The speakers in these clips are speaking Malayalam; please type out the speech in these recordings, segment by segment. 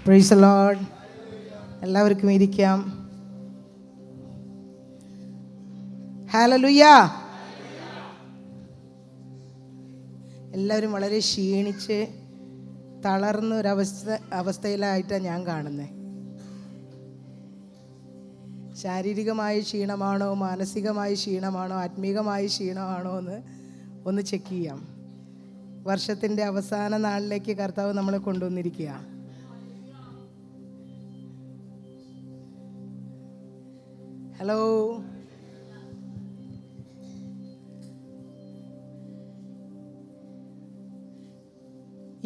Praise the Lord. എല്ലാവർക്കും ഇരിക്കാം. ഹല്ലേലൂയ. എല്ലാവരും വളരെ ക്ഷീണിച്ച് തളർന്ന അവസ്ഥയിലായിട്ടാണ് ഞാൻ കാണുന്നത്. ശാരീരികമായ ക്ഷീണമാണോ, മാനസികമായ ക്ഷീണമാണോ, ആത്മീകമായ ക്ഷീണമാണോ എന്ന് ഒന്ന് ചെക്ക് ചെയ്യാം. വർഷത്തിൻ്റെ അവസാന നാളിലേക്ക് കർത്താവ് നമ്മളെ കൊണ്ടുവന്നിരിക്കുക. ഹലോ,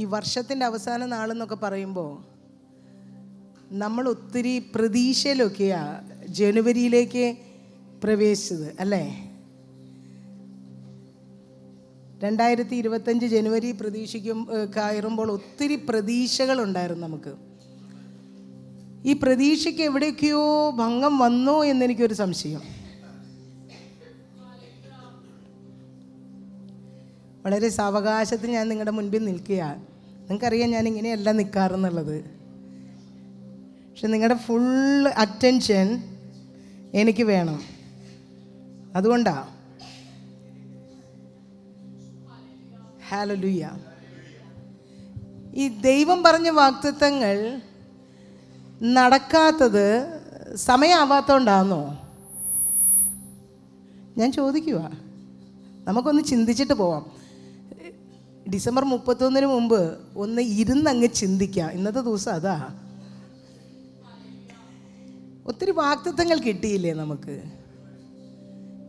ഈ വർഷത്തിൻ്റെ അവസാന നാളെന്നൊക്കെ പറയുമ്പോൾ നമ്മൾ ഒത്തിരി പ്രതീക്ഷയിലൊക്കെയാണ് ജനുവരിയിലേക്ക് പ്രവേശിച്ചത് അല്ലേ? 2025 ജനുവരി കയറുമ്പോൾ ഒത്തിരി പ്രതീക്ഷകളുണ്ടായിരുന്നു നമുക്ക്. ഈ പ്രതീക്ഷയ്ക്ക് എവിടേക്കോ ഭംഗം വന്നോ എന്നെനിക്കൊരു സംശയം. വളരെ സാവകാശത്തിൽ ഞാൻ നിങ്ങളുടെ മുൻപിൽ നിൽക്കുകയാണ്. നിങ്ങൾക്കറിയാം ഞാൻ ഇങ്ങനെയല്ല നിൽക്കാറെന്നുള്ളത്. പക്ഷെ നിങ്ങളുടെ ഫുൾ അറ്റൻഷൻ എനിക്ക് വേണം. അതുകൊണ്ടാണ്. ഹല്ലേലൂയ. ഈ ദൈവം പറഞ്ഞ വാഗ്ദത്തങ്ങൾ നടക്കാത്തത് സമയമാവാത്തോണ്ടാന്നോ? ഞാൻ ചോദിക്കുക. നമുക്കൊന്ന് ചിന്തിച്ചിട്ട് പോവാം. ഡിസംബർ 31 മുമ്പ് ഒന്ന് ഇരുന്നങ്ങ് ചിന്തിക്കാം. ഇന്നത്തെ ദിവസം അതാ. ഒത്തിരി വാഗ്ദത്തങ്ങൾ കിട്ടിയില്ലേ നമുക്ക്?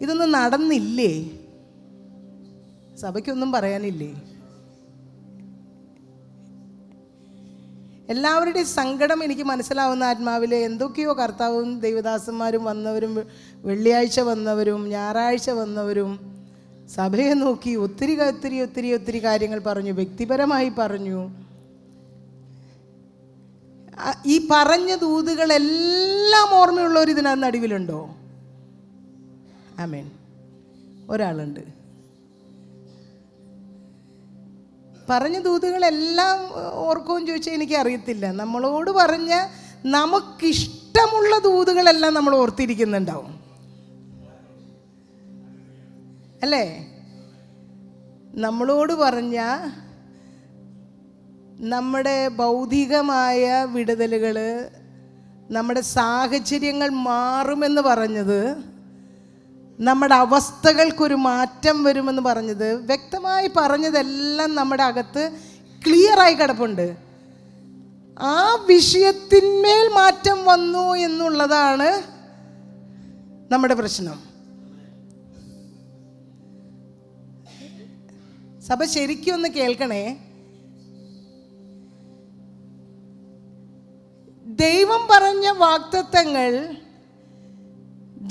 ഇതൊന്നും നടന്നില്ലേ? സഭയ്ക്കൊന്നും പറയാനില്ലേ? എല്ലാവരുടെയും സങ്കടം എനിക്ക് മനസ്സിലാവുന്ന ആത്മാവിലെ എന്തൊക്കെയോ കർത്താവും ദൈവദാസന്മാരും വന്നവരും, വെള്ളിയാഴ്ച വന്നവരും, ഞായറാഴ്ച വന്നവരും സഭയെ നോക്കി ഒത്തിരി ഒത്തിരി ഒത്തിരി ഒത്തിരി കാര്യങ്ങൾ പറഞ്ഞു, വ്യക്തിപരമായി പറഞ്ഞു. ഈ പറഞ്ഞ ദൂതുകളെല്ലാം ഓർമ്മയുള്ളവർ ഇതിനകത്ത് നടുവിലുണ്ടോ? ആമേൻ. ഒരാളുണ്ട്. പറഞ്ഞ ദൂതുകളെല്ലാം ഓർക്കുമെന്ന് ചോദിച്ചാൽ എനിക്ക് അറിയത്തില്ല. നമ്മളോട് പറഞ്ഞ നമുക്കിഷ്ടമുള്ള ദൂതുകളെല്ലാം നമ്മൾ ഓർത്തിരിക്കുന്നുണ്ടാവും അല്ലേ? നമ്മളോട് പറഞ്ഞ നമ്മുടെ ഭൗതികമായ വിടുതലുകൾ, നമ്മുടെ സാഹചര്യങ്ങൾ മാറുമെന്ന് പറഞ്ഞത്, നമ്മുടെ അവസ്ഥകൾക്കൊരു മാറ്റം വരുമെന്ന് പറഞ്ഞത്, വ്യക്തമായി പറഞ്ഞതെല്ലാം നമ്മുടെ അകത്ത് ക്ലിയറായി കിടപ്പുണ്ട്. ആ വിഷയത്തിന്മേൽ മാറ്റം വന്നു എന്നുള്ളതാണ് നമ്മുടെ പ്രശ്നം. സഭ ശരിക്കും ഒന്ന് കേൾക്കണേ. ദൈവം പറഞ്ഞ വാഗ്ദത്തങ്ങൾ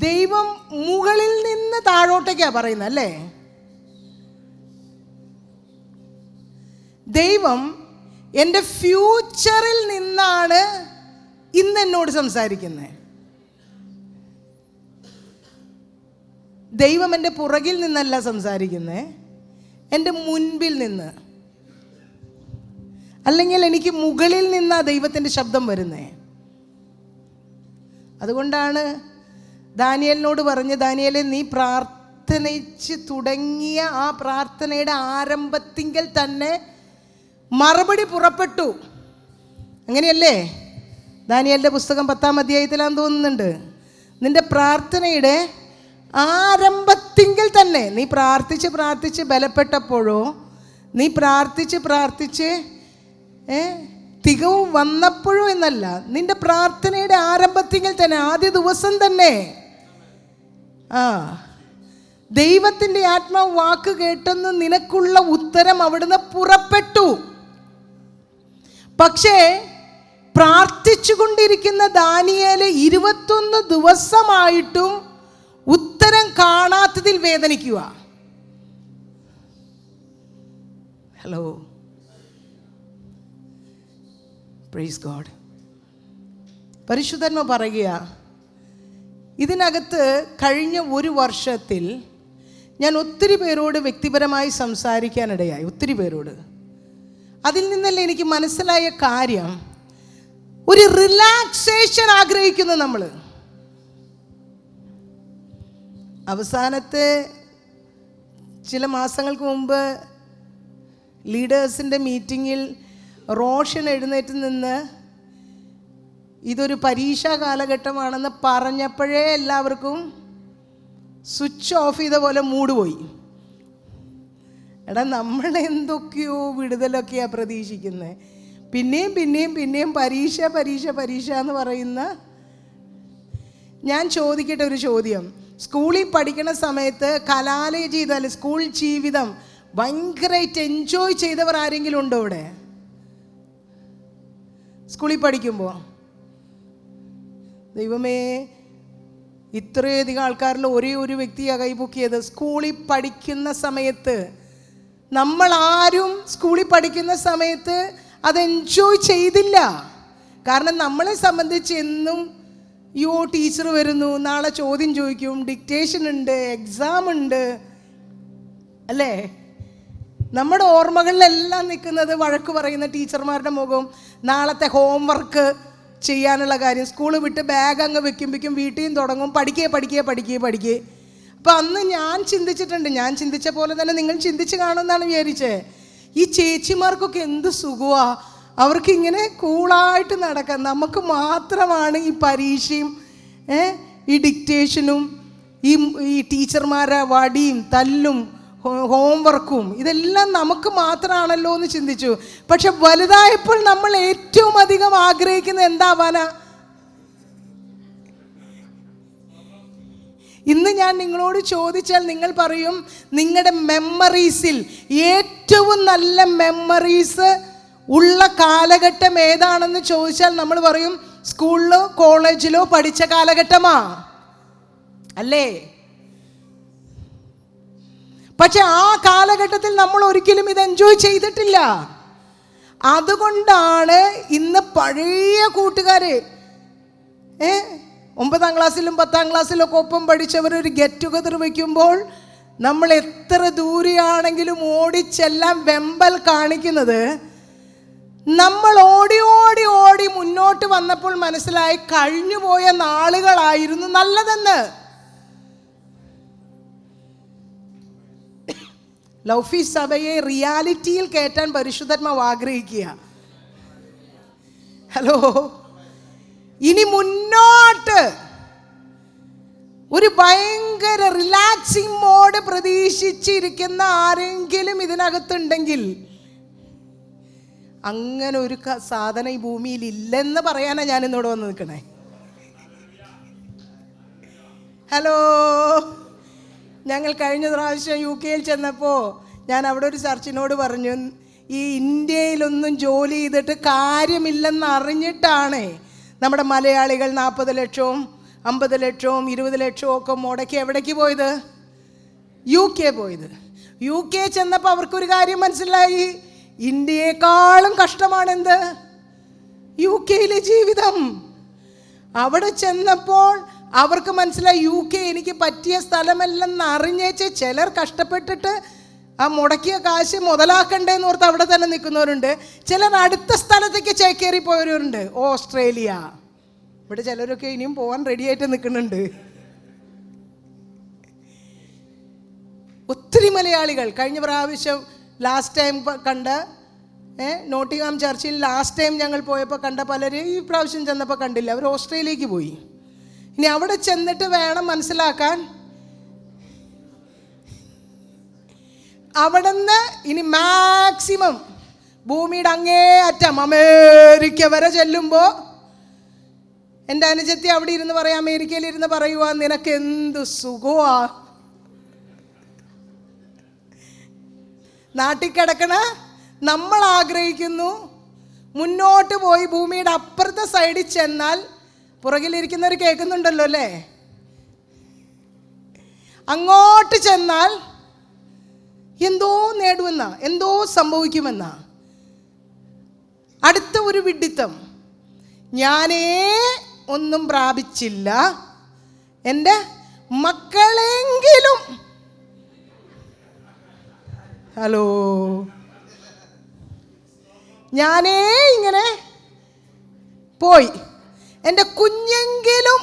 ദൈവം മുകളിൽ നിന്ന് താഴോട്ടേക്കാണ് പറയുന്നത് അല്ലേ? ദൈവം എൻ്റെ ഫ്യൂച്ചറിൽ നിന്നാണ് ഇന്ന് എന്നോട് സംസാരിക്കുന്നത്. ദൈവം എൻ്റെ പുറകിൽ നിന്നല്ല സംസാരിക്കുന്നത്, എൻ്റെ മുൻപിൽ നിന്ന്. അല്ലെങ്കിൽ എനിക്ക് മുകളിൽ നിന്നാണ് ദൈവത്തിൻ്റെ ശബ്ദം വരുന്നത്. അതുകൊണ്ടാണ് ദാനിയേലിനോട് പറഞ്ഞ്, ദാനിയേലെ നീ പ്രാർത്ഥിച്ച് തുടങ്ങിയ ആ പ്രാർത്ഥനയുടെ ആരംഭത്തിങ്കൽ തന്നെ മറുപടി പുറപ്പെട്ടു. അങ്ങനെയല്ലേ? ദാനിയേലിൻ്റെ പുസ്തകം 10-ാം അധ്യായത്തിലാന്ന് തോന്നുന്നുണ്ട്. നിൻ്റെ പ്രാർത്ഥനയുടെ ആരംഭത്തിങ്കൽ തന്നെ നീ പ്രാർത്ഥിച്ച് പ്രാർത്ഥിച്ച് ബലപ്പെട്ടപ്പോഴോ, നീ പ്രാർത്ഥിച്ച് തികവ് വന്നപ്പോഴോ എന്നല്ല, നിന്റെ പ്രാർത്ഥനയുടെ ആരംഭത്തിങ്കൽ തന്നെ, ആദ്യ ദിവസം തന്നെ ദൈവത്തിൻ്റെ ആത്മാവ് വാക്ക് കേട്ടെന്ന് നിനക്കുള്ള ഉത്തരം അവിടുന്ന് പുറപ്പെട്ടു. പക്ഷേ പ്രാർത്ഥിച്ചു കൊണ്ടിരിക്കുന്ന ദാനിയേല് 21 ദിവസമായിട്ടും ഉത്തരം കാണാത്തതിൽ വേദനിക്കുക. Hello, praise God. പരിശുദ്ധാത്മാവ് പറയുക, ഇതിനകത്ത് കഴിഞ്ഞ ഒരു വർഷത്തിൽ ഞാൻ ഒത്തിരി പേരോട് വ്യക്തിപരമായി സംസാരിക്കാനിടയായി. ഒത്തിരി പേരോട്. അതിൽ നിന്നല്ല എനിക്ക് മനസ്സിലായ കാര്യം, ഒരു റിലാക്സേഷൻ ആഗ്രഹിക്കുന്നു നമ്മൾ. അവസാനത്തെ ചില മാസങ്ങൾക്ക് മുമ്പ് ലീഡേഴ്സിൻ്റെ മീറ്റിങ്ങിൽ റോഷൻ എഴുന്നേറ്റ് നിന്ന് ഇതൊരു പരീക്ഷാ കാലഘട്ടമാണെന്ന് പറഞ്ഞപ്പോഴേ എല്ലാവർക്കും സ്വിച്ച് ഓഫ് ചെയ്ത പോലെ മൂഡ് പോയി. എടാ, നമ്മൾ എന്തൊക്കെയോ വിടുതലൊക്കെയാണ് പ്രതീക്ഷിക്കുന്നത്. പിന്നെയും പരീക്ഷ പരീക്ഷ പരീക്ഷ എന്ന് പറയുന്ന. ഞാൻ ചോദിക്കട്ടെ ഒരു ചോദ്യം. സ്കൂളിൽ പഠിക്കുന്ന സമയത്ത് കലാലയ ജീവിതം, സ്കൂൾ ജീവിതം ഭയങ്കരമായിട്ട് എൻജോയ് ചെയ്തവർ ആരെങ്കിലും ഉണ്ടോ ഇവിടെ? സ്കൂളിൽ പഠിക്കുമ്പോൾ ദൈവമേ, ഇത്രയധികം ആൾക്കാരിൽ ഒരേ ഒരു വ്യക്തിയാണ് കൈപൊക്കിയത്. സ്കൂളിൽ പഠിക്കുന്ന സമയത്ത് നമ്മളാരും സ്കൂളിൽ പഠിക്കുന്ന സമയത്ത് അത് എൻജോയ് ചെയ്തില്ല. കാരണം നമ്മളെ സംബന്ധിച്ച് എന്നും ടീച്ചർ വരുന്നു, നാളെ ചോദ്യം ചോദിക്കും, ഡിക്റ്റേഷൻ ഉണ്ട്, എക്സാം ഉണ്ട്, അല്ലേ? നമ്മുടെ ഓർമ്മകളിലെല്ലാം നിൽക്കുന്നത് വഴക്ക് പറയുന്ന ടീച്ചർമാരുടെ മുഖം, നാളത്തെ ഹോംവർക്ക് ചെയ്യാനുള്ള കാര്യം. സ്കൂൾ വിട്ട് ബാഗ് അങ്ങ് വെക്കുമ്പോഴേക്കും വീട്ടിൽ നിന്ന് തുടങ്ങും പഠിക്കേ. അപ്പം അന്ന് ഞാൻ ചിന്തിച്ചിട്ടുണ്ട്, ഞാൻ ചിന്തിച്ച പോലെ തന്നെ നിങ്ങൾ ചിന്തിച്ച് കാണുമെന്നാണ് വിചാരിച്ചത്. ഈ ചേച്ചിമാർക്കൊക്കെ എന്ത് സുഖമാണ്, അവർക്കിങ്ങനെ കൂളായിട്ട് നടക്കാം. നമുക്ക് മാത്രമാണ് ഈ പരീക്ഷയും ഈ ഡിക്റ്റേഷനും ഈ ടീച്ചർമാരെ വടിയും തല്ലും ഹോംവർക്കും ഇതെല്ലാം നമുക്ക് മാത്രമാണല്ലോ എന്ന് ചിന്തിച്ചു. പക്ഷെ വലുതായപ്പോൾ നമ്മൾ ഏറ്റവും അധികം ആഗ്രഹിക്കുന്നത് എന്താവാനാ? ഇന്ന് ഞാൻ നിങ്ങളോട് ചോദിച്ചാൽ നിങ്ങൾ പറയും, നിങ്ങളുടെ മെമ്മറീസിൽ ഏറ്റവും നല്ല മെമ്മറീസ് ഉള്ള കാലഘട്ടം ഏതാണെന്ന് ചോദിച്ചാൽ നമ്മൾ പറയും സ്കൂളിലോ കോളേജിലോ പഠിച്ച കാലഘട്ടമാ, അല്ലേ? പക്ഷെ ആ കാലഘട്ടത്തിൽ നമ്മൾ ഒരിക്കലും ഇത് എൻജോയ് ചെയ്തിട്ടില്ല. അതുകൊണ്ടാണ് ഇന്ന് പഴയ കൂട്ടുകാര് 9ാം ക്ലാസ്സിലും 10ാം ക്ലാസ്സിലും ഒക്കെ ഒപ്പം പഠിച്ചവരൊരു ഗെറ്റ് ടുഗദർ വയ്ക്കുമ്പോൾ നമ്മൾ എത്ര ദൂരെയാണെങ്കിലും ഓടിച്ചെല്ലാം വെമ്പൽ കാണിക്കുന്നത്. നമ്മൾ ഓടി ഓടി ഓടി മുന്നോട്ട് വന്നപ്പോൾ മനസ്സിലായി കഴിഞ്ഞുപോയ നാളുകളായിരുന്നു നല്ലതെന്ന്. ലൗഫി സഭയെ റിയാലിറ്റിയിൽ കയറ്റാൻ പരിശുദ്ധാത്മാവ് ആഗ്രഹിക്കുക. ഹലോ, ഇനി മുന്നോട്ട് ഒരു ഭയങ്കര റിലാക്സിങ് മോഡ് പ്രതീക്ഷിച്ചിരിക്കുന്ന ആരെങ്കിലും ഇതിനകത്തുണ്ടെങ്കിൽ, അങ്ങനെ ഒരു സാധനം ഈ ഭൂമിയിൽ ഇല്ലെന്ന് പറയാനാണ് ഞാൻ ഇന്നോട് വന്ന് നിൽക്കണേ. ഹലോ, ഞങ്ങൾ കഴിഞ്ഞ പ്രാവശ്യം UK ചെന്നപ്പോൾ ഞാൻ അവിടെ ഒരു ചർച്ചിനോട് പറഞ്ഞു, ഈ ഇന്ത്യയിലൊന്നും ജോലി ചെയ്തിട്ട് കാര്യമില്ലെന്ന് അറിഞ്ഞിട്ടാണ് നമ്മുടെ മലയാളികൾ 40 ലക്ഷവും 50 ലക്ഷവും 20 ലക്ഷവും ഒക്കെ മുടക്കി എവിടേക്ക് പോയത്? UK പോയത്. UK ചെന്നപ്പോൾ അവർക്കൊരു കാര്യം മനസ്സിലായി, ഇന്ത്യയെക്കാളും കഷ്ടമാണെന്ത്? UK ജീവിതം. അവിടെ ചെന്നപ്പോൾ അവർക്ക് മനസ്സിലായി UK എനിക്ക് പറ്റിയ സ്ഥലമല്ലെന്ന് അറിഞ്ഞേച്ച് ചിലർ കഷ്ടപ്പെട്ടിട്ട് ആ മുടക്കിയ കാശ് മുതലാക്കണ്ടേന്ന് ഓർത്ത് അവിടെ തന്നെ നിൽക്കുന്നവരുണ്ട്. ചിലർ അടുത്ത സ്ഥലത്തേക്ക് ചേക്കേറി പോയവരുണ്ട്, ഓസ്ട്രേലിയ. ഇവിടെ ചിലരൊക്കെ ഇനിയും പോകാൻ റെഡിയായിട്ട് നിൽക്കുന്നുണ്ട്. ഒത്തിരി മലയാളികൾ കഴിഞ്ഞ പ്രാവശ്യം ലാസ്റ്റ് ടൈം കണ്ട നോട്ടിംഗ്ഹാം ചർച്ചിൽ ലാസ്റ്റ് ടൈം ഞങ്ങൾ പോയപ്പോൾ കണ്ട പലരും ഈ പ്രാവശ്യം ചെന്നപ്പോൾ കണ്ടില്ല. അവർ ഓസ്ട്രേലിയക്ക് പോയി. ഇനി അവിടെ ചെന്നിട്ട് വേണം മനസ്സിലാക്കാൻ. അവിടെ നിന്ന് ഇനി മാക്സിമം ഭൂമിയുടെ അങ്ങേ അറ്റം അമേരിക്ക വരെ ചെല്ലുമ്പോൾ എൻ്റെ അനുജത്തി അവിടെ ഇരുന്ന് പറയാം, അമേരിക്കയിൽ ഇരുന്ന് പറയുക, നിനക്ക് എന്ത് സുഖമാ നാട്ടിൽ കിടക്കണ. നമ്മൾ ആഗ്രഹിക്കുന്നു മുന്നോട്ട് പോയി ഭൂമിയുടെ അപ്പുറത്തെ സൈഡിൽ ചെന്നാൽ, പുറകിലിരിക്കുന്നവർ കേൾക്കുന്നുണ്ടല്ലോ അല്ലേ, അങ്ങോട്ട് ചെന്നാൽ എന്തോ നേടുമെന്നാ, എന്തോ സംഭവിക്കുമെന്നാ. അടുത്ത ഒരു വിഡ്ഢിത്തം, ഞാനേ ഒന്നും പ്രാപിച്ചില്ല, എൻ്റെ മക്കളെങ്കിലും. ഹലോ, ഞാനേ ഇങ്ങനെ പോയി, എൻ്റെ കുഞ്ഞെങ്കിലും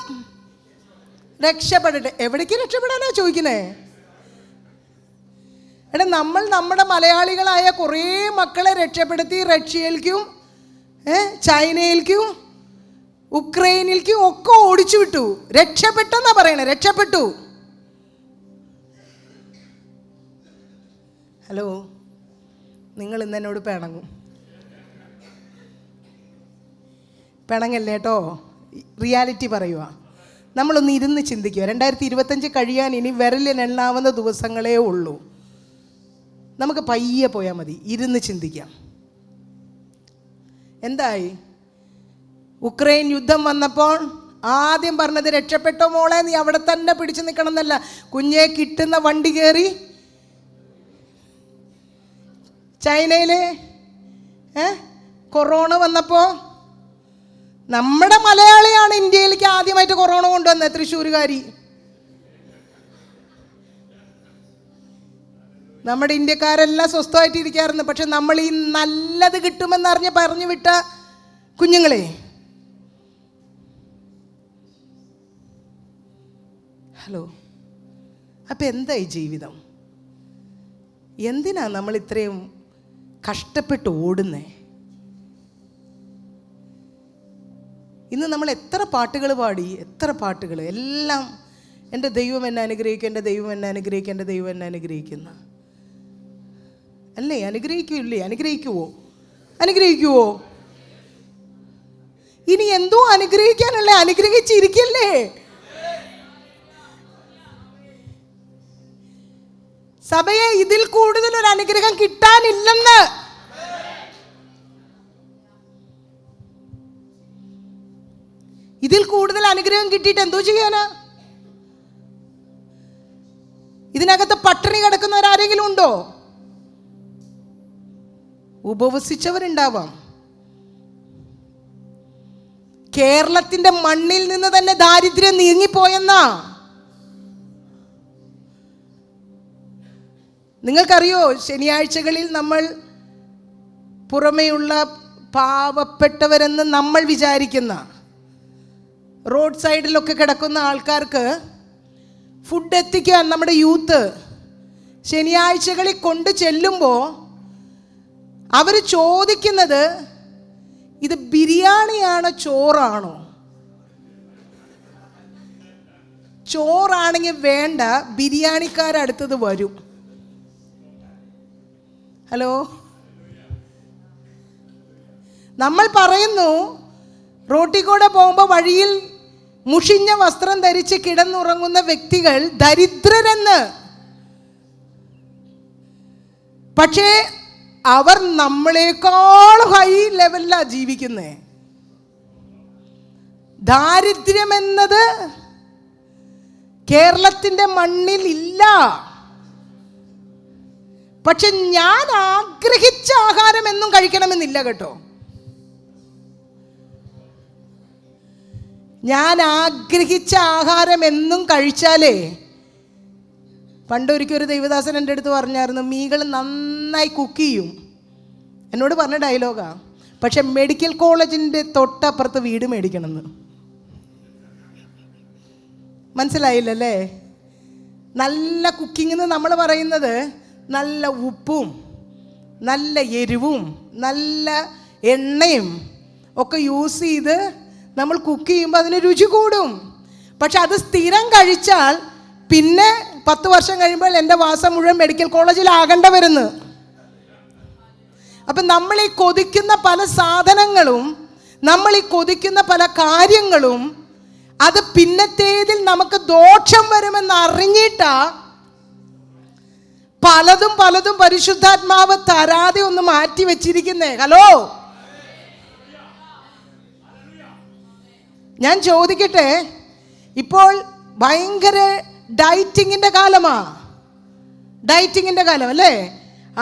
രക്ഷപ്പെടട്ടെ. എവിടേക്ക് രക്ഷപ്പെടാനാ ചോദിക്കുന്നേ? എടാ, നമ്മൾ നമ്മുടെ മലയാളികളായ കുറേ മക്കളെ രക്ഷപ്പെടുത്തി റഷ്യയിലേക്കും ചൈനയിലേക്കും ഉക്രൈനിലേക്കും ഒക്കെ ഓടിച്ചു വിട്ടു. രക്ഷപ്പെട്ടെന്നാ പറയണേ, രക്ഷപ്പെട്ടു. ഹലോ, നിങ്ങൾ ഇന്ന് എന്നോട് പിണങ്ങും. പിണങ്ങല്ലേ കേട്ടോ, റിയാലിറ്റി പറയുക. നമ്മളൊന്ന് ഇരുന്ന് ചിന്തിക്കുക. 2025 കഴിയാൻ ഇനി വിരലിനെണ്ണാവുന്ന ദിവസങ്ങളേ ഉള്ളൂ. നമുക്ക് പയ്യെ പോയാൽ മതി, ഇരുന്ന് ചിന്തിക്കാം. എന്തായി? ഉക്രൈൻ യുദ്ധം വന്നപ്പോൾ ആദ്യം പറഞ്ഞത് രക്ഷപ്പെട്ടോ മോളെ, നീ അവിടെ തന്നെ പിടിച്ചു നിൽക്കണം എന്നല്ല. കുഞ്ഞെ കിട്ടുന്ന വണ്ടി കയറി ചൈനയിൽ കൊറോണ വന്നപ്പോൾ നമ്മുടെ മലയാളിയാണ് ഇന്ത്യയിലേക്ക് ആദ്യമായിട്ട് കൊറോണ കൊണ്ടുവന്നത്, തൃശ്ശൂരുകാരി. നമ്മുടെ ഇന്ത്യക്കാരെല്ലാം സ്വസ്ഥമായിട്ട് ഇരിക്കാറുണ്ട്. പക്ഷെ നമ്മൾ ഈ നല്ലത് കിട്ടുമെന്നറിഞ്ഞ് പറഞ്ഞു വിട്ട കുഞ്ഞുങ്ങളെ, ഹലോ, അപ്പം എന്തായി ജീവിതം? എന്തിനാ നമ്മൾ ഇത്രയും കഷ്ടപ്പെട്ട് ഓടുന്നേ? ഇന്ന് നമ്മൾ എത്ര പാട്ടുകൾ പാടി, എത്ര പാട്ടുകൾ, എല്ലാം എൻ്റെ ദൈവം എന്നെ അനുഗ്രഹിക്കും, എൻ്റെ ദൈവം എന്നെ അനുഗ്രഹിക്കും, എൻ്റെ ദൈവം എന്നെ അനുഗ്രഹിക്കുന്ന അല്ലേ? അനുഗ്രഹിക്കൂല്ലേ? അനുഗ്രഹിക്കുവോ? ഇനി എന്തോ അനുഗ്രഹിക്കാനല്ലേ? അനുഗ്രഹിച്ചിരിക്കല്ലേ? സഭയെ ഇതിൽ കൂടുതൽ ഒരു അനുഗ്രഹം കിട്ടാനില്ലെന്ന്. ഇതിൽ കൂടുതൽ അനുഗ്രഹം കിട്ടിയിട്ട് എന്തോ ചെയ്യാനാ? ഇതിനകത്ത് പട്ടിണി കിടക്കുന്നവരാരെങ്കിലും ഉണ്ടോ? ഉപവസിച്ചവരുണ്ടാവാം. കേരളത്തിന്റെ മണ്ണിൽ നിന്ന് തന്നെ ദാരിദ്ര്യം നീങ്ങിപ്പോയെന്നാ. നിങ്ങൾക്കറിയോ, ശനിയാഴ്ചകളിൽ നമ്മൾ പുറമെയുള്ള പാവപ്പെട്ടവരെന്ന് നമ്മൾ വിചാരിക്കുന്ന റോഡ് സൈഡിലൊക്കെ കിടക്കുന്ന ആൾക്കാർക്ക് ഫുഡ് എത്തിക്കാൻ നമ്മുടെ യൂത്ത് ശനിയാഴ്ചകളിൽ കൊണ്ട് ചെല്ലുമ്പോൾ അവർ ചോദിക്കുന്നത്, ഇത് ബിരിയാണിയാണോ ചോറാണോ? ചോറാണെങ്കിൽ വേണ്ട, ബിരിയാണിക്കാരടുത്തത് വരും. ഹലോ, നമ്മൾ പറയുന്നു റോട്ടിൽ കൂടെ പോകുമ്പോൾ വഴിയിൽ മുഷിഞ്ഞ വസ്ത്രം ധരിച്ച് കിടന്നുറങ്ങുന്ന വ്യക്തികൾ ദരിദ്രരെന്ന്. പക്ഷേ അവർ നമ്മളെക്കാൾ ഹൈ ലെവലിലാണ് ജീവിക്കുന്നേ. ദാരിദ്ര്യമെന്നത് കേരളത്തിൻ്റെ മണ്ണിൽ ഇല്ല. പക്ഷെ ഞാൻ ആഗ്രഹിച്ച ആഹാരം എന്നും കഴിക്കണമെന്നില്ല കേട്ടോ. ഞാൻ ആഗ്രഹിച്ച ആഹാരം എന്നും കഴിച്ചാലേ, പണ്ടൊരിക്കൽ ഒരു ദൈവദാസൻ എൻ്റെ അടുത്ത് പറഞ്ഞായിരുന്നു, മീകൾ നന്നായി കുക്ക് ചെയ്യും. എന്നോട് പറഞ്ഞ ഡയലോഗാ. പക്ഷെ മെഡിക്കൽ കോളേജിൻ്റെ തൊട്ടപ്പുറത്ത് വീട് മേടിക്കണമെന്ന്. മനസ്സിലായില്ലല്ലേ? നല്ല കുക്കിംഗ് എന്ന് നമ്മൾ പറയുന്നത് നല്ല ഉപ്പും നല്ല എരിവും നല്ല എണ്ണയും ഒക്കെ യൂസ് ചെയ്ത് നമ്മൾ കുക്ക് ചെയ്യുമ്പോൾ അതിന് രുചി കൂടും. പക്ഷെ അത് സ്ഥിരം കഴിച്ചാൽ പിന്നെ 10 വർഷം കഴിയുമ്പോൾ എൻ്റെ വാസം മുഴുവൻ മെഡിക്കൽ കോളേജിലാകേണ്ട വരുന്നു. അപ്പം നമ്മൾ ഈ കൊതിക്കുന്ന പല സാധനങ്ങളും, നമ്മൾ ഈ കൊതിക്കുന്ന പല കാര്യങ്ങളും, അത് പിന്നത്തേതിൽ നമുക്ക് ദോഷം വരുമെന്ന് അറിഞ്ഞിട്ടാ പലതും പരിശുദ്ധാത്മാവ് തരാതെ ഒന്ന് മാറ്റി വെച്ചിരിക്കുന്നേ. ഹലോ, ഞാൻ ചോദിക്കട്ടെ, ഇപ്പോൾ ഭയങ്കര ഡയറ്റിങ്ങിൻ്റെ കാലം അല്ലേ?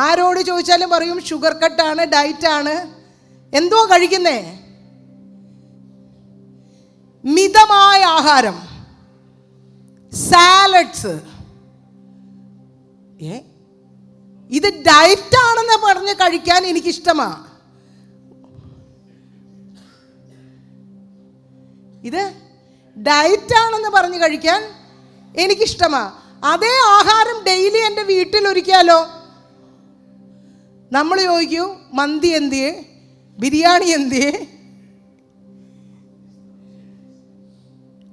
ആരോട് ചോദിച്ചാലും പറയും ഷുഗർ കട്ടാണ്, ഡയറ്റാണ്. എന്തോ കഴിക്കുന്നേ? മിതമായ ആഹാരം, സാലഡ്സ്. ഇത് ഡയറ്റാണെന്ന് പറഞ്ഞ് കഴിക്കാൻ എനിക്കിഷ്ടമാണ്. ഇത് ഡയറ്റാണെന്ന് പറഞ്ഞ് കഴിക്കാൻ എനിക്കിഷ്ടമാണ്. അതേ ആഹാരം ഡെയിലി എൻ്റെ വീട്ടിൽ ഒരുക്കിയാലോ? നമ്മൾ ചോദിക്കൂ, മന്തി എന്തിയേ, ബിരിയാണി എന്തിയേ?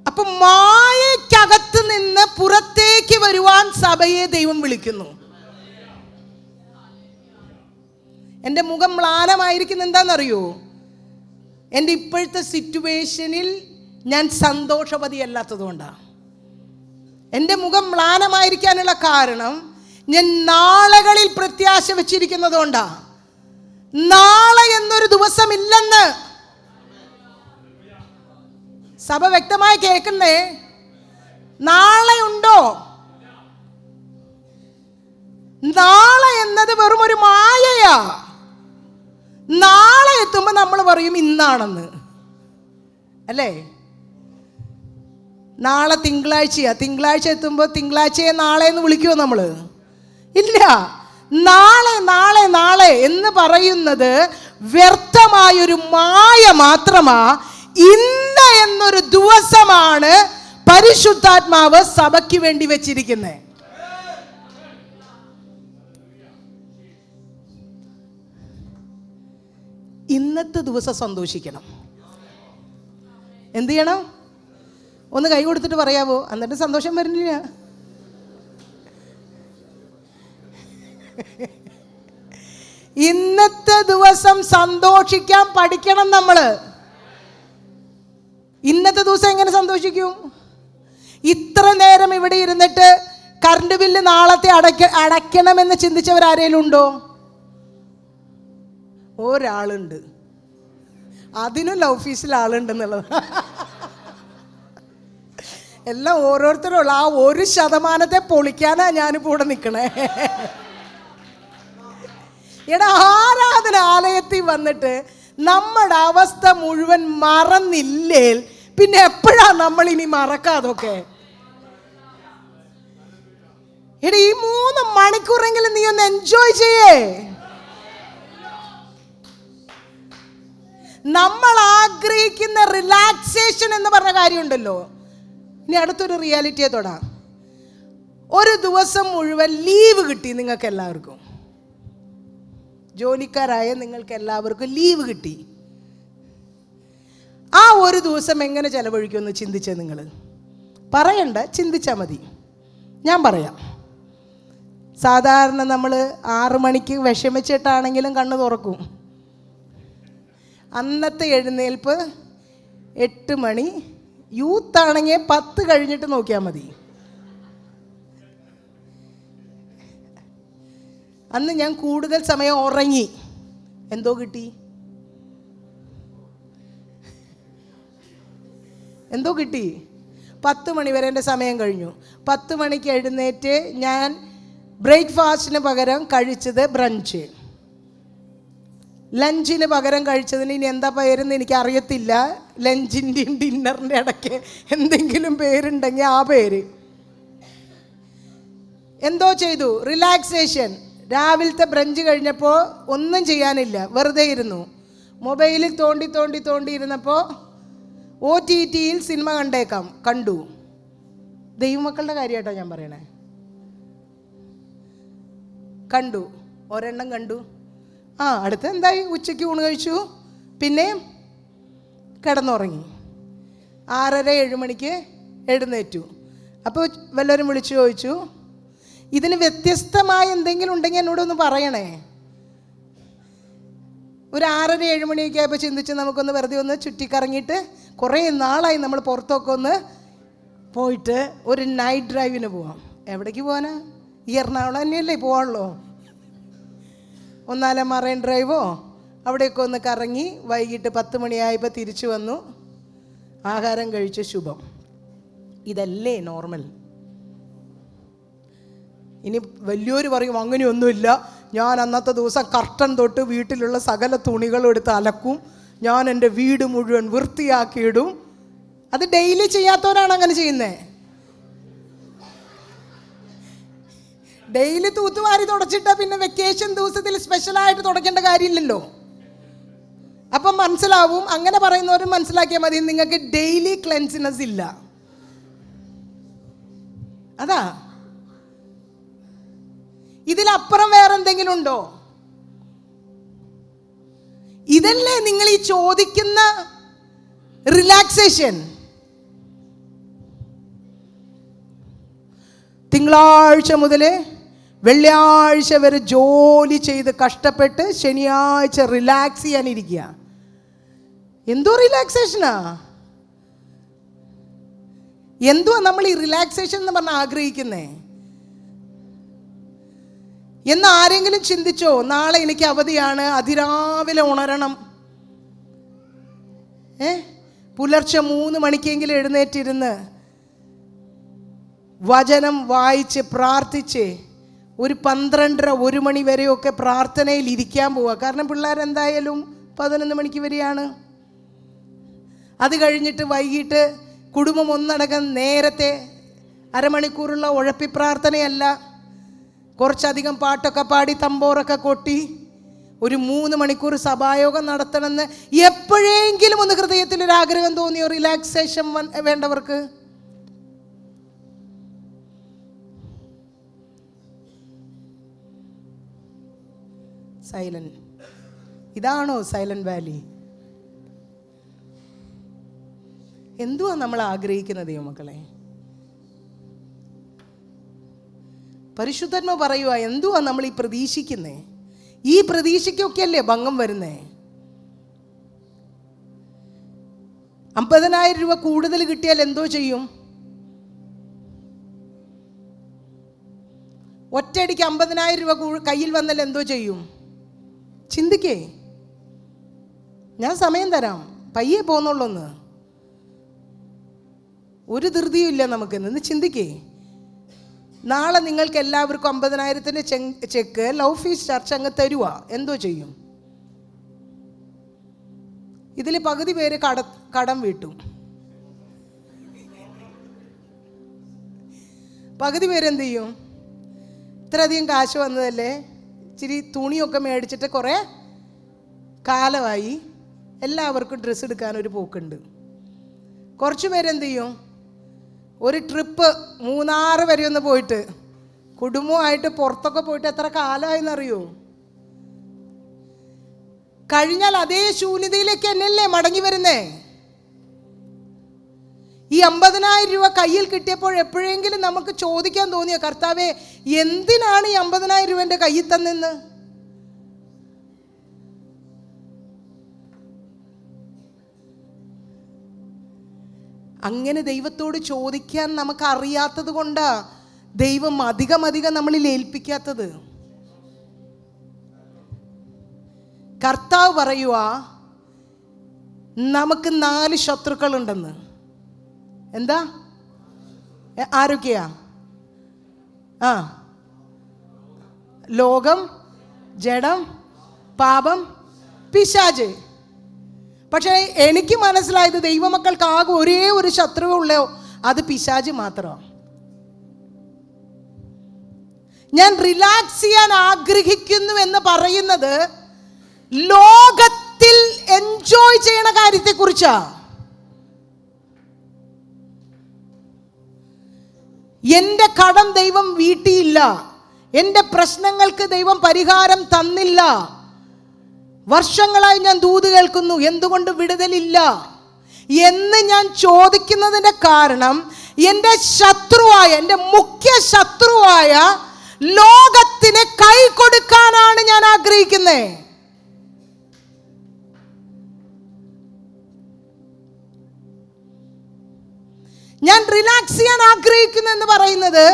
അപ്പൊ മായക്കകത്ത് നിന്ന് പുറത്തേക്ക് വരുവാൻ സഭയെ ദൈവം വിളിക്കുന്നു. എൻ്റെ മുഖം മ്ലാനമായിരിക്കുന്ന എന്താണെന്നറിയോ? എൻ്റെ ഇപ്പോഴത്തെ സിറ്റുവേഷനിൽ ഞാൻ സന്തോഷവതിയല്ലാത്തതുകൊണ്ടാണ്. എൻ്റെ മുഖം മ്ലാനമായിരിക്കാനുള്ള കാരണം ഞാൻ നാളുകളിൽ പ്രത്യാശ വെച്ചിരിക്കുന്നതുകൊണ്ടാണ്. നാളെ എന്നൊരു ദിവസമില്ലെന്ന് സഭ വ്യക്തമായി കേൾക്കുന്നേ. നാളെ ഉണ്ടോ? നാളെ എന്നത് വെറും ഒരു മായയാ. നാളെ എത്തുമ്പോൾ നമ്മൾ പറയും ഇന്നാണെന്ന്, അല്ലേ? നാളെ തിങ്കളാഴ്ചയാ, തിങ്കളാഴ്ച എത്തുമ്പോൾ തിങ്കളാഴ്ചയെ നാളെ എന്ന് വിളിക്കുമോ നമ്മൾ? ഇല്ല. നാളെ നാളെ നാളെ എന്ന് പറയുന്നത് വ്യർത്ഥമായൊരു മായ മാത്രമാ. ഇന്ന് എന്നൊരു ദിവസമാണ് പരിശുദ്ധാത്മാവ് സഭയ്ക്ക് വേണ്ടി വെച്ചിരിക്കുന്നത്. ഇന്നത്തെ ദിവസം സന്തോഷിക്കണം. എന്ത് ചെയ്യണം? ഒന്ന് കൈ കൊടുത്തിട്ട് പറയാവോ? എന്നിട്ട് സന്തോഷം വരുന്നില്ല. ഇന്നത്തെ ദിവസം സന്തോഷിക്കാൻ പഠിക്കണം നമ്മൾ. ഇന്നത്തെ ദിവസം എങ്ങനെ സന്തോഷിക്കും? ഇത്ര നേരം ഇവിടെ ഇരുന്നിട്ട് കറണ്ട് ബില്ല് നാളത്തെ അടയ്ക്കണമെന്ന് ചിന്തിച്ചവരാരേലും ഉണ്ടോ? ഒരാളുണ്ട്. അതിനും ലവ് ഫീസിൽ ആളുണ്ടെന്നുള്ളത്. എല്ലാം ഓരോരുത്തരുള്ള ആ 1% പൊളിക്കാനാ ഞാനിപ്പോൾ ഇവിടെ നിൽക്കണേ. എടാ, ആരാധനാലയത്തിൽ വന്നിട്ട് നമ്മുടെ അവസ്ഥ മുഴുവൻ മറന്നില്ലേ പിന്നെ എപ്പോഴാ നമ്മൾ ഇനി മറക്കാതൊക്കെ? എടാ, ഈ 3 മണിക്കൂറെങ്കിലും നീ ഒന്ന് എൻജോയ് ചെയ്യേ. നമ്മൾ ആഗ്രഹിക്കുന്ന റിലാക്സേഷൻ എന്ന് പറഞ്ഞ കാര്യമുണ്ടല്ലോ. ഇനി അടുത്തൊരു റിയാലിറ്റിയെ തൊടാം. ഒരു ദിവസം മുഴുവൻ ലീവ് കിട്ടി നിങ്ങൾക്ക് എല്ലാവർക്കും. ജോലിക്കാരായ നിങ്ങൾക്ക് എല്ലാവർക്കും ലീവ് കിട്ടി. ആ ഒരു ദിവസം എങ്ങനെ ചെലവഴിക്കുമെന്ന് ചിന്തിച്ചേ നിങ്ങൾ? പറയണ്ട, ചിന്തിച്ചാൽ മതി. ഞാൻ പറയാം. സാധാരണ നമ്മൾ 6 മണിക്ക് വിഷമിച്ചിട്ടാണെങ്കിലും കണ്ണ് തുറക്കും. അന്നത്തെ എഴുന്നേൽപ്പ് 8 മണി. യൂത്താണെങ്കിൽ 10 കഴിഞ്ഞിട്ട് നോക്കിയാൽ മതി. അന്ന് ഞാൻ കൂടുതൽ സമയം ഉറങ്ങി. എന്തോ കിട്ടി? എന്തോ കിട്ടി? 10 മണി വരെ എൻ്റെ സമയം കഴിഞ്ഞു. 10 മണിക്ക് എഴുന്നേറ്റ് ഞാൻ ബ്രേക്ക്ഫാസ്റ്റിന് പകരം കഴിച്ചത് ബ്രഞ്ച്. ലഞ്ചിന് പകരം കഴിച്ചതിന് ഇനി എന്താ പേരെന്ന് എനിക്കറിയത്തില്ല. ലഞ്ചിൻ്റെയും ഡിന്നറിൻ്റെ ഇടയ്ക്ക് എന്തെങ്കിലും പേരുണ്ടെങ്കിൽ ആ പേര്. എന്തോ ചെയ്തു, റിലാക്സേഷൻ. രാവിലത്തെ ബ്രഞ്ച് കഴിഞ്ഞപ്പോൾ ഒന്നും ചെയ്യാനില്ല, വെറുതെ ഇരുന്നു. മൊബൈലിൽ തോണ്ടി ഇരുന്നപ്പോൾ OTTയിൽ സിനിമ കണ്ടു. ദൈവമക്കളുടെ കാര്യമായിട്ടോ ഞാൻ പറയണേ. കണ്ടു, ഒരെണ്ണം കണ്ടു. അടുത്ത് എന്തായി? ഉച്ചയ്ക്ക് ഊണ് കഴിച്ചു, പിന്നെ കിടന്നുറങ്ങി. 6:30-7 മണിക്ക് എഴുന്നേറ്റു. അപ്പോൾ വല്ലവരും വിളിച്ചു ചോദിച്ചു, ഇതിന് വ്യത്യസ്തമായ എന്തെങ്കിലും ഉണ്ടെങ്കിൽ എന്നോടൊന്ന് പറയണേ. ഒരു 6:30-7 മണിയൊക്കെ ആയപ്പോൾ ചിന്തിച്ച് നമുക്കൊന്ന് വെറുതെ ഒന്ന് ചുറ്റിക്കറങ്ങിയിട്ട്, കുറേ നാളായി നമ്മൾ പുറത്തൊക്കെ ഒന്ന് പോയിട്ട് ഒരു നൈറ്റ് ഡ്രൈവിന് പോവാം. എവിടേക്ക് പോകാനാ? ഈ എറണാകുളം തന്നെയല്ലേ പോവാനുള്ളൂ. ഒന്നാലെ മറൈൻ ഡ്രൈവോ അവിടെയൊക്കെ ഒന്ന് കറങ്ങി വൈകിട്ട് 10 മണിയായപ്പോൾ തിരിച്ചു വന്നു. ആഹാരം കഴിച്ച് ശുഭം. ഇതല്ലേ നോർമൽ? ഇനി വലിയൊരു പറയും അങ്ങനെയൊന്നുമില്ല, ഞാൻ അന്നത്തെ ദിവസം കർട്ടൻ തൊട്ട് വീട്ടിലുള്ള സകല തുണികളും എടുത്ത് അലക്കും, ഞാൻ എൻ്റെ വീട് മുഴുവൻ വൃത്തിയാക്കിയിടും. അത് ഡെയിലി ചെയ്യാത്തവരാണ് അങ്ങനെ ചെയ്യുന്നത്. ഡെയിലി തൂത്തുവാരി തുടച്ചിട്ടാൽ പിന്നെ വെക്കേഷൻ ദിവസത്തിൽ സ്പെഷ്യലായിട്ട് തുടയ്ക്കേണ്ട കാര്യമില്ലല്ലോ. അപ്പം മനസ്സിലാവും. അങ്ങനെ പറയുന്നവരും മനസ്സിലാക്കിയാൽ മതി, നിങ്ങൾക്ക് ഡെയിലി ക്ലെൻസിനെസ് ഇല്ല. അതാ, ഇതിലപ്പുറം വേറെന്തെങ്കിലും ഉണ്ടോ? ഇതല്ലേ നിങ്ങൾ ഈ ചോദിക്കുന്ന റിലാക്സേഷൻ? തിങ്കളാഴ്ച മുതൽ വെള്ളിയാഴ്ച വരെ ജോലി ചെയ്ത് കഷ്ടപ്പെട്ട് ശനിയാഴ്ച റിലാക്സ് ചെയ്യാനിരിക്കുക. എന്തോ റിലാക്സേഷനാ? എന്തുവാ നമ്മൾ ഈ റിലാക്സേഷൻ എന്ന് പറഞ്ഞാൽ ആഗ്രഹിക്കുന്നേ? എന്ന് ആരെങ്കിലും ചിന്തിച്ചോ? നാളെ എനിക്ക് അവധിയാണ്, അതിരാവിലെ ഉണരണം, പുലർച്ചെ 3 മണിക്കെങ്കിലും എഴുന്നേറ്റിരുന്ന് വചനം വായിച്ച് പ്രാർത്ഥിച്ച് ഒരു 12:30-1 മണി വരെയൊക്കെ പ്രാർത്ഥനയിൽ ഇരിക്കാൻ പോവുക. കാരണം പിള്ളേരെന്തായാലും 11 മണിക്ക് വരികയാണ്. അത് കഴിഞ്ഞിട്ട് വൈകിട്ട് കുടുംബം ഒന്നടങ്കം നേരത്തെ അരമണിക്കൂറുള്ള ഉഴപ്പി പ്രാർത്ഥനയല്ല, കുറച്ചധികം പാട്ടൊക്കെ പാടി തമ്പോറൊക്കെ കൊട്ടി ഒരു 3 മണിക്കൂർ സഭായോഗം നടത്തണമെന്ന് എപ്പോഴെങ്കിലും ഒന്ന് ഹൃദയത്തിലൊരാഗ്രഹം തോന്നിയോ? റിലാക്സേഷൻ വേണ്ടവർക്ക്. സൈലന്റ്. ഇതാണോ സൈലന്റ് വാലി? എന്തുവാ നമ്മൾ ആഗ്രഹിക്കുന്നത് ദൈവമക്കളെ? പരിശുദ്ധാത്മാവ് പറയുക, എന്തുവാ നമ്മൾ ഈ പ്രതീക്ഷിക്കുന്നേ? ഈ പ്രതീക്ഷയ്ക്കൊക്കെ അല്ലേ ഭംഗം വരുന്നേ? 50,000 രൂപ കൂടുതൽ കിട്ടിയാൽ എന്തോ ചെയ്യും? ഒറ്റയടിക്ക് 50,000 രൂപ കയ്യിൽ വന്നാൽ എന്തോ ചെയ്യും? ചിന്തിക്കേ. ഞാൻ സമയം തരാം, പയ്യെ പോന്നുള്ളൂന്ന്. ഒരു ധൃതിയും ഇല്ല നമുക്കെന്ന് ചിന്തിക്കേ. നാളെ നിങ്ങൾക്ക് എല്ലാവർക്കും 50,000-ൻ്റെ ചെക്ക് ലവ് ഫീസ് ചർച്ച അങ്ങ് തരുക, എന്തോ ചെയ്യും? ഇതിൽ പകുതി പേര് കടം വീട്ടും, പകുതി പേരെന്ത് ചെയ്യും? ഇത്രയധികം കാശ് വന്നതല്ലേ, ഇച്ചിരി തുണിയൊക്കെ മേടിച്ചിട്ട് കുറേ കാലമായി, എല്ലാവർക്കും ഡ്രസ്സ് എടുക്കാനൊരു പോക്കുണ്ട്. കുറച്ച് പേരെന്ത് ചെയ്യും? ഒരു ട്രിപ്പ് മൂന്നാർ വരെ ഒന്ന് പോയിട്ട് കുടുംബമായിട്ട് പുറത്തൊക്കെ പോയിട്ട് എത്ര കാലമായെന്നറിയോ? കഴിഞ്ഞാൽ അതേ ശൂന്യതയിലേക്ക് എന്നല്ലേ മടങ്ങി വരുന്നേ? ഈ 50,000 രൂപ കയ്യിൽ കിട്ടിയപ്പോൾ എപ്പോഴെങ്കിലും നമുക്ക് ചോദിക്കാൻ തോന്നിയ, കർത്താവേ എന്തിനാണ് ഈ 50,000 രൂപ എൻ്റെ കയ്യിൽ തന്നെന്ന്? അങ്ങനെ ദൈവത്തോട് ചോദിക്കാൻ നമുക്ക് അറിയാത്തത് കൊണ്ടാ ദൈവം അധികം നമ്മളിൽ ഏൽപ്പിക്കാത്തത്. കർത്താവ് പറയുക, നമുക്ക് 4 ശത്രുക്കളുണ്ടെന്ന്. എന്താ? ആരൊക്കെയാ? ലോകം, ജഡം, പാപം, പിശാച്. പക്ഷേ എനിക്ക് മനസ്സിലായത് ദൈവമക്കൾക്ക് ആകെ ഒരേ ഒരു ശത്രുവേ ഉള്ളോ, അത് പിശാച് മാത്രമാണ്. ഞാൻ റിലാക്സ് ചെയ്യാൻ ആഗ്രഹിക്കുന്നു എന്ന് പറയുന്നത് ലോകത്തിൽ എൻജോയ് ചെയ്യണ കാര്യത്തെക്കുറിച്ചാ. എൻ്റെ കടം ദൈവം വീട്ടിയില്ല, എൻ്റെ പ്രശ്നങ്ങൾക്ക് ദൈവം പരിഹാരം തന്നില്ല. വർഷങ്ങളായി ഞാൻ ദൂത് കേൾക്കുന്നു, എന്തുകൊണ്ട് വിടുതലില്ല എന്ന് ഞാൻ ചോദിക്കുന്നതിൻ്റെ കാരണം എൻ്റെ ശത്രുവായ, എൻ്റെ മുഖ്യ ശത്രുവായ ലോകത്തിന് കൈ കൊടുക്കാനാണ് ഞാൻ ആഗ്രഹിക്കുന്നത്. ഞാൻ റിലാക്സ് ചെയ്യാൻ ആഗ്രഹിക്കുന്നു എന്ന് പറയുന്നത്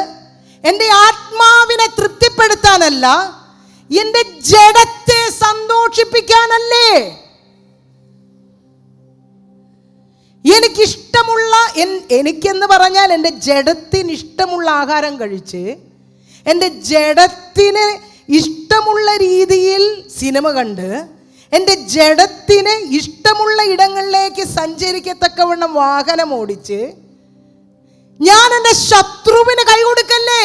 എൻ്റെ ആത്മാവിനെ തൃപ്തിപ്പെടുത്താനല്ല, എൻ്റെ ജഡത്തെ സന്തോഷിപ്പിക്കാനല്ലേ. എനിക്കെന്ന് പറഞ്ഞാൽ എൻ്റെ ജഡത്തിന് ഇഷ്ടമുള്ള ആഹാരം കഴിച്ച്, എൻ്റെ ജഡത്തിന് ഇഷ്ടമുള്ള രീതിയിൽ സിനിമ കണ്ട്, എൻ്റെ ജഡത്തിന് ഇഷ്ടമുള്ള ഇടങ്ങളിലേക്ക് സഞ്ചരിക്കത്തക്കവണ്ണം വാഹനം ഓടിച്ച് ഞാൻ എൻ്റെ ശത്രുവിന് കൈ കൊടുക്കല്ലേ?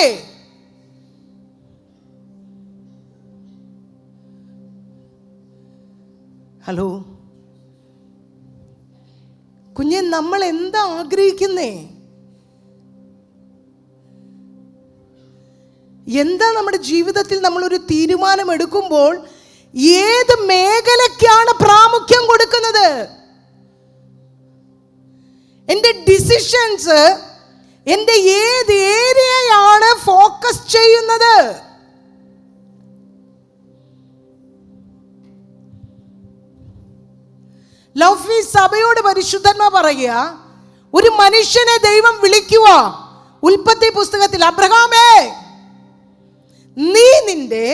ഹലോ, കുഞ്ഞെ, നമ്മൾ എന്താ ആഗ്രഹിക്കുന്നേ? എന്താ നമ്മുടെ ജീവിതത്തിൽ നമ്മളൊരു തീരുമാനം എടുക്കുമ്പോൾ ഏത് മേഖലയ്ക്കാണ് പ്രാമുഖ്യം കൊടുക്കുന്നത്? എൻ്റെ ഡിസിഷൻസ് എൻ്റെ ഏത് ഏരിയയാണ് ഫോക്കസ് ചെയ്യുന്നത്? ലൗഫി സഭയോട് പരിശുദ്ധന്മാർ പറയുക, ഒരു മനുഷ്യനെ ദൈവം വിളിക്കുക. ഉൽപ്പത്തി പുസ്തകത്തിൽ, അബ്രഹാമേ, നീ നിന്റെ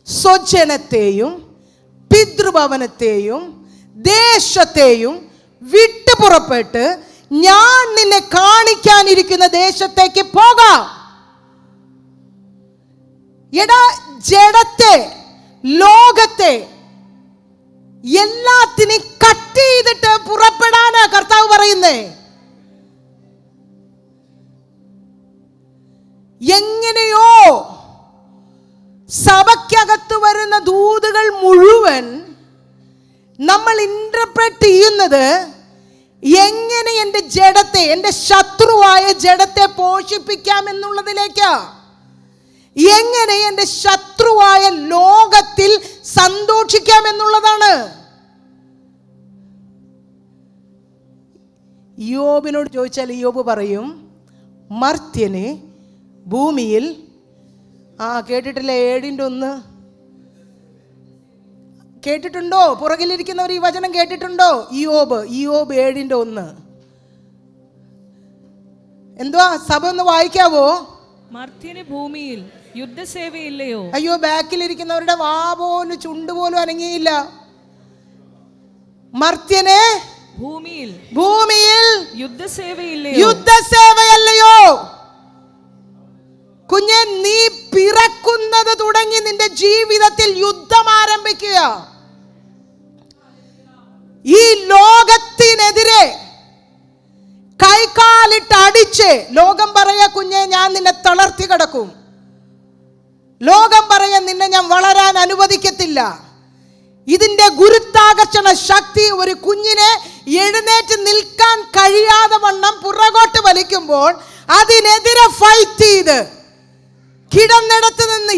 സ്വജനത്തെയും പിതൃഭവനത്തെയും ദേശത്തെയും വിട്ടു പുറപ്പെട്ട് ഞാൻ നിന്നെ കാണിക്കാനിരിക്കുന്ന ദേശത്തേക്ക് പോകാം. എടാ, ജഡത്തെ, ലോകത്തെ എല്ലാത്തിനും കട്ട് ചെയ്തിട്ട് പുറപ്പെടാനാ കർത്താവ് പറയുന്നേ. എങ്ങനെയോ സഭയ്ക്കകത്ത് വരുന്ന ദൂതുകൾ മുഴുവൻ നമ്മൾ ഇന്റർപ്രറ്റ് ചെയ്യുന്നത് എങ്ങനെ എൻ്റെ ജഡത്തെ, എൻ്റെ ശത്രുവായ ജഡത്തെ പോഷിപ്പിക്കാം എന്നുള്ളതിലേക്കാ. എങ്ങനെ എൻ്റെ ശത്രുവായ ലോകത്തിൽ സന്തോഷിക്കാം എന്നുള്ളതാണ്. യോബിനോട് ചോദിച്ചാൽ യോബ് പറയും, മർത്യന് ഭൂമിയിൽ, കേട്ടിട്ടില്ല? 7:1 കേട്ടിട്ടുണ്ടോ? പുറകിലിരിക്കുന്നവർ ഈ വചനം കേട്ടിട്ടുണ്ടോ? ഇയ്യോബ് 7:1 എന്തുവാ? സഭ ഒന്ന് വായിക്കാവോ? മർത്യന് ഭൂമിയിൽ യുദ്ധസേവയില്ലയോ? അയ്യോ, ബാക്കിലിരിക്കുന്നവരുടെ വാ പോലും ചുണ്ട് പോലും അനങ്ങിയില്ല. മർത്യന് ഭൂമിയിൽ യുദ്ധസേവയല്ലയോ? കുഞ്ഞെ, നീ പിറക്കുന്നത് തുടങ്ങി നിന്റെ ജീവിതത്തിൽ യുദ്ധം ആരംഭിക്കുക. ഈ ലോകത്തിനെതിരെ കൈകാലിട്ട് അടിച്ച് ലോകം പറയാ, കുഞ്ഞെ, ഞാൻ നിന്നെ തളർത്തി കിടക്കും. ലോകം പറയാ, നിന്നെ ഞാൻ വളരാൻ അനുവദിക്കത്തില്ല. ഇതിന്റെ ഗുരുത്വാകർഷണ ശക്തി ഒരു കുഞ്ഞിനെ എഴുന്നേറ്റ് നിൽക്കാൻ കഴിയാതെ വണ്ണം പുറകോട്ട് വലിക്കുമ്പോൾ അതിനെതിരെ ഫൈറ്റ് ചെയ്ത് കിടന്നിടത്ത് നിന്ന്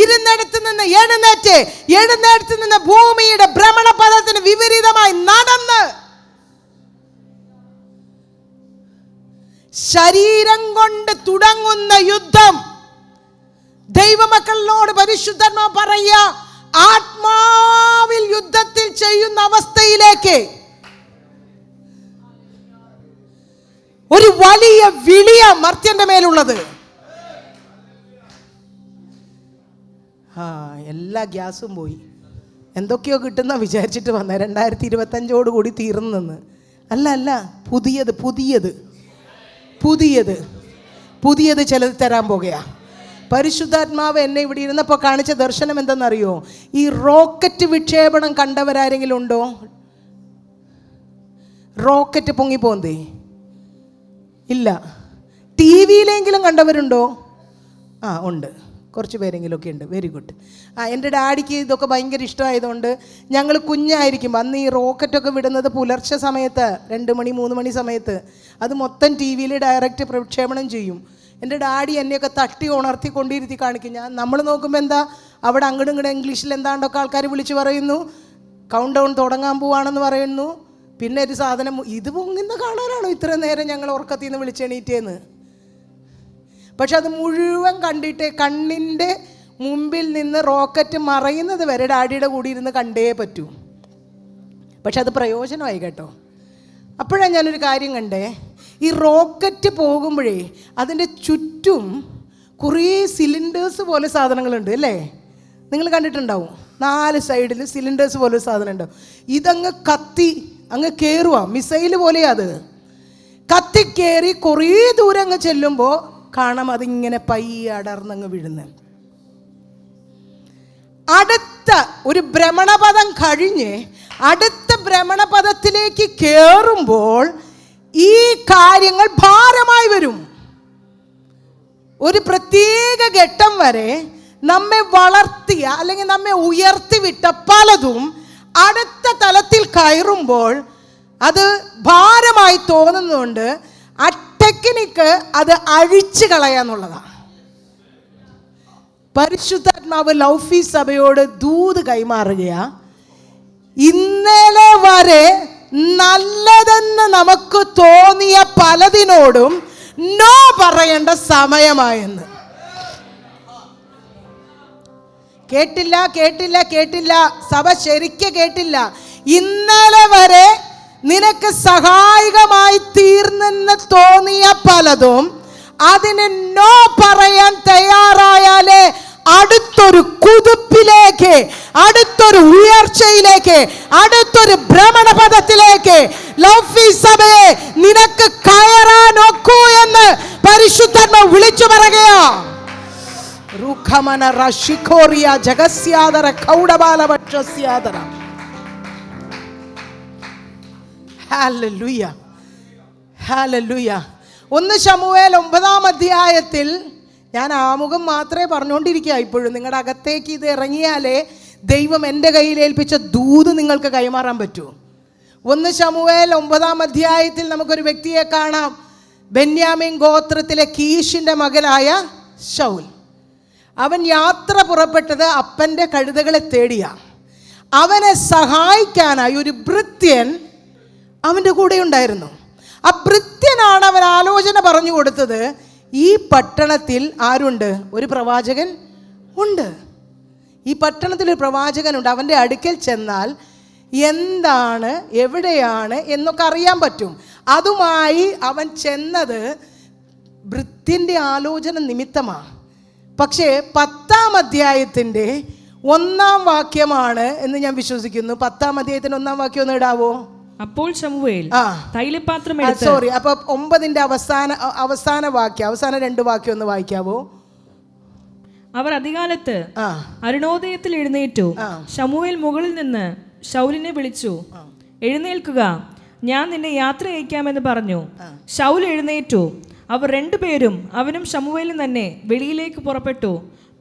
ഇരുന്നിടത്ത് നിന്ന് എഴുന്നേറ്റ് നിന്ന് ഭൂമിയുടെ ഭ്രമണപഥത്തിന് വിപരീതമായി നടന്ന് ശരീരം കൊണ്ട് തുടങ്ങുന്ന യുദ്ധം ദൈവമക്കളോട് പരിശുദ്ധന്മാർ പറയുക, ആത്മാവിൽ യുദ്ധത്തിൽ ചെയ്യുന്ന അവസ്ഥയിലേക്ക് ഒരു വലിയ വിളിയ മർത്യന്റെ മേലുള്ളത്. എല്ലാ ഗ്യാസും പോയി, എന്തൊക്കെയോ കിട്ടുന്ന വിചാരിച്ചിട്ട് വന്ന 2025 കൂടി തീർന്നെന്ന്. അല്ല, പുതിയത് ചിലത് തരാൻ പോകുകയാ. പരിശുദ്ധാത്മാവ് എന്നെ ഇവിടെ ഇരുന്നപ്പോൾ കാണിച്ച ദർശനം എന്തെന്നറിയോ? ഈ റോക്കറ്റ് വിക്ഷേപണം കണ്ടവരാരെങ്കിലും ഉണ്ടോ? റോക്കറ്റ് പൊങ്ങിപ്പോന്തേ ഇല്ല. ടി വിയിലെങ്കിലും കണ്ടവരുണ്ടോ? ഉണ്ട്, കുറച്ച് പേരെങ്കിലും ഒക്കെ ഉണ്ട്. Very good. എൻ്റെ ഡാഡിക്ക് ഇതൊക്കെ ഭയങ്കര ഇഷ്ടമായതുകൊണ്ട് ഞങ്ങൾ കുഞ്ഞായിരിക്കും അന്ന് ഈ റോക്കറ്റൊക്കെ വിടുന്നത് പുലർച്ചെ സമയത്ത് 2 മണി 3 മണി സമയത്ത് അത് മൊത്തം ടി വിയിൽ ഡയറക്റ്റ് പ്രക്ഷേപണം ചെയ്യും. എൻ്റെ ഡാഡി എന്നെയൊക്കെ തട്ടി ഉണർത്തി കൊണ്ടിരുത്തി കാണിക്കും. നമ്മൾ നോക്കുമ്പോൾ എന്താ അവിടെ അങ്ങോട്ടും ഇംഗ്ലീഷിൽ എന്താണ്ടൊക്കെ ആൾക്കാർ വിളിച്ച് പറയുന്നു, കൗണ്ട് ഡൗൺ തുടങ്ങാൻ പോവാണെന്ന് പറയുന്നു. പിന്നെ ഒരു സാധനം, ഇത് പൊങ്ങുന്ന കാണാനാണോ ഇത്ര നേരം ഞങ്ങൾ ഉറക്കത്തിൽ നിന്ന് വിളിച്ചെണീറ്റേന്ന്? പക്ഷെ അത് മുഴുവൻ കണ്ടിട്ട് കണ്ണിൻ്റെ മുമ്പിൽ നിന്ന് റോക്കറ്റ് മറയുന്നത് വരെ ഡാഡിയുടെ കൂടി ഇരുന്ന് കണ്ടേ പറ്റൂ. പക്ഷെ അത് പ്രയോജനമായി കേട്ടോ. അപ്പോഴാണ് ഞാനൊരു കാര്യം കണ്ടേ, ഈ റോക്കറ്റ് പോകുമ്പോഴേ അതിൻ്റെ ചുറ്റും കുറേ സിലിണ്ടേഴ്സ് പോലെ സാധനങ്ങളുണ്ട് അല്ലേ? നിങ്ങൾ കണ്ടിട്ടുണ്ടാവും. 4 സൈഡിൽ സിലിണ്ടേഴ്സ് പോലെ സാധനം ഉണ്ടാവും. ഇതങ്ങ് കത്തി അങ്ങ് കയറുക, മിസൈൽ പോലെയാ അത്. കത്തിക്കേറി കുറേ ദൂരം അങ്ങ് ചെല്ലുമ്പോൾ കാണാം അതിങ്ങനെ പയ്യെ അടർന്നങ്ങ് വീഴുന്നത്. അടുത്ത ഒരു ഭ്രമണപഥം കഴിഞ്ഞ് അടുത്ത ഭ്രമണപഥത്തിലേക്ക് കയറുമ്പോൾ ഈ കാര്യങ്ങൾ ഭാരമായി വരും. ഒരു പ്രത്യേക ഘട്ടം വരെ നമ്മെ വളർത്തിയ അല്ലെങ്കിൽ നമ്മെ ഉയർത്തിവിട്ട പലതും അടുത്ത തലത്തിൽ കയറുമ്പോൾ അത് ഭാരമായി തോന്നുന്നുണ്ട്. ആ ടെക്നിക്ക് അത് അഴിച്ചു കളയാന്നുള്ളതാണ്. പരിശുദ്ധാത്മാവ് ലൗഫി സഭയോട് ദൂത് കൈമാറുകയാ. ഇന്നലെ വരെ നല്ലതെന്ന് നമുക്ക് തോന്നിയ പലതിനോടും നോ പറയേണ്ട സമയമായെന്ന്. കേട്ടില്ല കേട്ടില്ല കേട്ടില്ല, സഭ ശരിക്ക് കേട്ടില്ല. ഇന്നലെ വരെ നിനക്ക് സഹായകമായി തീർന്നെന്ന് തോന്നിയ പലതും അതിന് നോ പറയാൻ തയ്യാറായാലേ അടുത്തൊരു കുതിപ്പിലേക്ക്, അടുത്തൊരു ഉയർച്ചയിലേക്ക്, അടുത്തൊരു ഭ്രമണപഥത്തിലേക്ക് ലൗഫി സഭയെ നിനക്ക് കയറാൻ ഒക്കൂ എന്ന് പരിശുദ്ധാത്മാവ് വിളിച്ചു പറയുകയാ. റുഖമന റഷിഖോറിയ ജഗസ്യാദര കൗഡബാല ഭക്ഷസ്യാദര. Hallelujah hallelujah. 1 ശമൂവേൽ 9-ാം അധ്യായത്തിൽ ഞാൻ ആമുഖം മാത്രമേ പറഞ്ഞുകൊണ്ടിരിക്കുക. ഇപ്പോഴും നിങ്ങളുടെ അകത്തേക്ക് ഇത് ഇറങ്ങിയാലേ ദൈവം എൻ്റെ കയ്യിൽ ഏൽപ്പിച്ച ദൂത് നിങ്ങൾക്ക് കൈമാറാൻ പറ്റൂ. 1 ശമൂവേൽ 9-ാം അധ്യായത്തിൽ നമുക്കൊരു വ്യക്തിയെ കാണാം. ബെന്യാമിൻ ഗോത്രത്തിലെ കീശിൻ്റെ മകനായ ശൗൽ. അവൻ യാത്ര പുറപ്പെട്ടത് അപ്പൻ്റെ കഴുതകളെ തേടിയാ. അവനെ സഹായിക്കാനായി ഒരു ഭൃത്യൻ അവൻ്റെ കൂടെ ഉണ്ടായിരുന്നു. ആ ഭൃത്യനാണ് അവൻ ആലോചന പറഞ്ഞു കൊടുത്തത്. ഈ പട്ടണത്തിൽ ആരുണ്ട്? ഒരു പ്രവാചകൻ ഉണ്ട്. ഈ പട്ടണത്തിൽ ഒരു പ്രവാചകനുണ്ട്. അവൻ്റെ അടുക്കൽ ചെന്നാൽ എന്താണ്, എവിടെയാണ് എന്നൊക്കെ അറിയാൻ പറ്റും. അതുമായി അവൻ ചെന്നത് ഭൃത്യൻ്റെ ആലോചന നിമിത്തമാണ്. പക്ഷേ 10-ാം അധ്യായത്തിൻ്റെ 1-ാം വാക്യമാണ് എന്ന് ഞാൻ വിശ്വസിക്കുന്നു. 10-ാം അധ്യായത്തിൻ്റെ 1-ാം വാക്യം ഒന്ന് ഇടാവോ? അപ്പോൾ ശമൂവേൽ തൈലപാത്രം സോറി, അപ്പൊ 9-ന്റെ അവസാന വാക്യം, അവസാന 2 വാക്യം ഒന്ന് വായിക്കാവോ? അവർ അധികാലത്ത് അരുണോദയത്തിൽ എഴുന്നേറ്റു. ശമൂവേൽ മുകളിൽ നിന്ന് ശൗലിനെ വിളിച്ചു, എഴുന്നേൽക്കുക, ഞാൻ നിന്നെ യാത്ര അയക്കാമെന്ന് പറഞ്ഞു. ശൗൽ എഴുന്നേറ്റു. അവർ 2 പേരും അവനും ശമൂവേലും തന്നെ വെളിയിലേക്ക് പുറപ്പെട്ടു.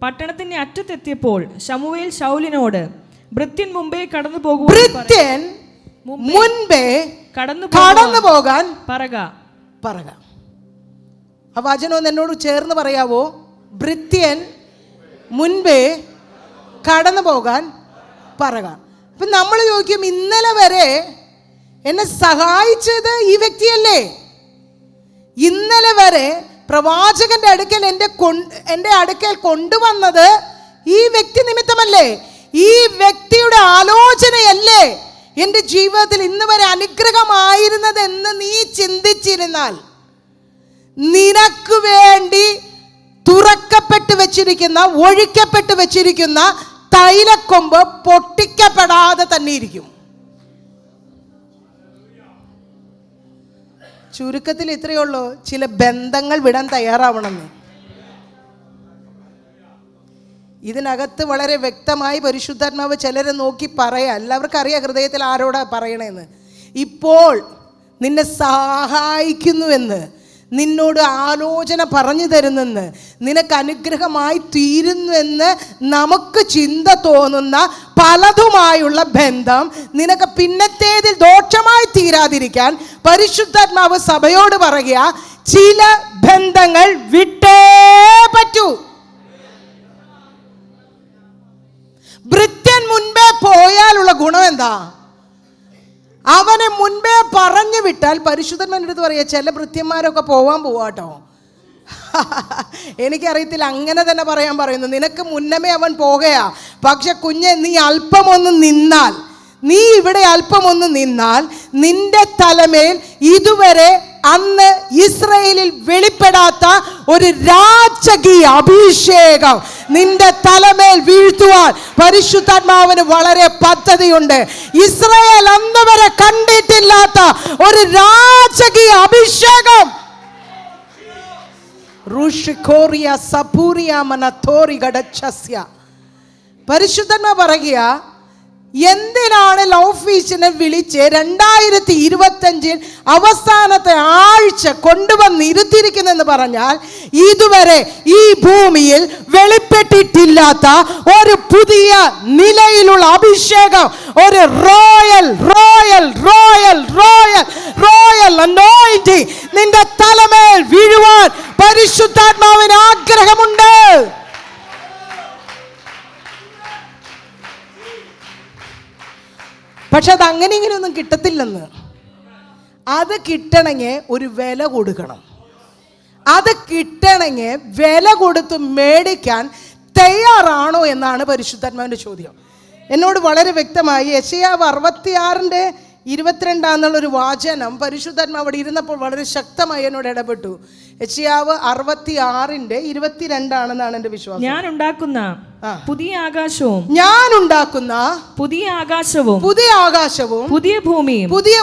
പട്ടണത്തിന്റെ അറ്റത്തെത്തിയപ്പോൾ ശമൂവേൽ ശൗലിനോട്, ഭൃത്യൻ മുമ്പേ കടന്നു പോകാൻ പറക. ആ വചനം ഒന്ന് എന്നോട് ചേർന്ന് പറയാവോ? ഭൃത്യൻ മുൻപേ കടന്നു പോകാൻ പറക. അപ്പൊ നമ്മൾ ചോദിക്കും, ഇന്നലെ വരെ എന്നെ സഹായിച്ചത് ഈ വ്യക്തിയല്ലേ? ഇന്നലെ വരെ പ്രവാചകന്റെ അടുക്കൽ എൻ്റെ അടുക്കൽ കൊണ്ടുവന്നത് ഈ വ്യക്തി നിമിത്തമല്ലേ? ഈ വ്യക്തിയുടെ ആലോചനയല്ലേ എൻ്റെ ജീവിതത്തിൽ ഇന്ന് വരെ അനുഗ്രഹമായിരുന്നതെന്ന് നീ ചിന്തിച്ചിരുന്നാൽ, നിനക്ക് വേണ്ടി തുറക്കപ്പെട്ട് വെച്ചിരിക്കുന്ന, ഒഴിക്കപ്പെട്ട് വെച്ചിരിക്കുന്ന തൈലക്കൊമ്പ് പൊട്ടിക്കപ്പെടാതെ തന്നെ ഇരിക്കും. ചുരുക്കത്തിൽ ഇത്രയേ ഉള്ളൂ, ചില ബന്ധങ്ങൾ വിടാൻ തയ്യാറാവണമെന്ന്. ഇതിനകത്ത് വളരെ വ്യക്തമായി പരിശുദ്ധാത്മാവ് ചിലരെ നോക്കി പറയാം. എല്ലാവർക്കും അറിയാം ഹൃദയത്തിൽ ആരോടാ പറയണേന്ന്. ഇപ്പോൾ നിന്നെ സഹായിക്കുന്നുവെന്ന്, നിന്നോട് ആലോചന പറഞ്ഞു തരുന്നെന്ന്, നിനക്ക് അനുഗ്രഹമായി തീരുന്നുവെന്ന് നമുക്ക് ചിന്ത തോന്നുന്ന പലതുമായുള്ള ബന്ധം നിനക്ക് പിന്നത്തേതിൽ ദോഷമായി തീരാതിരിക്കാൻ പരിശുദ്ധാത്മാവ് സഭയോട് പറയുക, ചില ബന്ധങ്ങൾ വിട്ടേ പറ്റൂ. ഭൃത്യൻ മുൻപേ പോയാലുള്ള ഗുണം എന്താ? അവനെ മുൻപേ പറഞ്ഞു വിട്ടാൽ, പരിശുദ്ധന്മാരുടെ അടുത്ത് പറയുക, ചില ഭൃത്യന്മാരൊക്കെ പോവാട്ടോ. എനിക്കറിയത്തില്ല, അങ്ങനെ തന്നെ പറയാൻ പറയുന്നു. നിനക്ക് മുന്നമേ അവൻ പോകുകയാ. പക്ഷെ കുഞ്ഞെ, നീ അല്പമൊന്ന് നിന്നാൽ, നീ ഇവിടെ അല്പമൊന്ന് നിന്നാൽ, നിന്റെ തലമേൽ ഇതുവരെ അന്ന് ഇസ്രായേലിൽ വെളിപ്പെടാത്ത ഒരു രാജകീയ അഭിഷേകം നിന്റെ തലമേൽ വീഴ്ത്തുവാൻ പരിശുദ്ധാത്മാവിന് വളരെ പദ്ധതിയുണ്ട്. ഇസ്രായേൽ അന്ന് വരെ കണ്ടിട്ടില്ലാത്ത ഒരു രാജകീയ അഭിഷേകം. പരിശുദ്ധന്മാർ പറയുക, എന്തിനാണ് ലൗഫീസിനെ വിളിച്ച് 2025 അവസാനത്തെ ആഴ്ച കൊണ്ടുവന്ന് ഇരുത്തിയിരിക്കുന്നെന്ന് പറഞ്ഞാൽ, ഇതുവരെ ഈ ഭൂമിയിൽ വെളിപ്പെട്ടിട്ടില്ലാത്ത ഒരു പുതിയ നിലയിലുള്ള അഭിഷേകം, ഒരു റോയൽ റോയൽ റോയൽ റോയൽ പക്ഷെ അത് അങ്ങനെ ഇങ്ങനെയൊന്നും കിട്ടത്തില്ലെന്ന്. അത് കിട്ടണമെങ്കിൽ ഒരു വില കൊടുക്കണം. അത് കിട്ടണമെങ്കിൽ വില കൊടുത്ത് മേടിക്കാൻ തയ്യാറാണോ എന്നാണ് പരിശുദ്ധാത്മാവിൻ്റെ ചോദ്യം. എന്നോട് വളരെ വ്യക്തമായി യെശയ്യാവ് 66:22 വാചനം പരിശുദ്ധാത്മാവ് അവിടെ ഇരുന്നപ്പോൾ വളരെ ശക്തമായി എന്നോട് ഇടപെട്ടു. യെശയ്യാവ് 66:22 എൻ്റെ വിശ്വാസം. ഞാൻ ഉണ്ടാക്കുന്ന പുതിയ ആകാശവും പുതിയ ആകാശവും പുതിയ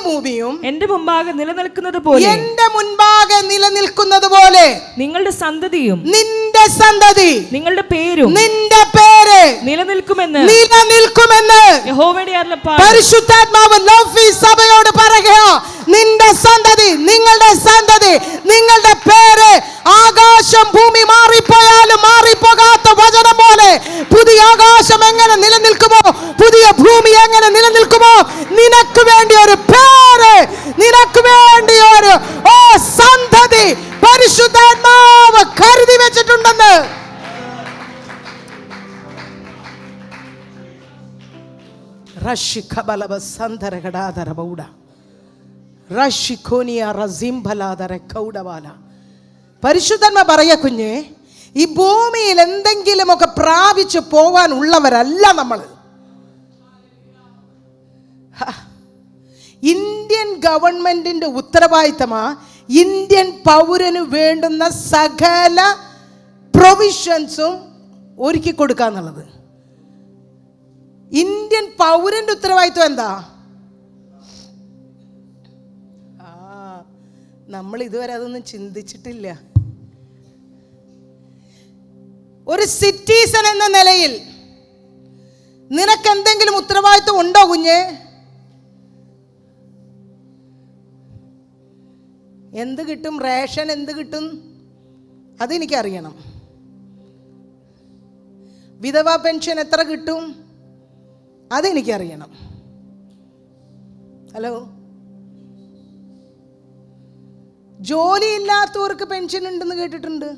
ഭൂമിയും എന്റെ മുമ്പാകെ നിലനിൽക്കുന്നത് പോലെ നിങ്ങളുടെ സന്തതിയും നിങ്ങളുടെ പേരും നിലനിൽക്കുമെന്ന് യഹോവയുടെ അരുളപ്പാട്. പരിശുദ്ധാത്മാവ് ലോഫീസ് സഭയോട് പറയുക, നിന്റെ സന്തതി, നിങ്ങളുടെ സന്തതി, നിങ്ങളുടെ പേര് ആകാശം ഭൂമി മാറിപ്പോയാലും മാറിപ്പോകാത്ത വചനം പോലെ പുതിയ ആകാശം എങ്ങനെ നിലനിൽക്കുമോ, പുതിയ ഭൂമി എങ്ങനെ നിലനിൽക്കുമോ, നിനക്ക് വേണ്ടി ഒരു പേര്, നിനക്ക് വേണ്ടി ഒരു സന്തതി പരിശുദ്ധാത്മാവ് കരുതി വെച്ചിട്ടുണ്ടെന്ന്. പരിശുദ്ധന്മാർ പറയാ, കുഞ്ഞെ, ഈ ഭൂമിയിൽ എന്തെങ്കിലുമൊക്കെ പ്രാപിച്ചു പോവാൻ ഉള്ളവരല്ല നമ്മൾ. ഇന്ത്യൻ ഗവൺമെന്റിന്റെ ഉത്തരവാദിത്തമാ ഇന്ത്യൻ പൗരന് വേണ്ടുന്ന സകല പ്രൊവിഷൻസും ഒരുക്കി കൊടുക്കാന്നുള്ളത്. ഇന്ത്യൻ പൗരന്റെ ഉത്തരവാദിത്വം എന്താ? നമ്മൾ ഇതുവരെ അതൊന്നും ചിന്തിച്ചിട്ടില്ല. ഒരു സിറ്റിസൺ എന്ന നിലയിൽ നിനക്ക് എന്തെങ്കിലും ഉത്തരവാദിത്വം ഉണ്ടോ കുഞ്ഞെ? എന്ത് കിട്ടും? റേഷൻ എന്ത് കിട്ടും? അതെനിക്കറിയണം. വിധവാ പെൻഷൻ എത്ര കിട്ടും? അതെനിക്കറിയണം. ഹലോ, ജോലിയില്ലാത്തവർക്ക് പെൻഷൻ ഉണ്ടെന്ന് കേട്ടിട്ടുണ്ട്.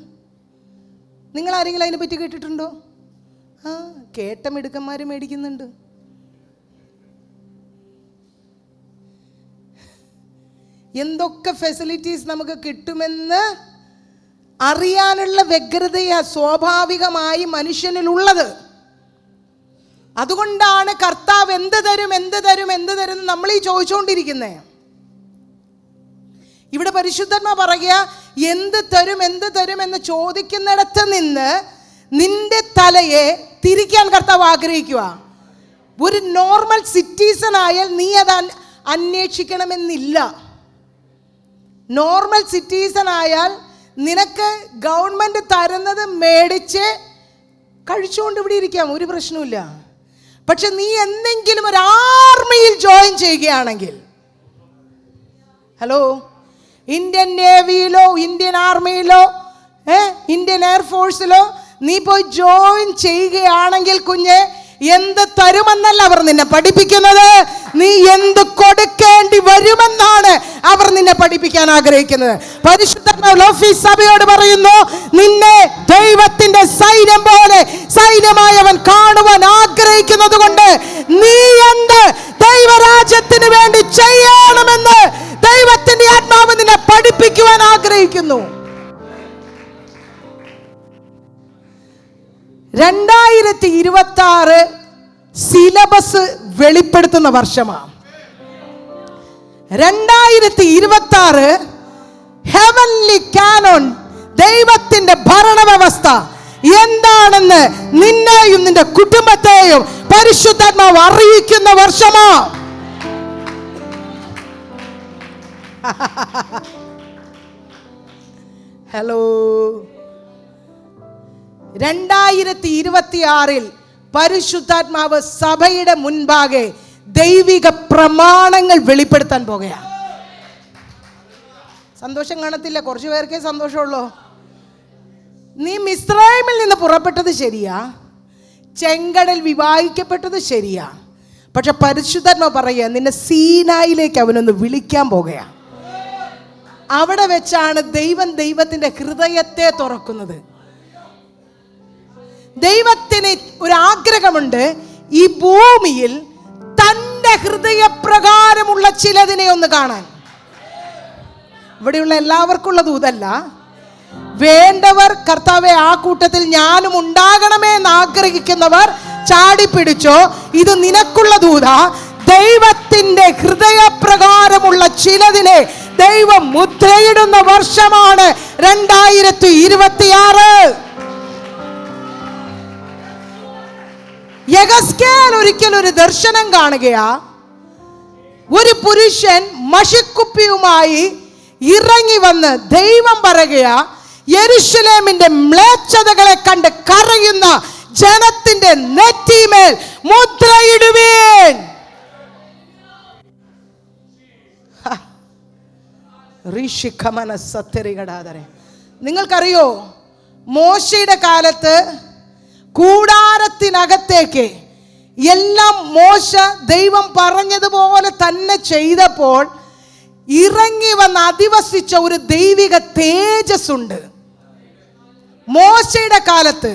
നിങ്ങൾ ആരെങ്കിലും അതിനെ പറ്റി കേട്ടിട്ടുണ്ടോ? കേട്ട മിടുക്കന്മാർ മേടിക്കുന്നുണ്ട്. എന്തൊക്കെ ഫെസിലിറ്റീസ് നമുക്ക് കിട്ടുമെന്ന് അറിയാനുള്ള വ്യഗ്രതയാ സ്വാഭാവികമായി മനുഷ്യനിലുള്ളത്. അതുകൊണ്ടാണ് കർത്താവ് എന്ത് തരും നമ്മൾ ഈ ചോദിച്ചുകൊണ്ടിരിക്കുന്നത്. ഇവിടെ പരിശുദ്ധന്മാർ പറയുക, എന്ത് തരും എന്ന് ചോദിക്കുന്നിടത്ത് നിന്ന് നിന്റെ തലയെ തിരിക്കാൻ കർത്താവ് ആഗ്രഹിക്കുക. ഒരു നോർമൽ സിറ്റിസൺ ആയാൽ നീ അത് അന്വേഷിക്കണമെന്നില്ല. നോർമൽ സിറ്റിസൺ ആയാൽ നിനക്ക് ഗവൺമെന്റ് തരുന്നത് മേടിച്ച് കഴിച്ചുകൊണ്ട് ഇവിടെ ഇരിക്കാം, ഒരു പ്രശ്നമില്ല. പക്ഷെ നീ എന്തെങ്കിലും ഒരു ആർമിയിൽ ജോയിൻ ചെയ്യുകയാണെങ്കിൽ, ഹലോ, ഇന്ത്യൻ നേവിയിലോ ഇന്ത്യൻ ആർമിയിലോ ഇന്ത്യൻ എയർഫോഴ്സിലോ നീ പോയി ജോയിൻ ചെയ്യുകയാണെങ്കിൽ കുഞ്ഞെ, എന്ത് തരുമെന്നല്ല അവർ നിന്നെ പഠിപ്പിക്കുന്നത്, നീ എന്ത് കൊടുക്കേണ്ടി വരുമെന്നാണ് അവർ നിന്നെ പഠിപ്പിക്കാൻ ആഗ്രഹിക്കുന്നത്. പരിശുദ്ധ സഭയോട് പറയുന്നു, നിന്നെ ദൈവത്തിന്റെ സൈന്യം പോലെ സൈന്യമായവൻ കാണുവാൻ ആഗ്രഹിക്കുന്നത് കൊണ്ട് നീ എന്ത് ദൈവരാജ്യത്തിന് വേണ്ടി ചെയ്യണമെന്ന് ദൈവത്തിന്റെ ആത്മാവ് നിന്നെ പഠിപ്പിക്കുവാൻ ആഗ്രഹിക്കുന്നു. 2026 സിലബസ് വെളിപ്പെടുത്തുന്ന വർഷമാണ്. 2026 ഹെവൻലി കാനോൺ, ദൈവത്തിന്റെ ഭരണവ്യവസ്ഥ എന്താണെന്ന് നിന്നെയും നിന്റെ കുടുംബത്തെയും പരിശുദ്ധാത്മാവ് അറിയിക്കുന്ന വർഷമാണ്. ഹലോ, 2026 പരിശുദ്ധാത്മാവ് സഭയുടെ മുൻപാകെ ദൈവിക പ്രമാണങ്ങൾ വെളിപ്പെടുത്താൻ പോകുകയാണ്. സന്തോഷം കാണത്തില്ല? കുറച്ചു പേർക്കേ സന്തോഷമുള്ളൂ. നീ മിസ്രൈമിൽ നിന്ന് പുറപ്പെട്ടത് ശരിയാ, ചെങ്കടൽ വിവാഹിക്കപ്പെട്ടത് ശരിയാ, പക്ഷെ പരിശുദ്ധാത്മാവ് പറയുക, നിന്നെ സീനായിലേക്ക് അവനൊന്ന് വിളിക്കാൻ പോകുകയാണ്. അവിടെ വെച്ചാണ് ദൈവത്തിന്റെ ഹൃദയത്തെ തുറക്കുന്നത്. ദൈവത്തിന് ഒരു ആഗ്രഹമുണ്ട്, ഈ ഭൂമിയിൽ തൻ്റെ അവന്റെ ഹൃദയപ്രകാരമുള്ള ചിലതിനെ ഒന്ന് കാണാൻ. ഇവിടെയുള്ള എല്ലാവർക്കുള്ള ദൂതല്ല. വേണ്ടവർ കർത്താവെ ആ കൂട്ടത്തിൽ ഞാനും ഉണ്ടാകണമേ എന്ന് ആഗ്രഹിക്കുന്നവർ ചാടിപ്പിടിച്ചോ, ഇത് നിനക്കുള്ള ദൂത. ദൈവത്തിന്റെ ഹൃദയപ്രകാരമുള്ള ചിലതിനെ ദൈവം മുദ്രയിടുന്ന വർഷമാണ് 2026. യെഹെസ്കേൽ ഒരിക്കൽ ഒരു ദർശനം കാണുകയാ. ഒരു പുരുഷൻ മഷിക്കുപ്പിയുമായി ഇറങ്ങി വന്ന് ദൈവം പറയുകയാ, യെരൂശലേമിന്റെ മ്ലേച്ഛതകളെ കണ്ട് കരയുന്ന ജനത്തിന്റെ നെറ്റിമേൽ മുദ്രയിടുവീൻ. നിങ്ങൾക്കറിയോ, മോശയുടെ കാലത്ത് കൂടാരത്തിനകത്തേക്ക് എല്ലാം മോശ ദൈവം പറഞ്ഞതുപോലെ തന്നെ ചെയ്തപ്പോൾ ഇറങ്ങി വന്ന് അധിവസിച്ച ഒരു ദൈവിക തേജസ് ഉണ്ട്. മോശയുടെ കാലത്ത്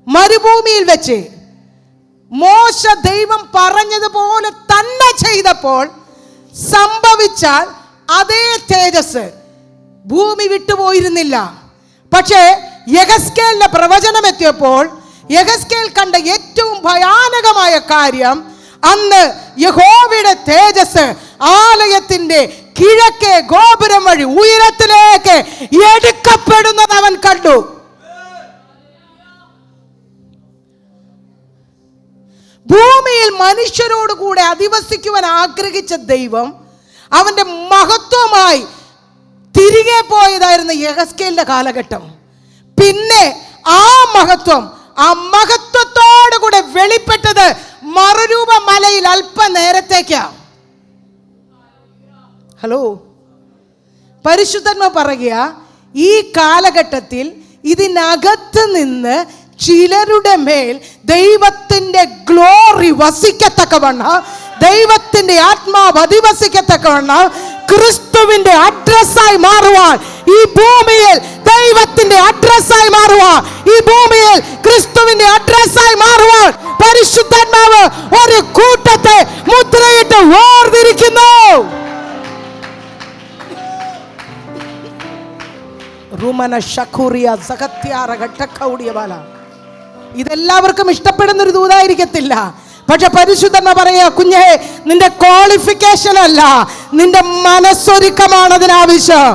മരുഭൂമിയിൽ വെച്ച് മോശ ദൈവം പറഞ്ഞതുപോലെ തന്നെ ചെയ്തപ്പോൾ സംഭവിച്ചാൽ അതേ തേജസ് ഭൂമി വിട്ടുപോയിരുന്നില്ല. പക്ഷേ യെഹെസ്കേലിന്റെ പ്രവചനം എത്തിയപ്പോൾ യെഹെസ്കേൽ കണ്ട ഏറ്റവും ഭയാനകമായ കാര്യം, അന്ന് യഹോവയുടെ തേജസ് ആലയത്തിന്റെ കിഴക്കേ ഗോപുരം വഴി ഉയരത്തിലേക്ക് എടുക്കപ്പെടുന്നത് അവൻ കണ്ടു. ഭൂമിയിൽ മനുഷ്യരോട് കൂടെ അധിവസിക്കുവാൻ ആഗ്രഹിച്ച ദൈവം അവന്റെ മഹത്വമായി തിരികെ പോയതായിരുന്നു യെഹെസ്കേലിന്റെ കാലഘട്ടം. പിന്നെ ആ മഹത്വത്തോടു കൂടെ വെളിപ്പെട്ടത് മറുരൂപ മലയിൽ അല്പനേരത്തേക്കാ. ഹലോ, പരിശുദ്ധന്മാർ പറയുക, ഈ കാലഘട്ടത്തിൽ ഇതിനകത്ത് നിന്ന് ചിലരുടെ മേൽ ദൈവത്തിന്റെ ഗ്ലോറി വസിക്കത്തക്കവണ്ണം, ദൈവത്തിന്റെ ആത്മാവ് അധിവസിക്കത്തക്കവണ്ണം ക്രിസ്തുവിന്റെ അഡ്രസ്സായി മാറുവാൻ ഈ ഭൂമിയിൽ, ദൈവത്തിന്റെ അഡ്രസ്സായി മാറുവാൻ ഈ ഭൂമിയിൽ, ക്രിസ്തുവിന്റെ അഡ്രസ്സായി മാറുവാൻ പരിശുദ്ധാത്മാവ് ഒരു കൂട്ടത്തെ മുദ്രയിട്ട് വേർതിരിക്കുന്നു. ഇതെല്ലാവർക്കും ഇഷ്ടപ്പെടുന്ന ഒരു ദൂതായിരിക്കത്തില്ല. പക്ഷെ പരിശുദ്ധന്മാർ പറയാ, കുഞ്ഞേ, നിന്റെ ക്വാളിഫിക്കേഷൻ അല്ല, നിന്റെ മനസ്സൊരുക്കമാണ് അതിനാവശ്യം.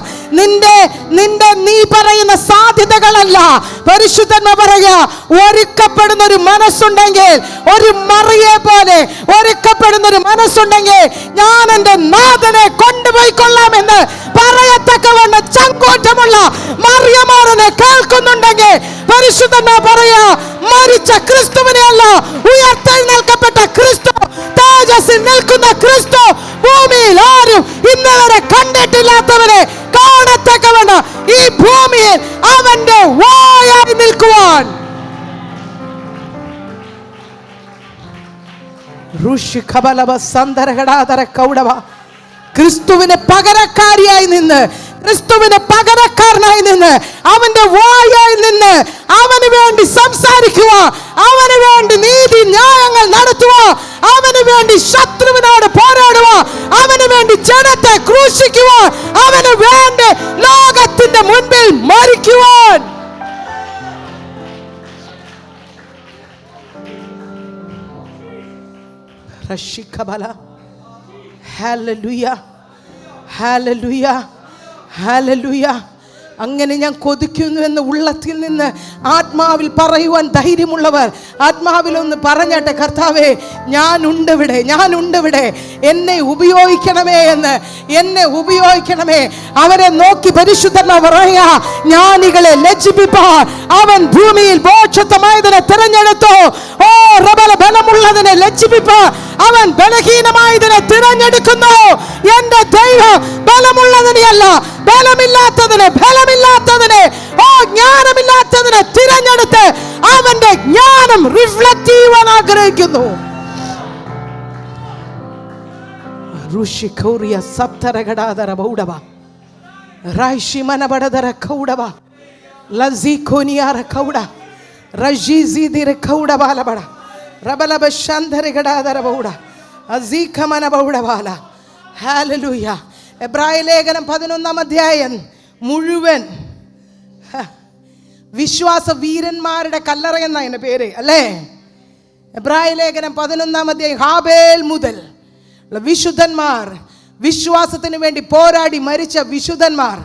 നീ പറയുന്ന സാധ്യതകളല്ല. പരിശുദ്ധന്മാർ പറയാ, ഒരുക്കപ്പെടുന്ന ഒരു മനസ്സുണ്ടെങ്കിൽ, ഒരു മറിയെ പോലെ ഒരുക്കപ്പെടുന്ന ഒരു മനസ്സുണ്ടെങ്കിൽ ഞാൻ എൻ്റെ നാഥനെ കൊണ്ടുപോയിക്കൊള്ളാമെന്ന് പറയത്തക്കവണ്ണം ചങ്കൂറ്റമുള്ള മറിയമാരനെ കേൾക്കുന്നുണ്ടെങ്കിൽ പരിശുദ്ധന്മാർ പറയാ, മരിച്ച ക്രിസ്തുവിനെ അല്ല, ഉയർത്തെഴുന്നേൽക്കപ്പെട്ട ക്രിസ്തു, തേജസ്സിൽ നിൽക്കുന്ന ക്രിസ്തു, ഭൂമിയിൽ ആരും ഇന്നുവരെ കണ്ടിട്ടില്ലാത്തവരെ കാണത്തക്കവണ്ണം ഈ ഭൂമിയിൽ അവന്റെ വായായി നിൽക്കുവാൻ ക്രിസ്തുവിന് പകരക്കാരിയായി നിന്ന്, ക്രിസ്തുവിന് പകരക്കാരനായി നിന്ന്, അവന്റെ വായായി നിന്ന് അവന് വേണ്ടി സംസാരിക്കുക, അവന് വേണ്ടി നീതി ന്യായങ്ങൾ നടത്തുക, അവന് വേണ്ടി ശത്രുവിനോട് പോരാടുക, അവന് വേണ്ടി ജനത്തെ ക്രൂശിക്കുക, അവന് വേണ്ടി ലോകത്തിന്റെ മുൻപിൽ മരിക്കുവാൻ. Hallelujah, hallelujah, hallelujah. അങ്ങനെ ഞാൻ കൊതിക്കുന്നു എന്ന് ഉള്ളത്തിൽ നിന്ന് ആത്മാവിൽ പറയുവാൻ ധൈര്യമുള്ളവർ ആത്മാവിലൊന്ന് പറഞ്ഞാട്ടെ, കർത്താവേ, ഞാനുണ്ടിവിടെ, എന്നെ ഉപയോഗിക്കണമേ എന്ന്, എന്നെ ഉപയോഗിക്കണമേ. അവരെ നോക്കി പരിശുദ്ധന്മാർ പറയാ, ജ്ഞാനികളെ ലജ്ജിപ്പിപ്പാൻ അവൻ ഭൂമിയിൽ ബോധത്വമായതിനെ തിരഞ്ഞെടുത്തു. ഓ റബല, ബലമുള്ളതിനെ ലജ്ജിപ്പിപ്പാൻ അവൻ ബലഹീനമായതിനെ തിരഞ്ഞെടുക്കുന്നു. എന്റെ ദൈവം ബലമുള്ളതിനെയല്ല, ബലമില്ലാത്തതിനെ, ഓ ജ്ഞാനമില്ലാത്തതിനെ തിരഞ്ഞെടുത്ത് അവന്റെ ജ്ഞാനം റിഫ്ലക്ട് ചെയ്യാൻ ആഗ്രഹിക്കുന്നു. ഋഷിഖൗറിയ സപ്തരഗടാദര ബൗഡവ റൈഷിമനബടദര കൗഡവ ലസിഖോനിയാര കൗഡ റജിസിദിര കൗഡബാലബട റബലബ ശാന്തരഗടാദര ബൗഡ അസീഖമന ബൗഡബാല. ഹല്ലേലൂയ. എബ്രായ ലേഖനം 11 അധ്യായം മുഴുവൻ വിശ്വാസ വീരന്മാരുടെ കല്ലറ എന്ന അതിൻ്റെ പേര് അല്ലേ? എബ്രായ ലേഖനം 11 അധ്യായം ഹാബേൽ മുതൽ വിശുദ്ധന്മാർ, വിശ്വാസത്തിന് വേണ്ടി പോരാടി മരിച്ച വിശുദ്ധന്മാർ,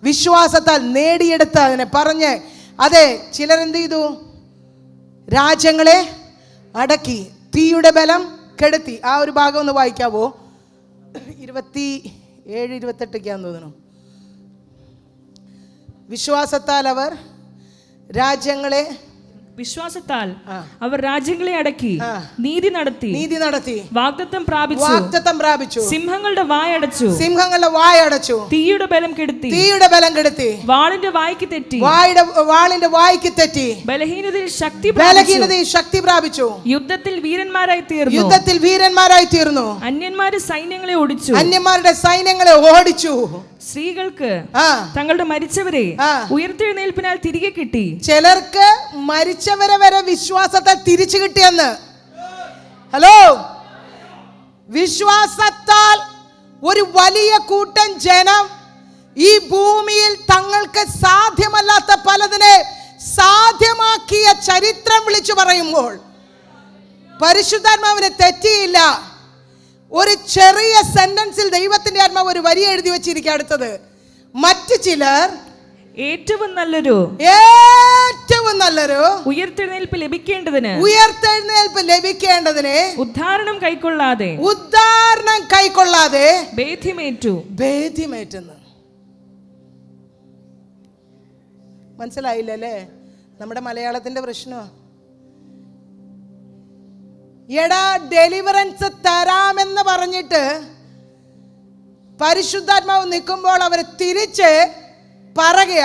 വിശ്വാസത്താൽ നേടിയെടുത്ത അതിനെ പറഞ്ഞ് അതെ ചിലരെന്ത് ചെയ്തു? രാജ്യങ്ങളെ അടക്കി, തീയുടെ ബലം കെടുത്തി. ആ ഒരു ഭാഗം ഒന്ന് വായിക്കാവോ? 27-28 തോന്നുന്നു. വിശ്വാസത്താൽ അവർ രാജ്യങ്ങളെ അടക്കി, നീതി നടത്തി, വാഗ്ദത്തം പ്രാപിച്ചു, സിംഹങ്ങളുടെ വായടച്ചു, തീയുടെ ബലം കെടുത്തി, വാളിന്റെ വായ്ക്ക് തെറ്റി, ബലഹീനതയിൽ ശക്തി പ്രാപിച്ചു, യുദ്ധത്തിൽ വീരന്മാരായി തീർന്നു, അന്യന്മാരുടെ സൈന്യങ്ങളെ ഓടിച്ചു. സ്ത്രീകൾക്ക് തങ്ങളുടെ മരിച്ചവരെ ഉയർത്തെഴുന്നേൽപ്പിനാൽ തിരികെ കിട്ടി. ചിലർക്ക് മരിച്ചവരെ വരെ വിശ്വാസത്താൽ തിരിച്ചു കിട്ടിയെന്ന്. ഹലോ, വിശ്വാസത്താൽ ഒരു വലിയ കൂട്ടം ജനം ഈ ഭൂമിയിൽ തങ്ങൾക്ക് സാധ്യമല്ലാത്ത പലതിനെ സാധ്യമാക്കിയ ചരിത്രം വിളിച്ചു പറയുമ്പോൾ പരിശുദ്ധാത്മാവിനെ തെറ്റിയില്ല. ഒരു ചെറിയ സെന്റൻസിൽ ദൈവത്തിന്റെ ആത്മാവ് ഒരു വരി എഴുതി വെച്ചിരിക്കുക. അടുത്തത്, മറ്റു ചിലർ ഏറ്റവും നല്ലൊരു ഉയർത്തെഴുന്നേൽപ്പ് ലഭിക്കേണ്ടതിന് ഉദ്ധാരണം കൈക്കൊള്ളാതെ ഭേദ്യമേറ്റെന്ന്. മനസ്സിലായില്ലേ? നമ്മുടെ മലയാളത്തിന്റെ പ്രശ്നമാണ്. എടാ ഡെലിവറൻസ് തരാമെന്ന് പറഞ്ഞിട്ട് പരിശുദ്ധാത്മാവ് നിൽക്കുമ്പോൾ അവർ തിരിച്ച് പറയുക,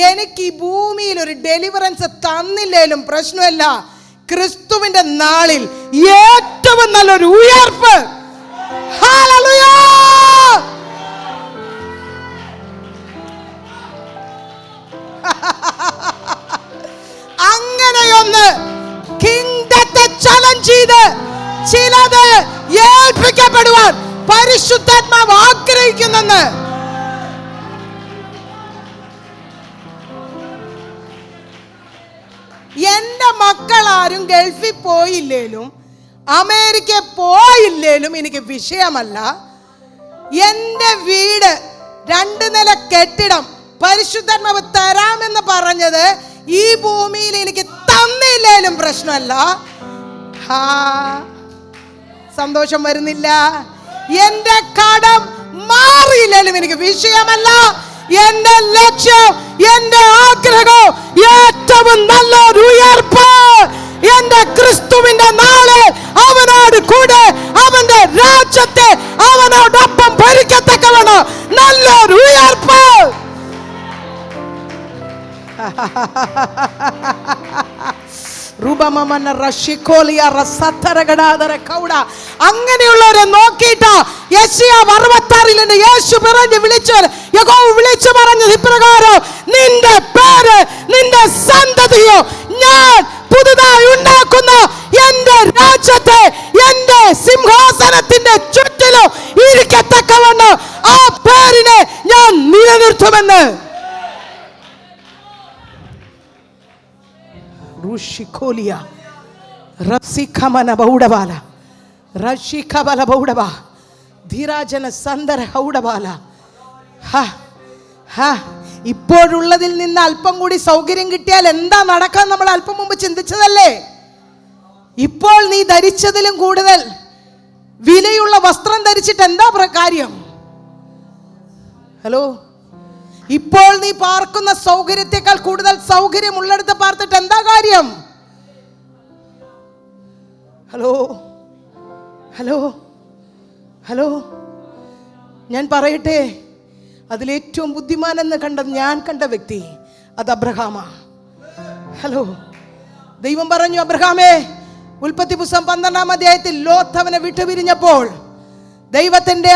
എനിക്ക് ഈ ഭൂമിയിൽ ഒരു ഡെലിവറൻസ് തന്നില്ലേലും പ്രശ്നമല്ല, ക്രിസ്തുവിന്റെ നാളിൽ ഏറ്റവും നല്ലൊരു ഉയർപ്പ്. ഹല്ലേലൂയ! അങ്ങനെയൊന്ന് കിങ്ഡത്തെ ചലഞ്ച് ചെയ്ത് ചിലത് ഏൽപ്പിക്കപ്പെടുവാൻ പരിശുദ്ധാത്മാവ് ആഗ്രഹിക്കുന്നെന്ന്. എന്റെ മക്കളാരും ഗൾഫിൽ പോയില്ലേലും അമേരിക്കയിൽ പോയില്ലേലും എനിക്ക് വിഷയമല്ല. എന്റെ വീട് 2 നില കെട്ടിടം പരിശുദ്ധാത്മാവ് തരാമെന്ന് പറഞ്ഞത് ഈ ഭൂമിയിൽ എനിക്ക് തന്നില്ലേലും പ്രശ്നമല്ല. സന്തോഷം വരുന്നില്ല. എന്റെ കടം മാറിയില്ലേലും എനിക്ക് വിഷയമല്ല. എന്റെ ലക്ഷ്യം, എന്റെ ആഗ്രഹം ഏറ്റവും നല്ലൊരു ഉയർപ്പ്. എന്റെ ക്രിസ്തുവിന്റെ നാളെ അവനോട് കൂടെ അവന്റെ രാജ്യത്തെ അവനോടൊപ്പം ഭരിക്കത്തക്കവണ്ണം നല്ലൊരു ഉയർപ്പ്. അങ്ങനെയുള്ളവരെ നോക്കിയിട്ട് യെശയ്യാവ് 66 യേശു വിളിച്ചു പറഞ്ഞത് ഇപ്രകാരം, നിന്റെ പേര് നിന്റെ സന്തതിയോ ഞാൻ പുതുതായി ഉണ്ടാക്കുന്ന എന്റെ രാജ്യത്തെ എന്റെ സിംഹാസനത്തിന്റെ ചുറ്റിലും ഇരിക്കത്തക്കവണ്ണം ആ പേരിനെ ഞാൻ നിലനിർത്തുമെന്ന്. ഇപ്പോഴുള്ളതിൽ നിന്ന് അല്പം കൂടി സൗകര്യം കിട്ടിയാൽ എന്താ നടക്കാൻ നമ്മൾ അല്പം മുമ്പ് ചിന്തിച്ചതല്ലേ? ഇപ്പോൾ നീ ധരിച്ചതിലും കൂടുതൽ വിലയുള്ള വസ്ത്രം ധരിച്ചിട്ട് എന്താ കാര്യം? ഹലോ, ഇപ്പോൾ നീ പാർക്കുന്ന സൗകര്യത്തെക്കാൾ കൂടുതൽ സൗകര്യം ഉള്ളിടത്ത് പാർത്തിട്ട് എന്താ കാര്യം? ഹലോ ഹലോ ഹലോ, ഞാൻ പറയട്ടെ, അതിലേറ്റവും ബുദ്ധിമാനെന്ന് ഞാൻ കണ്ട വ്യക്തി അത് അബ്രഹാമാ. ഹലോ, ദൈവം പറഞ്ഞു, അബ്രഹാമേ, ഉൽപ്പത്തി പുസ്തകം 12 അധ്യായത്തിൽ ലോത്ത് അവനെ വിട്ടുപിരിഞ്ഞപ്പോൾ ദൈവത്തിന്റെ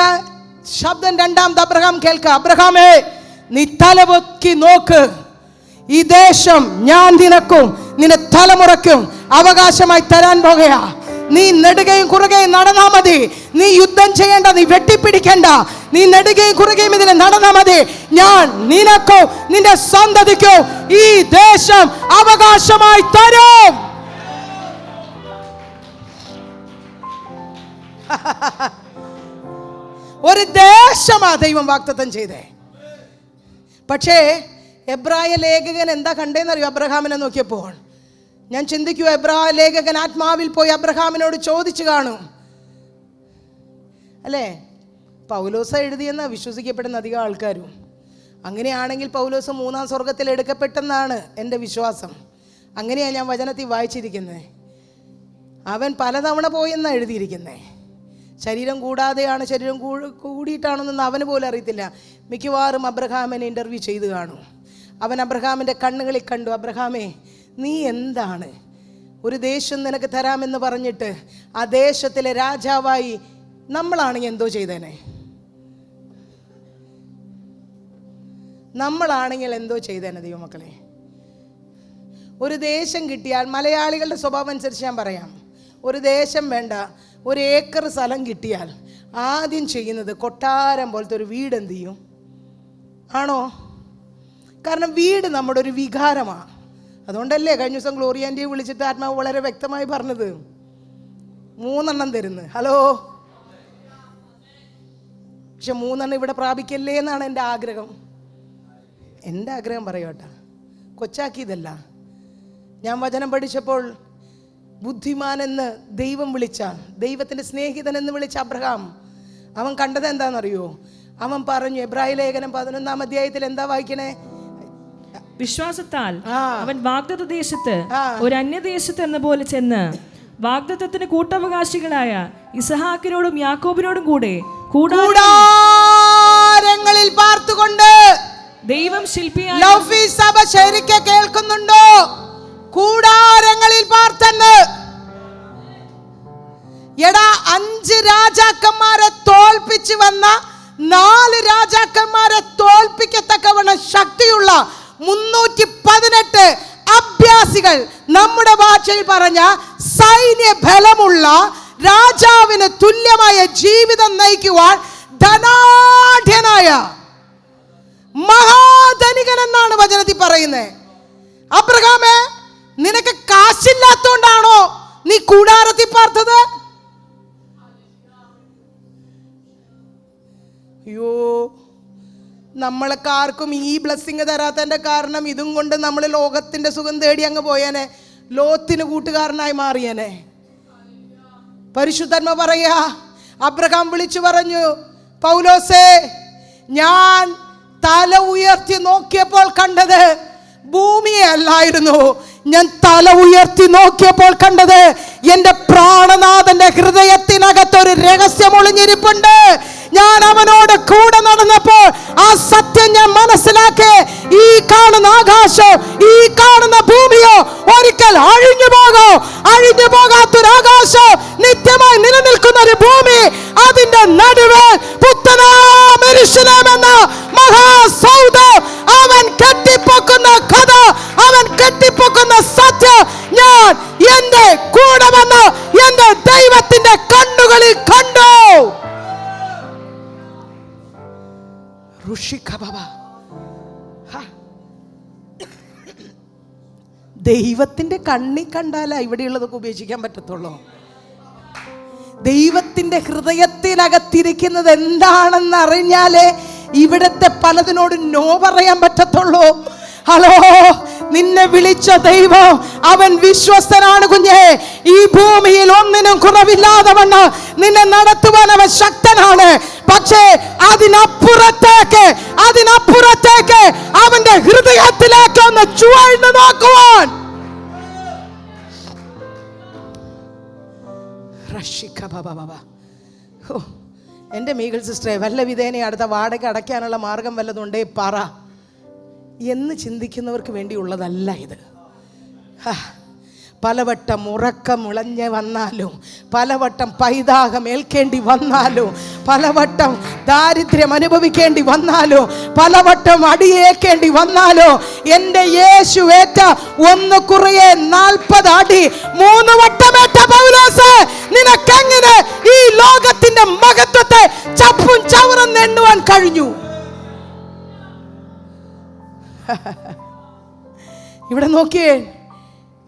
ശബ്ദം രണ്ടാമത് അബ്രഹാം കേൾക്കുക, അബ്രഹാമേ, നീ തലപൊക്കി നോക്ക്, ഈ ദേശം ഞാൻ നിനക്കും നിന്റെ തലമുറക്കും അവകാശമായി തരാൻ പോകുകയാ. നീ നെടുകയും കുറുകയും നടന്നാ മതി. നീ യുദ്ധം ചെയ്യേണ്ട, നീ വെട്ടിപ്പിടിക്കേണ്ട. നീ നെടുകയും കുറുകയും ഇതിൽ നടന്നാ മതി. ഞാൻ നിനക്കോ നിന്റെ സന്തതിക്കോ ഈ ദേശം അവകാശമായി തരും. ഒരു ദേശമാ ദൈവം വാഗ്ദത്തം ചെയ്തേ. പക്ഷേ എബ്രായ ലേഖകൻ എന്താ കണ്ടേന്നറിയോ? അബ്രഹാമിനെ നോക്കിയപ്പോൾ ഞാൻ ചിന്തിക്കുക, എബ്രായ ലേഖകൻ ആത്മാവിൽ പോയി അബ്രഹാമിനോട് ചോദിച്ചു കാണും, അല്ലേ? പൗലോസ എഴുതിയെന്നാ വിശ്വസിക്കപ്പെടുന്ന അധികം ആൾക്കാരും. അങ്ങനെയാണെങ്കിൽ പൗലോസ് 3-ാം സ്വർഗത്തിൽ എടുക്കപ്പെട്ടെന്നാണ് എൻ്റെ വിശ്വാസം. അങ്ങനെയാണ് ഞാൻ വചനത്തിൽ വായിച്ചിരിക്കുന്നത്. അവൻ പലതവണ പോയെന്നാണ് എഴുതിയിരിക്കുന്നത്. ശരീരം കൂടാതെയാണ്, ശരീരം കൂടിയിട്ടാണെന്നൊന്നും അവന് പോലും അറിയത്തില്ല. മിക്കവാറും അബ്രഹാമിനെ ഇൻ്റർവ്യൂ ചെയ്ത് കാണും. അവൻ അബ്രഹാമിൻ്റെ കണ്ണുകളിൽ കണ്ടു, അബ്രഹാമേ, നീ എന്താണ് ഒരു ദേശം നിനക്ക് തരാമെന്ന് പറഞ്ഞിട്ട് ആ ദേശത്തിലെ രാജാവായി നമ്മളാണെങ്കിൽ എന്തോ ചെയ്തേനെ? നമ്മളാണെങ്കിൽ എന്തോ ചെയ്തേനെ ദൈവമക്കളെ? ഒരു ദേശം കിട്ടിയാൽ, മലയാളികളുടെ സ്വഭാവം അനുസരിച്ച് ഞാൻ പറയാം, ഒരു ദേശം വേണ്ട, 1 ഏക്കർ സ്ഥലം കിട്ടിയാൽ ആദ്യം ചെയ്യുന്നത് കൊട്ടാരം പോലത്തെ ഒരു വീട് എന്ത് ചെയ്യും? ആണോ? കാരണം വീട് നമ്മുടെ ഒരു വികാരമാണ്. അതുകൊണ്ടല്ലേ കഴിഞ്ഞ ദിവസം ഗ്ലോറി ആൻറ്റിയെ വിളിച്ചിട്ട് ആത്മാവ് വളരെ വ്യക്തമായി പറഞ്ഞത് 3 തരുന്നു. ഹലോ, പക്ഷെ 3 ഇവിടെ പ്രാപിക്കല്ലേ എന്നാണ് എൻ്റെ ആഗ്രഹം. എൻ്റെ ആഗ്രഹം പറയോട്ടെ, കൊച്ചാക്കിയതല്ല. ഞാൻ വചനം പഠിച്ചപ്പോൾ ബുദ്ധിമാനെന്ന് ദൈവം വിളിച്ച, ദൈവത്തിൻ്റെ സ്നേഹിതൻ എന്ന് വിളിച്ച അബ്രഹാം, അവൻ കണ്ടത് എന്താണെന്നറിയോ? അവൻ പറഞ്ഞു, എബ്രായ ലേഖനം 11-ാം അധ്യായത്തിൽ എന്താ വായിക്കണേ? വിശ്വാസത്താൽ അവൻ വാഗ്ദത്ത ദേശത്ത് ഒരു അന്യദേശത്ത് എന്ന പോലെ ചെന്ന് വാഗ്ദത്തത്തിന് കൂട്ടവകാശികളായ ഇസഹാക്കിനോടും യാക്കോബിനോടും കൂടെ കൂടാരങ്ങളിൽ പാർത്തുകൊണ്ട് ദൈവം ശില്പിയായി. ലൗഫി സഭ ശരിക്കും കേൾക്കുന്നുണ്ടോ? കൂടാരങ്ങളിൽ പാർത്തെന്ന്. എടാ, 5 രാജാക്കന്മാരെ തോൽപ്പിച്ചു വന്ന 4 രാജാക്കന്മാരെ തോൽപ്പിക്കത്തക്കവണ്ണം ശക്തിയുള്ള 318 അഭ്യാസികൾ, നമ്മുടെ ഭാഷയിൽ പറഞ്ഞ സൈന്യ ബലമുള്ള രാജാവിന് തുല്യമായ ജീവിതം നയിക്കുവാൻ ധനാഢ്യനായ മഹാധനികൻ എന്നാണ് വചനത്തിൽ പറയുന്നത്. അബ്രഹാമേ, നിനക്ക് കാശില്ലാത്തോണ്ടാണോ നീ കൂടാരത്തിൽ പാർത്തത്? അയ്യോ, നമ്മൾക്കാർക്കും ഈ ബ്ലെസ്സിങ് തരാത്തതിൻ്റെ കാരണം ഇതും കൊണ്ട് നമ്മൾ ലോകത്തിൻ്റെ സുഖം തേടി അങ്ങ് പോയേനെ, ലോത്തിന് കൂട്ടുകാരനായി മാറിയേനെ. പരിശുദ്ധന്മ പറയാ, അബ്രഹാം വിളിച്ചു പറഞ്ഞു, പൗലോസേ, ഞാൻ തല ഉയർത്തി നോക്കിയപ്പോൾ കണ്ടത് ഭൂമിയെ അല്ലായിരുന്നു. ഞാൻ തല ഉയർത്തി നോക്കിയപ്പോൾ കണ്ടത് എൻ്റെ പ്രാണനാഥന്റെ ഹൃദയത്തിനകത്തൊരു രഹസ്യം ഒളിഞ്ഞിരിപ്പുണ്ട്. ഞാൻ അവനോട് കൂടെ നടന്നപ്പോൾ ആ സത്യം ഞാൻ മനസ്സിലാക്കി. ഈ കാണുന്ന ആകാശം, ഈ കാണുന്ന ഭൂമിയോ ഒരിക്കൽ അഴിഞ്ഞു പോകോ? അഴിഞ്ഞു പോകാത്തൊരു ആകാശം, നിത്യമായി നിലനിൽക്കുന്ന ഒരു ഭൂമി, അതിന്റെ നടുവ് പുത്തനാം യെരൂശലേം എന്ന മഹാസൗധം അവൻ കെട്ടിപ്പൊക്കുന്ന കഥ, അവൻ കെട്ടിപ്പൊക്കുന്ന സത്യം ഞാൻ എന്റെ കൂടെ വന്ന് എന്റെ ദൈവത്തിന്റെ കണ്ണുകളിൽ കണ്ടു. ദൈവത്തിന്റെ കണ്ണി കണ്ടാലാ ഇവിടെയുള്ളതൊക്കെ ഉപേക്ഷിക്കാൻ പറ്റത്തുള്ളൂ. ദൈവത്തിന്റെ ഹൃദയത്തിനകത്തിരിക്കുന്നത് എന്താണെന്ന് അറിഞ്ഞാലേ ഇവിടത്തെ പലതിനോട് നോ പറയാൻ പറ്റത്തുള്ളൂ. ഹലോ, നിന്നെ വിളിച്ച ദൈവം അവൻ വിശ്വസ്തനാണ് കുഞ്ഞേ. ഈ ഭൂമിയിൽ ഒന്നിനും കുറവില്ലാതെ വണ്ണം നിന്നെ നടത്തുവാൻ അവൻ ശക്തനാണ്. പക്ഷേ അതിനപ്പുറത്തേക്ക് അവന്റെ ഹൃദയത്തിലേക്ക് ഒന്ന് ചുവഴ്ന്നു നോക്കുവാൻ. എൻ്റെ മീഗൾ സിസ്റ്ററെ, വല്ല വിധേനെ അടുത്ത വാടക അടയ്ക്കാനുള്ള മാർഗം വല്ലതുണ്ടേ പറ എന്ന് ചിന്തിക്കുന്നവർക്ക് വേണ്ടിയുള്ളതല്ല ഇത്. പലവട്ടം ഉറക്കമുളഞ്ഞ് വന്നാലും, പലവട്ടം പൈതാഹം ഏൽക്കേണ്ടി വന്നാലും, പലവട്ടം ദാരിദ്ര്യം അനുഭവിക്കേണ്ടി വന്നാലോ, പലവട്ടം അടിയേക്കേണ്ടി വന്നാലോ, എൻ്റെ യേശു ഏറ്റ 1 കുറയെ 40 അടി 3 വട്ടമേറ്റ പൗലോസ്, നിനക്കെങ്ങനെ ഈ ലോകത്തിന്റെ മഹത്വത്തെ ചപ്പും ചവറും എണ്ണുവാൻ കഴിഞ്ഞു? ഇവിടെ നോക്കിയേ,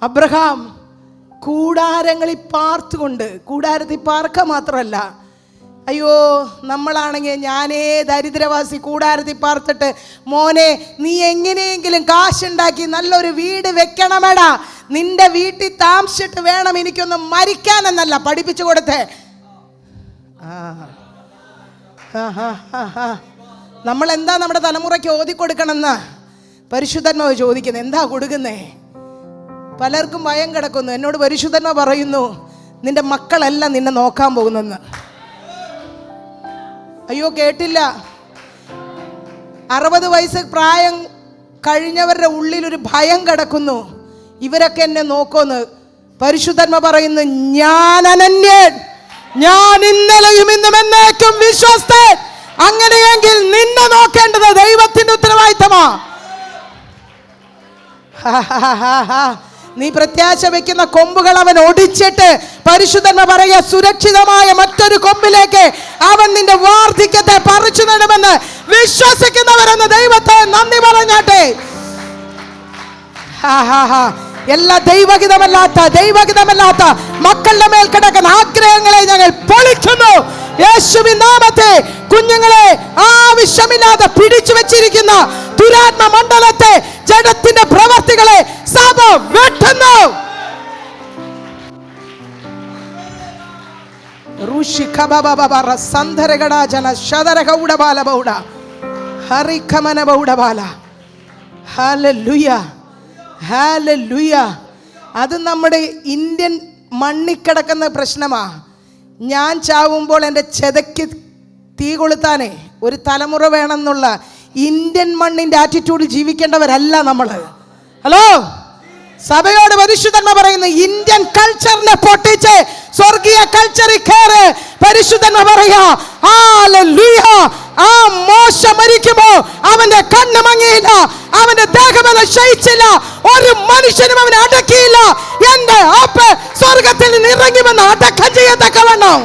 അബ്രഹാം കൂടാരങ്ങളിൽ പാർത്തുകൊണ്ട്, കൂടാരത്തിൽ പാർക്ക മാത്രമല്ല, അയ്യോ നമ്മളാണെങ്കിൽ ഞാനേ ദരിദ്രവാസി കൂടാരത്തിൽ പാർത്തിട്ട്, മോനെ നീ എങ്ങനെയെങ്കിലും കാശുണ്ടാക്കി നല്ലൊരു വീട് വെക്കണമെടാ, നിന്റെ വീട്ടിൽ താമസിച്ചിട്ട് വേണം എനിക്കൊന്ന് മരിക്കാനെന്നല്ല പഠിപ്പിച്ചു കൊടുത്തേ. നമ്മളെന്താ നമ്മുടെ തലമുറയ്ക്ക് ഓതി കൊടുക്കണമെന്ന് പരിശുദ്ധന്മാവ് ചോദിക്കുന്നത്? എന്താ കൊടുക്കുന്നേ? പലർക്കും ഭയം കിടക്കുന്നു. എന്നോട് പരിശുദ്ധന്മാ പറയുന്നു, നിന്റെ മക്കളല്ല നിന്നെ നോക്കാൻ പോകുന്നെന്ന്. അയ്യോ കേട്ടില്ല. 60 വയസ്സ് പ്രായം കഴിഞ്ഞവരുടെ ഉള്ളിലൊരു ഭയം കിടക്കുന്നു, ഇവരൊക്കെ എന്നെ നോക്കുമെന്ന്. പരിശുദ്ധന്മാ പറയുന്നു, ഞാൻ അനന്യൻ, ഞാൻ ഇന്നലെയും ഇന്നും എന്നേക്കും വിശ്വസ്തൻ. അങ്ങനെയെങ്കിൽ നിന്നെ നോക്കേണ്ടത് ദൈവത്തിന്റെ ഉത്തരവാദിത്തമാ. നീ പ്രത്യാശ വെക്കുന്ന കൊമ്പുകൾ അവൻ ഒടിച്ചിട്ട്, പരിശുദ്ധന്മാർ പറയുക, സുരക്ഷിതമായ മറ്റൊരു കൊമ്പിലേക്ക് അവൻ നിന്റെ വാർദ്ധക്യത്തെ പറിച്ചു നടുമെന്ന് വിശ്വസിക്കുന്നവരെന്ന് ദൈവത്തെ നന്ദി പറഞ്ഞാട്ടെ. എല്ലാ ദൈവഹിതമല്ലാത്ത മക്കളുടെ മേൽ കിടക്കുന്ന ആഗ്രഹങ്ങളെ ഞങ്ങൾ പൊളിക്കുന്നു യേശുവിൻ നാമത്തെ. കുഞ്ഞുങ്ങളെ ആവശ്യമില്ലാതെ പിടിച്ചു വെച്ചിരിക്കുന്ന ദുരാത്മ മണ്ഡലത്തെ, ജഡത്തിന്റെ പ്രവർത്തികളെ സഭ വെട്ടുന്നു. ഋഷി ഖബബബബറ സന്ധരഗടാജന ശദരഗൗഡ ബാലബൗഡ ഹരിഖമന ബൗഡബാല. Hallelujah, hallelujah. അത് നമ്മുടെ ഇന്ത്യൻ മണ്ണിൽ കിടക്കുന്ന പ്രശ്നമാ. ഞാൻ ചാവുമ്പോൾ എൻ്റെ ചെതയ്ക്ക് തീ കൊളുത്താനേ ഒരു തലമുറ വേണമെന്നുള്ള ഇന്ത്യൻ മണ്ണിൻ്റെ ആറ്റിറ്റ്യൂഡിൽ ജീവിക്കേണ്ടവരല്ല നമ്മൾ. ഹലോ, സഭയോട് പരിശുദ്ധന്മാർ പറയുന്നു, ഇന്ത്യൻ കൾച്ചറിനെ പൊട്ടിച്ച് സ്വർഗീയ കൾച്ചറിൽ കയറ്. പരിശുദ്ധന്മാർ പറയാ, ഹല്ലേലൂയ. ആ മോശ മരിക്കുമ്പോ അവന്റെ കണ്ണ് മങ്ങിയില്ല, അവന്റെ ദേഹബലം ക്ഷയിച്ചില്ല, ഒരു മനുഷ്യനും അവനെ അടക്കിയില്ല. എന്റെ അപ്പ സ്വർഗത്തിൽ നിന്ന് ഇറങ്ങി വന്ന് അടക്കം ചെയ്യത്തക്കവണ്ണം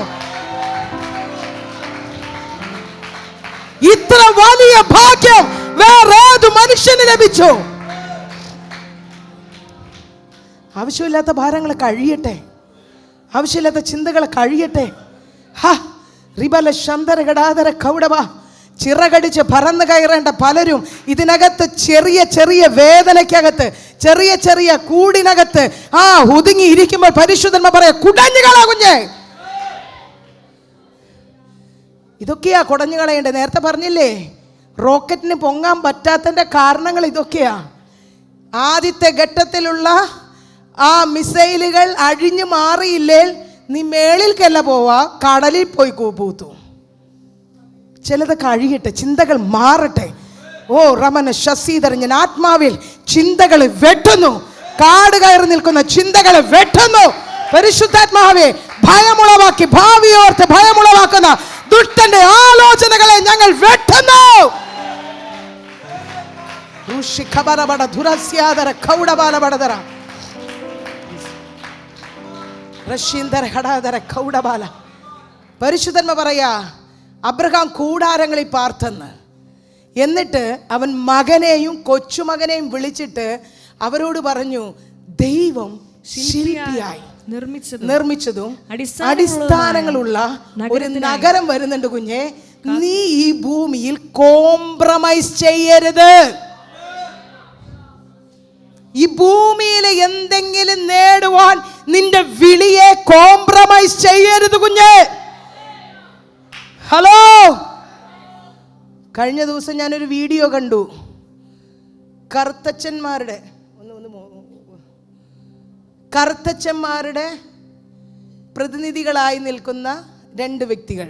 ഇത്ര വലിയ ഭാഗ്യം വേറെ ഏത് മനുഷ്യന് ലഭിച്ചു? ആവശ്യമില്ലാത്ത ഭാരങ്ങൾ കഴിയട്ടെ, ആവശ്യമില്ലാത്ത ചിന്തകൾ കഴിയട്ടെ. ചിറകടിച്ച് പറന്നു കയറേണ്ട പലരും ഇതിനകത്ത് ചെറിയ ചെറിയ വേദനയ്ക്കകത്ത്, ചെറിയ ചെറിയ കൂടിനകത്ത് ഒതുങ്ങി ഇരിക്കുമ്പോൾ പരിശുദ്ധന്മാർ പറയാ, കുടഞ്ഞുകളാ കുഞ്ഞേ. ഇതൊക്കെയാ കുടഞ്ഞു കളയേണ്ടത്. നേരത്തെ പറഞ്ഞില്ലേ, റോക്കറ്റിന് പൊങ്ങാൻ പറ്റാത്തതിൻ്റെ കാരണങ്ങൾ ഇതൊക്കെയാ. ആദ്യത്തെ ഘട്ടത്തിലുള്ള ആ മിസൈലുകൾ അഴിഞ്ഞു മാറിയില്ലേ, നീ മേളിൽക്കല്ല പോവാ, കടലിൽ പോയി പൂത്തു. ചിലത് കഴിയട്ടെ, ചിന്തകൾ മാറട്ടെ. ഓ റമന ശശീധർ, ഞാൻ ആത്മാവിൽ ചിന്തകൾ വെട്ടുന്നു. കാട് കയറി നിൽക്കുന്ന ചിന്തകൾ വെട്ടുന്നു. പരിശുദ്ധാത്മാവെ, ഭയമുളവാക്കി ഭാവിയോർത്ത് ഭയമുളവാക്കുന്ന ദുഷ്ടന്റെ ആലോചനകളെ ഞങ്ങൾ വെട്ടുന്നു. പരിശുദ്ധന്മാർ പറയാ, അബ്രഹാം കൂടാരങ്ങളിൽ പാർത്തെന്ന്. എന്നിട്ട് അവൻ മകനെയും കൊച്ചുമകനെയും വിളിച്ചിട്ട് അവരോട് പറഞ്ഞു, ദൈവം ശില്പിയായി നിർമ്മിച്ചതും അടിസ്ഥാനങ്ങളുള്ള ഒരു നഗരം വരുന്നുണ്ട് കുഞ്ഞെ. നീ ഈ ഭൂമിയിൽ കോംപ്രമൈസ് ചെയ്യരുത്. ഈ ഭൂമിയിൽ എന്തെങ്കിലും നേടുവാൻ നിന്റെ വിളിയെ കോംപ്രമൈസ് ചെയ്യരുത് കുഞ്ഞെ. ഹലോ, കഴിഞ്ഞ ദിവസം ഞാനൊരു വീഡിയോ കണ്ടു. കറുത്തച്ഛന്മാരുടെ പ്രതിനിധികളായി നിൽക്കുന്ന 2 വ്യക്തികൾ.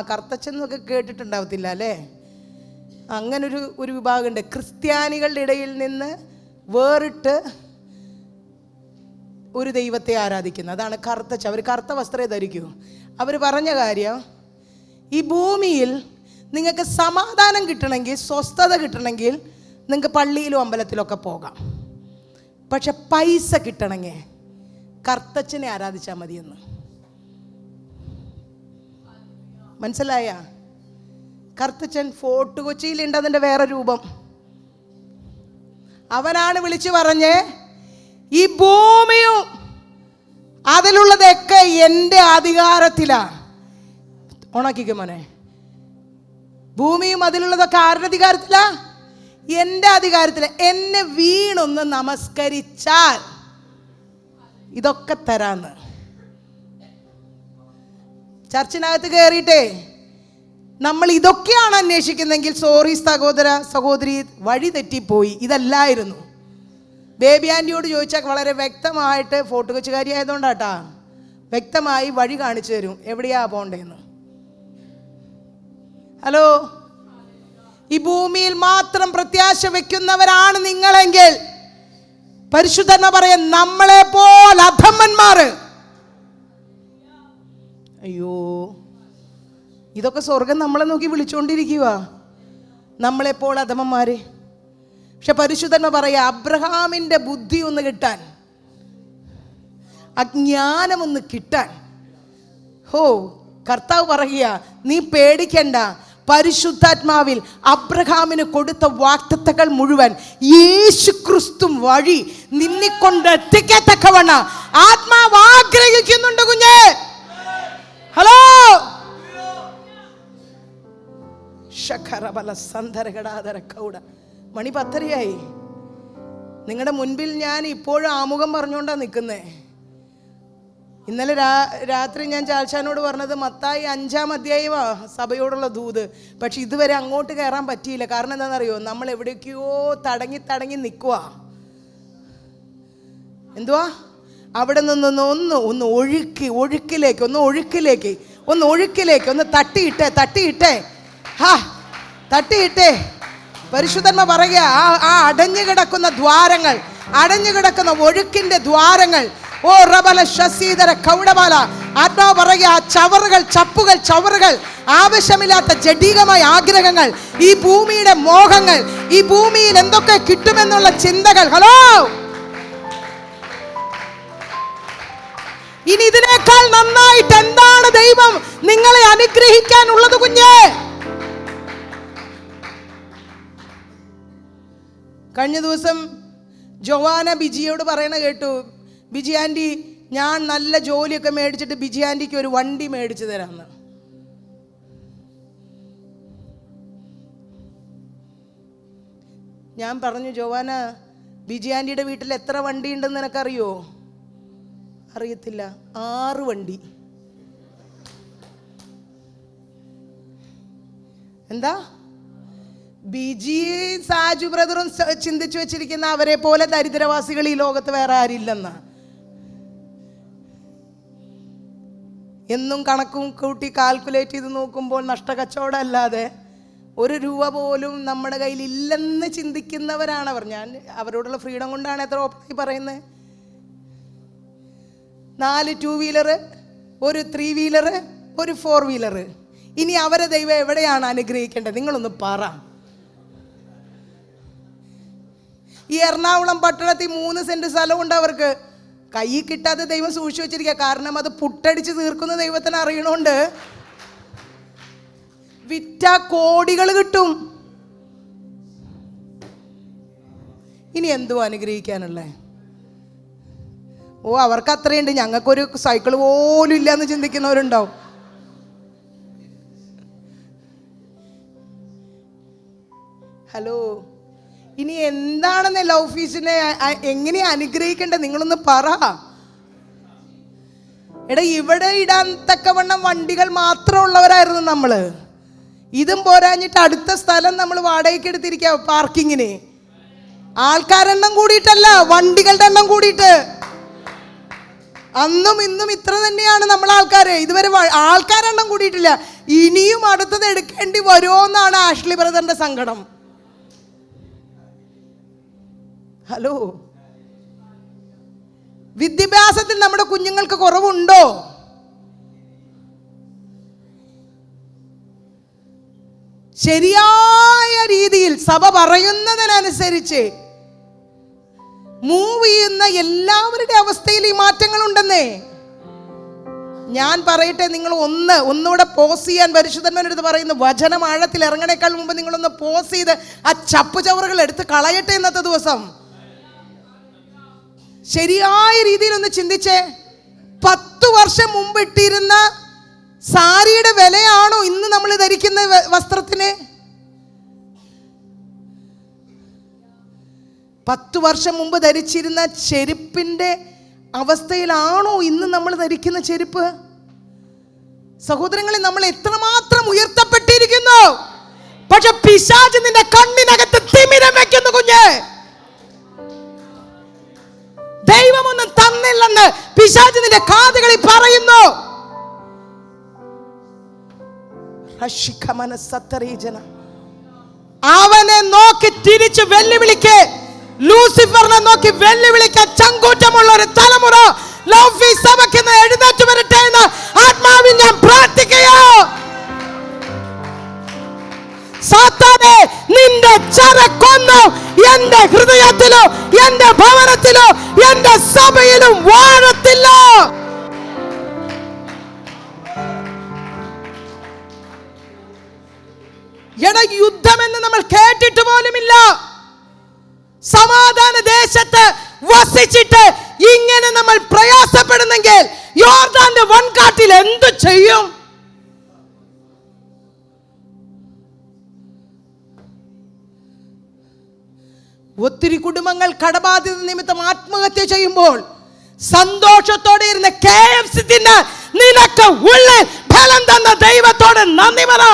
കറുത്തച്ഛൻ എന്നൊക്കെ കേട്ടിട്ടുണ്ടാവത്തില്ല അല്ലേ? അങ്ങനൊരു വിഭാഗമുണ്ട്. ക്രിസ്ത്യാനികളുടെ ഇടയിൽ നിന്ന് വേറിട്ട് ഒരു ദൈവത്തെ ആരാധിക്കുന്നത്. അതാണ് കറുത്ത അവർ കറുത്ത വസ്ത്രമേ ധരിക്കൂ. അവർ പറഞ്ഞ കാര്യം, ഈ ഭൂമിയിൽ നിങ്ങൾക്ക് സമാധാനം കിട്ടണമെങ്കിൽ, സ്വസ്ഥത കിട്ടണമെങ്കിൽ നിങ്ങൾക്ക് പള്ളിയിലും അമ്പലത്തിലൊക്കെ പോകാം. പക്ഷെ പൈസ കിട്ടണമെങ്കിൽ കർത്തച്ഛനെ ആരാധിച്ചാൽ മതിയെന്ന്. മനസ്സിലായ? കർത്തച്ഛൻ ഫോർട്ട് കൊച്ചിയിലുണ്ട്, അതിൻ്റെ വേറെ രൂപം. അവനാണ് വിളിച്ചു പറഞ്ഞേ, ഈ ഭൂമിയും അതിലുള്ളതൊക്കെ എൻ്റെ അധികാരത്തിലാ. ഉണക്കിക്കും മോനെ. ഭൂമിയും അതിലുള്ളതൊക്കെ ആരുടെ അധികാരത്തിലാ? എൻ്റെ അധികാരത്തില. എന്നെ വീണൊന്ന് നമസ്കരിച്ചാൽ ഇതൊക്കെ തരാന്ന്. ചർച്ചിനകത്ത് കയറിയിട്ടേ നമ്മൾ ഇതൊക്കെയാണ് അന്വേഷിക്കുന്നെങ്കിൽ, സോറി സഹോദര സഹോദരി, വഴി തെറ്റിപ്പോയി. ഇതല്ലായിരുന്നു. ബേബി ആൻറ്റിയോട് ചോദിച്ചാൽ വളരെ വ്യക്തമായിട്ട്, ഫോർട്ട് കൊച്ചുകാരി ആയതുകൊണ്ടാട്ടാ, വ്യക്തമായി വഴി കാണിച്ചു തരും എവിടെയാ പോണ്ടേന്ന്. ഹലോ, ഈ ഭൂമിയിൽ മാത്രം പ്രത്യാശ വെക്കുന്നവരാണ് നിങ്ങളെങ്കിൽ, പരിശുദ്ധന പറയാൻ നമ്മളെ പോലെ അധമന്മാർ. അയ്യോ, ഇതൊക്കെ സ്വർഗം നമ്മളെ നോക്കി വിളിച്ചുകൊണ്ടിരിക്കുക, നമ്മളെപ്പോൾ അധമന്മാര്. പക്ഷെ പരിശുദ്ധന്മ പറയാ, അബ്രഹാമിൻ്റെ ബുദ്ധി ഒന്ന് കിട്ടാൻ, അജ്ഞാനമൊന്ന് കിട്ടാൻ, കർത്താവ് പറയുക, നീ പേടിക്കണ്ട. പരിശുദ്ധാത്മാവിൽ അബ്രഹാമിന് കൊടുത്ത വാഗ്ദത്തങ്ങൾ മുഴുവൻ യേശു ക്രിസ്തു വഴി നിന്നെക്കൊണ്ട് എത്തിക്കത്തക്കവണ്ണ ആത്മാവ് ആഗ്രഹിക്കുന്നുണ്ട് കുഞ്ഞേ. ഹലോ, മണി 10:30 നിങ്ങളുടെ മുൻപിൽ ഞാൻ ഇപ്പോഴും ആമുഖം പറഞ്ഞുകൊണ്ടാണ് നിൽക്കുന്നേ. ഇന്നലെ രാത്രി ഞാൻ ചാൽച്ചാനോട് പറഞ്ഞത് മത്തായി 5-ാം അധ്യായമാ സഭയോടുള്ള ദൂത്. പക്ഷെ ഇതുവരെ അങ്ങോട്ട് കയറാൻ പറ്റിയില്ല. കാരണം എന്താണെന്നറിയോ? നമ്മൾ എവിടേക്കോ തടങ്ങി നിൽക്കുക. എന്തുവാ? അവിടെ നിന്ന് ഒന്ന് ഒഴുക്കിലേക്ക് ഒന്ന് തട്ടിയിട്ടേ. പരിശുദ്ധന്മാർ പറയുക, ആ അടഞ്ഞു കിടക്കുന്ന ദ്വാരങ്ങൾ, അടഞ്ഞു കിടക്കുന്ന ഒഴുക്കിന്റെ ദ്വാരങ്ങൾ, ഓ റബല ശശീധര കൗടബാല, ആത്മാവ് പറയുക, ആ ചവറുകൾ, ആവശ്യമില്ലാത്ത ജഡികമായ ആഗ്രഹങ്ങൾ, ഈ ഭൂമിയുടെ മോഹങ്ങൾ, ഈ ഭൂമിയിൽ എന്തൊക്കെ കിട്ടുമെന്നുള്ള ചിന്തകൾ. ഹലോ, ഇനി ഇതിനേക്കാൾ നന്നായിട്ട് എന്താണ് ദൈവം നിങ്ങളെ അനുഗ്രഹിക്കാനുള്ളത് കുഞ്ഞേ? കഴിഞ്ഞ ദിവസം ജോവാന ബിജിയോട് പറയണ കേട്ടു, ബിജി ആൻറ്റി, ഞാൻ നല്ല ജോലിയൊക്കെ മേടിച്ചിട്ട് ബിജി ആൻറ്റിക്ക് ഒരു വണ്ടി മേടിച്ചു തരാമെന്ന്. ഞാൻ പറഞ്ഞു, ജോവാന, ബിജി ആൻറ്റിയുടെ വീട്ടിൽ എത്ര വണ്ടി ഉണ്ടെന്ന് നിനക്കറിയോ? അറിയത്തില്ല. 6 വണ്ടി. എന്താ? ബിജി സാജു ബ്രദറും ചിന്തിച്ചു വെച്ചിരിക്കുന്ന അവരെ പോലെ ദരിദ്രവാസികൾ ഈ ലോകത്ത് വേറെ ആരില്ലെന്നാ. എന്നും കണക്കും കൂട്ടി കാൽക്കുലേറ്റ് ചെയ്ത് നോക്കുമ്പോൾ നഷ്ടക്കച്ചവടം അല്ലാതെ 1 രൂപ പോലും നമ്മുടെ കയ്യിൽ ഇല്ലെന്ന് ചിന്തിക്കുന്നവരാണ് അവർ. ഞാൻ അവരോടുള്ള ഫ്രീഡം കൊണ്ടാണ് എത്ര ഓപ്പണായി പറയുന്നത്. 4 2 വീലർ, 1 3 വീലർ, 1 4 വീലർ. ഇനി അവരെ ദൈവം എവിടെയാണ് അനുഗ്രഹിക്കേണ്ടത്? നിങ്ങളൊന്ന് പറ. ഈ എറണാകുളം പട്ടണത്തിൽ 3 സെന്റ് സ്ഥലമുണ്ട് അവർക്ക്. കൈ കിട്ടാതെ ദൈവം സൂക്ഷിച്ചു വെച്ചിരിക്കുക. കാരണം അത് പുട്ടടിച്ച് തീർക്കുന്ന ദൈവത്തിന് അറിയണോണ്ട് വിറ്റ കോടികൾ കിട്ടും. ഇനി എന്തുവാ അനുഗ്രഹിക്കാനുള്ളേ? ഓ, അവർക്ക് അത്രയുണ്ട്, ഞങ്ങൾക്കൊരു സൈക്കിൾ പോലും ഇല്ലയെന്ന് ചിന്തിക്കുന്നവരുണ്ടാവും. ഹലോ, ഇനി എന്താണെന്ന് ഓഫീസിനെ എങ്ങനെയാ അനുഗ്രഹിക്കേണ്ടത്? നിങ്ങളൊന്ന് പറ. എടാ, ഇവിടെ ഇടാൻ തക്കവണ്ണം വണ്ടികൾ മാത്രമുള്ളവരായിരുന്നു നമ്മള്. ഇതും പോരാഞ്ഞിട്ട് അടുത്ത സ്ഥലം നമ്മൾ വാടകയ്ക്ക് എടുത്തിരിക്കുക പാർക്കിങ്ങിന്. ആൾക്കാരെണ്ണം കൂടിയിട്ടല്ല, വണ്ടികളുടെ എണ്ണം കൂടിയിട്ട്. അന്നും ഇന്നും ഇത്ര തന്നെയാണ് നമ്മൾ ആൾക്കാര്. ഇതുവരെ ആൾക്കാരെണ്ണം കൂടിയിട്ടില്ല. ഇനിയും അടുത്തത് എടുക്കേണ്ടി വരുമോന്നാണ് ആഷ്ലി ബ്രദറിന്റെ സങ്കടം. ഹലോ, വിദ്യാഭ്യാസത്തിൽ നമ്മുടെ കുഞ്ഞുങ്ങൾക്ക് കുറവുണ്ടോ? ശരിയായ രീതിയിൽ സഭ പറയുന്നതിനനുസരിച്ച് മൂവ് ചെയ്യുന്ന എല്ലാവരുടെ അവസ്ഥയിൽ ഈ മാറ്റങ്ങളുണ്ടെന്നേ. ഞാൻ പറയട്ടെ, നിങ്ങൾ ഒന്നുകൂടെ പോസ് ചെയ്യാൻ പരിശുദ്ധന്മാരെടുത്ത് പറയുന്നു, വചനം ആഴത്തിൽ ഇറങ്ങണേക്കാൾ മുമ്പ് നിങ്ങളൊന്ന് പോസ് ചെയ്ത് ആ ചപ്പ് ചവറുകൾ എടുത്ത് കളയട്ടെ. ഇന്നത്തെ ദിവസം ശരിയായ രീതിയിൽ ഒന്ന് ചിന്തിച്ചേ. 10 വർഷം മുമ്പ് ഇട്ടിരുന്ന സാരിയുടെ വിലയാണോ ഇന്ന് നമ്മൾ ധരിക്കുന്ന വസ്ത്രത്തിന്? 10 വർഷം മുമ്പ് ധരിച്ചിരുന്ന ചെരുപ്പിന്റെ അവസ്ഥയിലാണോ ഇന്ന് നമ്മൾ ധരിക്കുന്ന ചെരുപ്പ്? സഹോദരങ്ങളെ, നമ്മൾ എത്രമാത്രം ഉയർത്തപ്പെട്ടിരിക്കുന്നു. പക്ഷെ പിശാച് നിന്റെ കണ്ണിനകത്ത് തിമിരം വെക്കുന്നു കുഞ്ഞ്. ദൈവമൊന്നും തന്നില്ലെന്ന് പിശാച് നിന്റെ കാതുകളിൽ പറയുന്നു. അവനെ നോക്കി തിരിച്ച് വെല്ലുവിളിക്ക്. ലൂസിഫറിനെ നോക്കി വെല്ലുവിളിക്കാൻ ചങ്കൂറ്റമുള്ള ഒരു തലമുറ ലൗഫി സഭയ്ക്ക് എഴുന്നേറ്റ് വരട്ടെ എന്ന് ആത്മാവിൽ ഞാൻ പ്രാർത്ഥിക്കുകയോ. സാത്താനെ, നിന്റെ ചരക്കൊന്നും എന്റെ ഹൃദയത്തിലോ എന്റെ ഭവനത്തിലോ എന്റെ സഭയിലും വാഴത്തില്ല. യുദ്ധമെന്ന് നമ്മൾ കേട്ടിട്ട് പോലുമില്ല. സമാധാന ദേശത്ത് വസിച്ചിട്ട് ഇങ്ങനെ നമ്മൾ പ്രയാസപ്പെടുന്നെങ്കിൽ യോർദാന്റെ വൻകാട്ടിൽ എന്തു ചെയ്യും? ഒത്തിരി കുടുംബങ്ങൾ കടബാധ്യത നിമിത്തം ആത്മഹത്യ ചെയ്യുമ്പോൾ സന്തോഷത്തോടെ ഇരുന്ന KFC തിന്ന് നിനക്ക് ഉള്ളിൽ ഫലം തന്ന ദൈവത്തോട് നന്ദി പറ.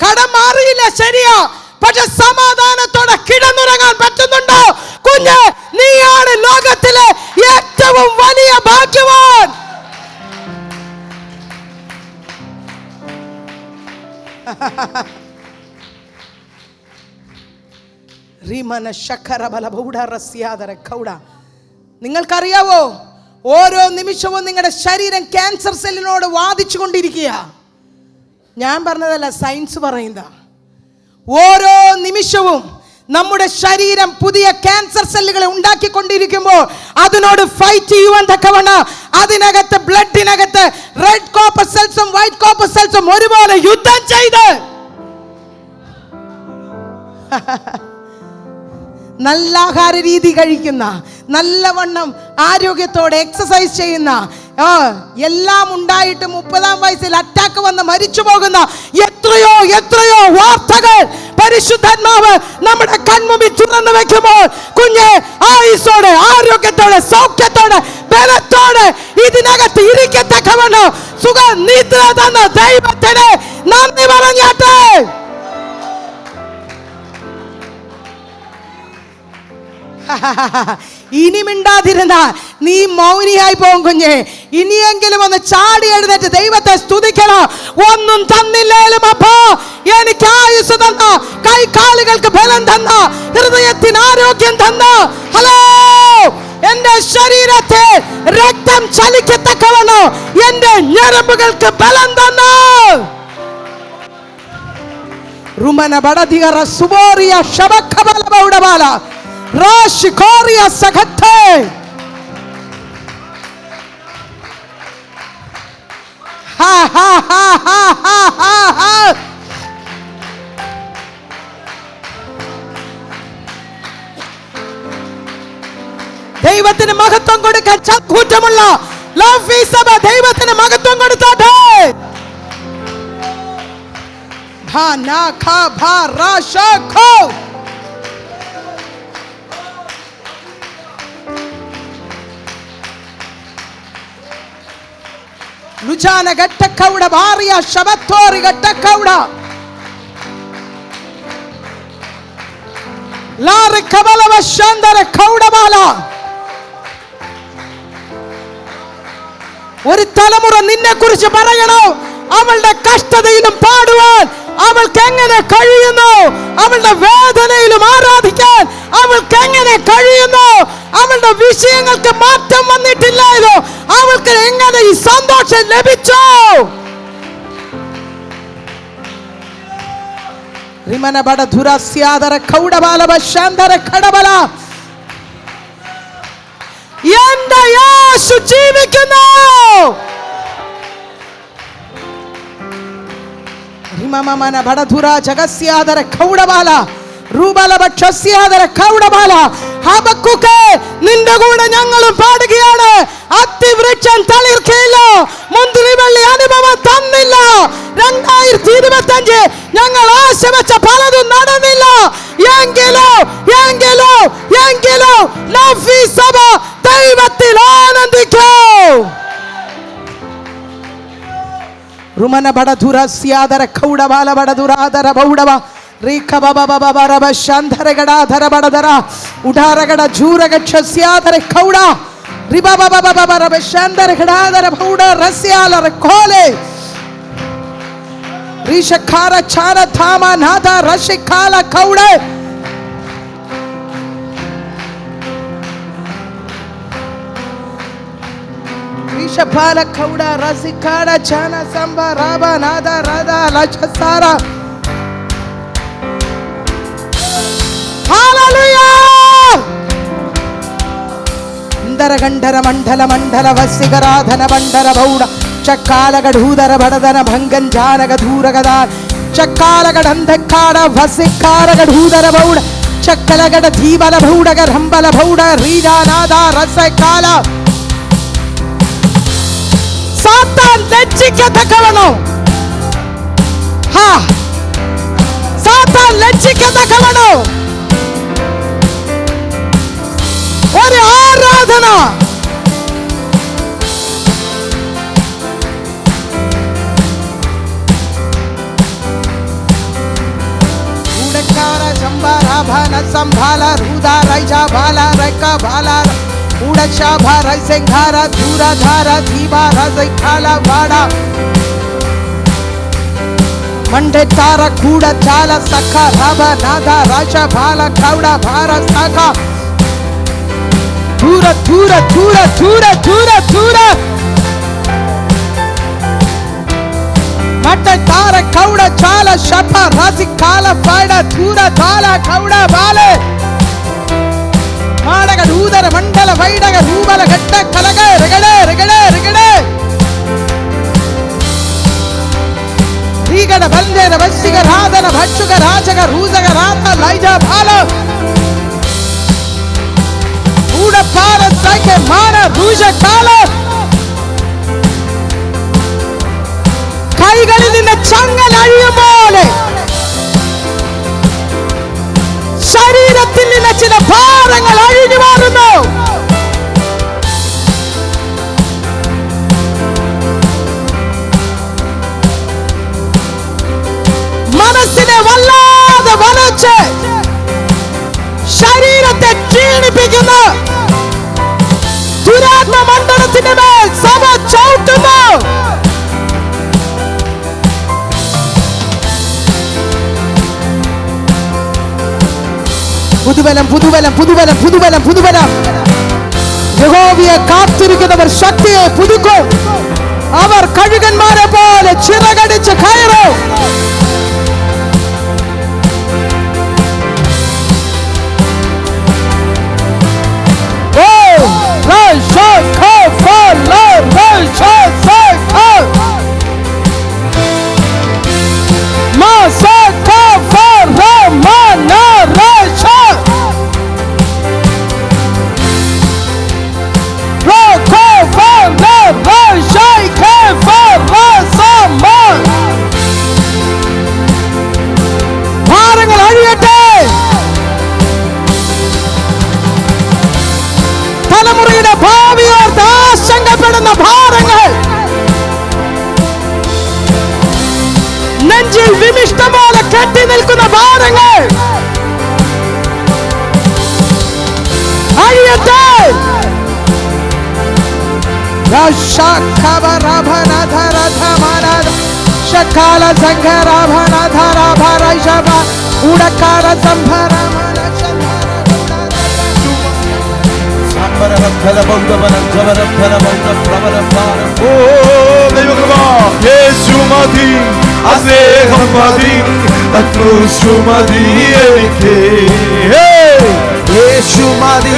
കടം മാറിയില്ല, ശരിയാ, പക്ഷെ സമാധാനത്തോടെ കിടന്നുറങ്ങാൻ പറ്റുന്നുണ്ടോ? കുഞ്ഞ്, നീയാണ് ലോകത്തിലെ ഏറ്റവും വലിയ ഭാഗ്യവാൻ. നിങ്ങൾക്കറിയാവോ, ഓരോ നിമിഷവും നിങ്ങളുടെ ശരീരം ക്യാൻസർ സെല്ലിനോട് വാദിച്ചു കൊണ്ടിരിക്കുക. ഞാൻ പറഞ്ഞതല്ല, സയൻസ് പറയുന്ന. ഓരോ നിമിഷവും നമ്മുടെ ശരീരം പുതിയ ക്യാൻസർ സെല്ലുകളെ ഉണ്ടാക്കിക്കൊണ്ടിരിക്കുമ്പോൾ അതിനോട് ഫൈറ്റ് ചെയ്യുവാൻ തക്കവണ്ണം അതിനകത്ത് ബ്ലഡിനകത്ത് റെഡ് കോപ്പർ സെൽസും വൈറ്റ് കോപ്പർ സെൽസും ഒരുപോലെ യുദ്ധം ചെയ്ത് നല്ല ആഹാര രീതി കഴിക്കുന്ന, നല്ലവണ്ണം ആരോഗ്യത്തോടെ എക്സസൈസ് ചെയ്യുന്ന, എല്ലാം ഉണ്ടായിട്ട് 30-ാം വയസ്സിൽ അറ്റാക്ക് വന്ന് മരിച്ചു പോകുന്ന എത്രയോ എത്രയോ വാർത്തകൾ പരിശുദ്ധാത്മാവ് നമ്മുടെ കൺമുമ്പിൽ തുറന്നു വെക്കുമ്പോൾ കുഞ്ഞ് ആയുസ്സോടെ, ആരോഗ്യത്തോടെ, സൗഖ്യത്തോടെ, ബലത്തോടെ ഇതിനകത്ത് ഇരിക്കത്തക്കവണ്ണം സുഖനിദ്ര തന്ന ദൈവത്തിന് നന്ദി പറഞ്ഞാട്ടെ. ഇനി മിണ്ടാതിരുന്നാൽ നീ മൗനിയായി പോകും കുഞ്ഞെ. ഇനിയെങ്കിലും ഒന്ന് ചാടി എഴുന്നേറ്റ് ദൈവത്തെ സ്തുതിക്കണം. ഒന്നും തന്നില്ലേലും അപ്പാ എനിക്ക് ആയുസ് തന്ന, കൈകാലുകൾക്ക് ബലം തന്ന, ഹൃദയത്തിന് ആരോഗ്യം തന്ന, ഹലോ, എന്റെ ശരീരത്തെ രക്തം ചലിക്കത്തക്കവണ്ണം എന്റെ ഞരമ്പുകൾക്ക് ബലം തന്ന റുമന ബടധികറ സുബോറിയ ശബഖബല ബൗഡബാല Rashikoria Sakate. Ha ha ha ha ha ha ha. ദൈവത്തിന് മഹത്വം കൊടുക്കാൻ ചങ്കൂറ്റമുള്ള ലൗഫി സഭ ദൈവത്തിന് മഹത്വം കൊടുത്താട്ടെ. ഭാ നാ ഖാ ഭാ റാ ഷാ ഖോ. ലുചാന ഗട്ടക്കൗട ഭാറിയ ശബത്തോറി ഗട്ടക്കൗട ലാറി കബലവ ശാന്തര കൗടബാല. ഒരു തലമുറ നിന്നെ കുറിച്ച് പറയണോ? അവളുടെ കഷ്ടതയിലും പാടുവാൻ അവൾക്ക് എങ്ങനെ കഴിയുന്നു, അവളുടെ വേദനയിലും ആരാധിക്കാൻ അവൾക്ക് എങ്ങനെ കഴിയുന്നു? അവളുടെ വിഷയങ്ങൾക്ക് മാറ്റം വന്നിട്ടില്ലായോ? അവൾക്ക് എങ്ങനെ ഈ സന്തോഷം ലഭിച്ചു? റിമന ബട ധുരസ്യാദര കൗഡബാല ബശാന്തര ഖടബല. എന്റെ യേശു ജീവിക്കുന്നു. റിമമന ബട ധുര ജഗസ്യാദര കൗഡബാല റൂബല ബക്ഷസ്യാദര കൗഡബാല. ഹബക്കുക്കേ, നിന്റെ കൂടെ ഞങ്ങളും പാടുകയാണ്. അത്തിവൃക്ഷം തളിർക്കയില്ല, മുന്തിരിവള്ളി അനുഭവം തന്നില്ല. 2025 ഞങ്ങൾ ആശ വെച്ച പലതും നടന്നില്ല. എങ്കിലോ ലവ്വി സഭ ദൈവത്തിൽ ആനന്ദിക്കൂ. റുമന ബടധുര സ്യാദര കൗഡബാല ബടധുരാദര ബൗഡബ റീഖ ബബ ബബ ബറബ ശാന്തര ഗടാധര ബടധര ഉഡാരഗട ജൂരഗക്ഷ സ്യാദര കൗഡ റിബ ബബ ബബ ബറബ ശാന്തര ഗടാധര ബൗഡ റസ്യാല കോലെ ഋഷഖാര ഛാര ധാമ നാദ റഷിഖാല കൗഡ. ഋഷഭാല കൗഡ റസിഖാര ഛാന സംബ രാബ നാദ രാദ ലക്ഷസാര. ഹല്ലേലൂയ. ഇന്ദരഗണ്ഡര മണ്ഡല മണ്ഡല വസികരാധന മണ്ഡല ബൗഡ ചക്കാലഗഢൂദര ബടദന ഭംഗൻ ജാനഗധൂരഗദ ചക്കാലഗഢന്ധക്കാട വസിക്കാരഗഢൂദര ബൗഡ ചക്കലഗഢ ധീബല ബൗഡഗ രംബല ബൗഡ റീജാനാദ രസകാല. സാത്താൻ ലജ്ജിക്കത്തക്കവണ്ണം, സാത്താൻ ലജ്ജിക്കത്തക്കവണ്ണം ഒരു ആരാധന. സംഭാല രുദാ റൈജ ബാല റൈക ബാല ഉടശ ഭാര സിംഹാര ധൂരധാര ദീപാ രസിഖാല വാട ಮಂಡೆ ತಾರ ಕೂಡ ಚಾಲ ಸಖ ರಾಭ ನಾದ ರಾಜ ಬಾಲ ಕೌಡ ಭಾರ ಸಾಕ. ದೂರ ದೂರ ದೂರ ದೂರ ದೂರ ದೂರ ಮಂಡೆ ತಾರ ಕೌಡ ಚಾಲ ಶಪ ರಾಸಿ ಕಾಲ ಬಾಡ ದೂರ ದಾಲ ಕೌಡ ಬಾಲೆ ಮಾಡಗ ದೂದರ ಮಂಡಲ ವೈಡಗ ರೂಬಲ ಘಟ್ಟ ಕಲಗ ರೆಗಡೆ ರೆಗಡೆ ರೆಗಡೆ ೀಗಡ ಬಂದೇನ ಬಸ್ಸಿಗ ರಾಧನ ಭಕ್ಷುಗ ರಾಜಗ ರೂಜಗ ರಾಧ ಲೈಜ ಬಾಲ ಊಡ ಪಾರ ಸೈಕೆ ಮಾನ ರೂಜ ಕಾಲ. കൈകളിൽ നിന്ന് ചങ്ങല അഴിയും പോലെ ശരീരത്തിൽ നിന്ന് ചില ഭാരങ്ങൾ അഴിഞ്ഞു മാറുന്നു. മനസ്സിനെ വല്ലാതെ വലച്ച് ശരീരത്തെ ക്ഷീണിപ്പിക്കുന്ന ദുരാത്മ മണ്ഡലത്തിന്റെ മേൽ സഭ ചവിട്ടുന്നു. പുതുബലം പുതുബലം പുതുബലം പുതുബലം പുതുബലം. യഹോവയെ കാത്തിരിക്കുന്നവർ ശക്തിയെ പുതുക്കും. അവർ കഴുകന്മാരെ പോലെ ചിറകടിച്ച് കയറും. ഭാരങ്ങൾ അഴിയട്ടെ. തലമുറയുടെ ഭാവിയോർത്ത് ആശങ്കപ്പെടുന്ന ഭാരങ്ങൾ, നെഞ്ചിൽ വിമിഷ്ട പോലെ കെട്ടി നിൽക്കുന്ന ഭാരങ്ങൾ അഴിയട്ടെ. ശകാല സംഘരാഭനാഥ രാഭ ഉടക്കാര സംഭര യേശു മതി, ആ സ്നേഹം മതി, ആ ക്രൂശു മതി എനിക്ക്. യേശു മതി,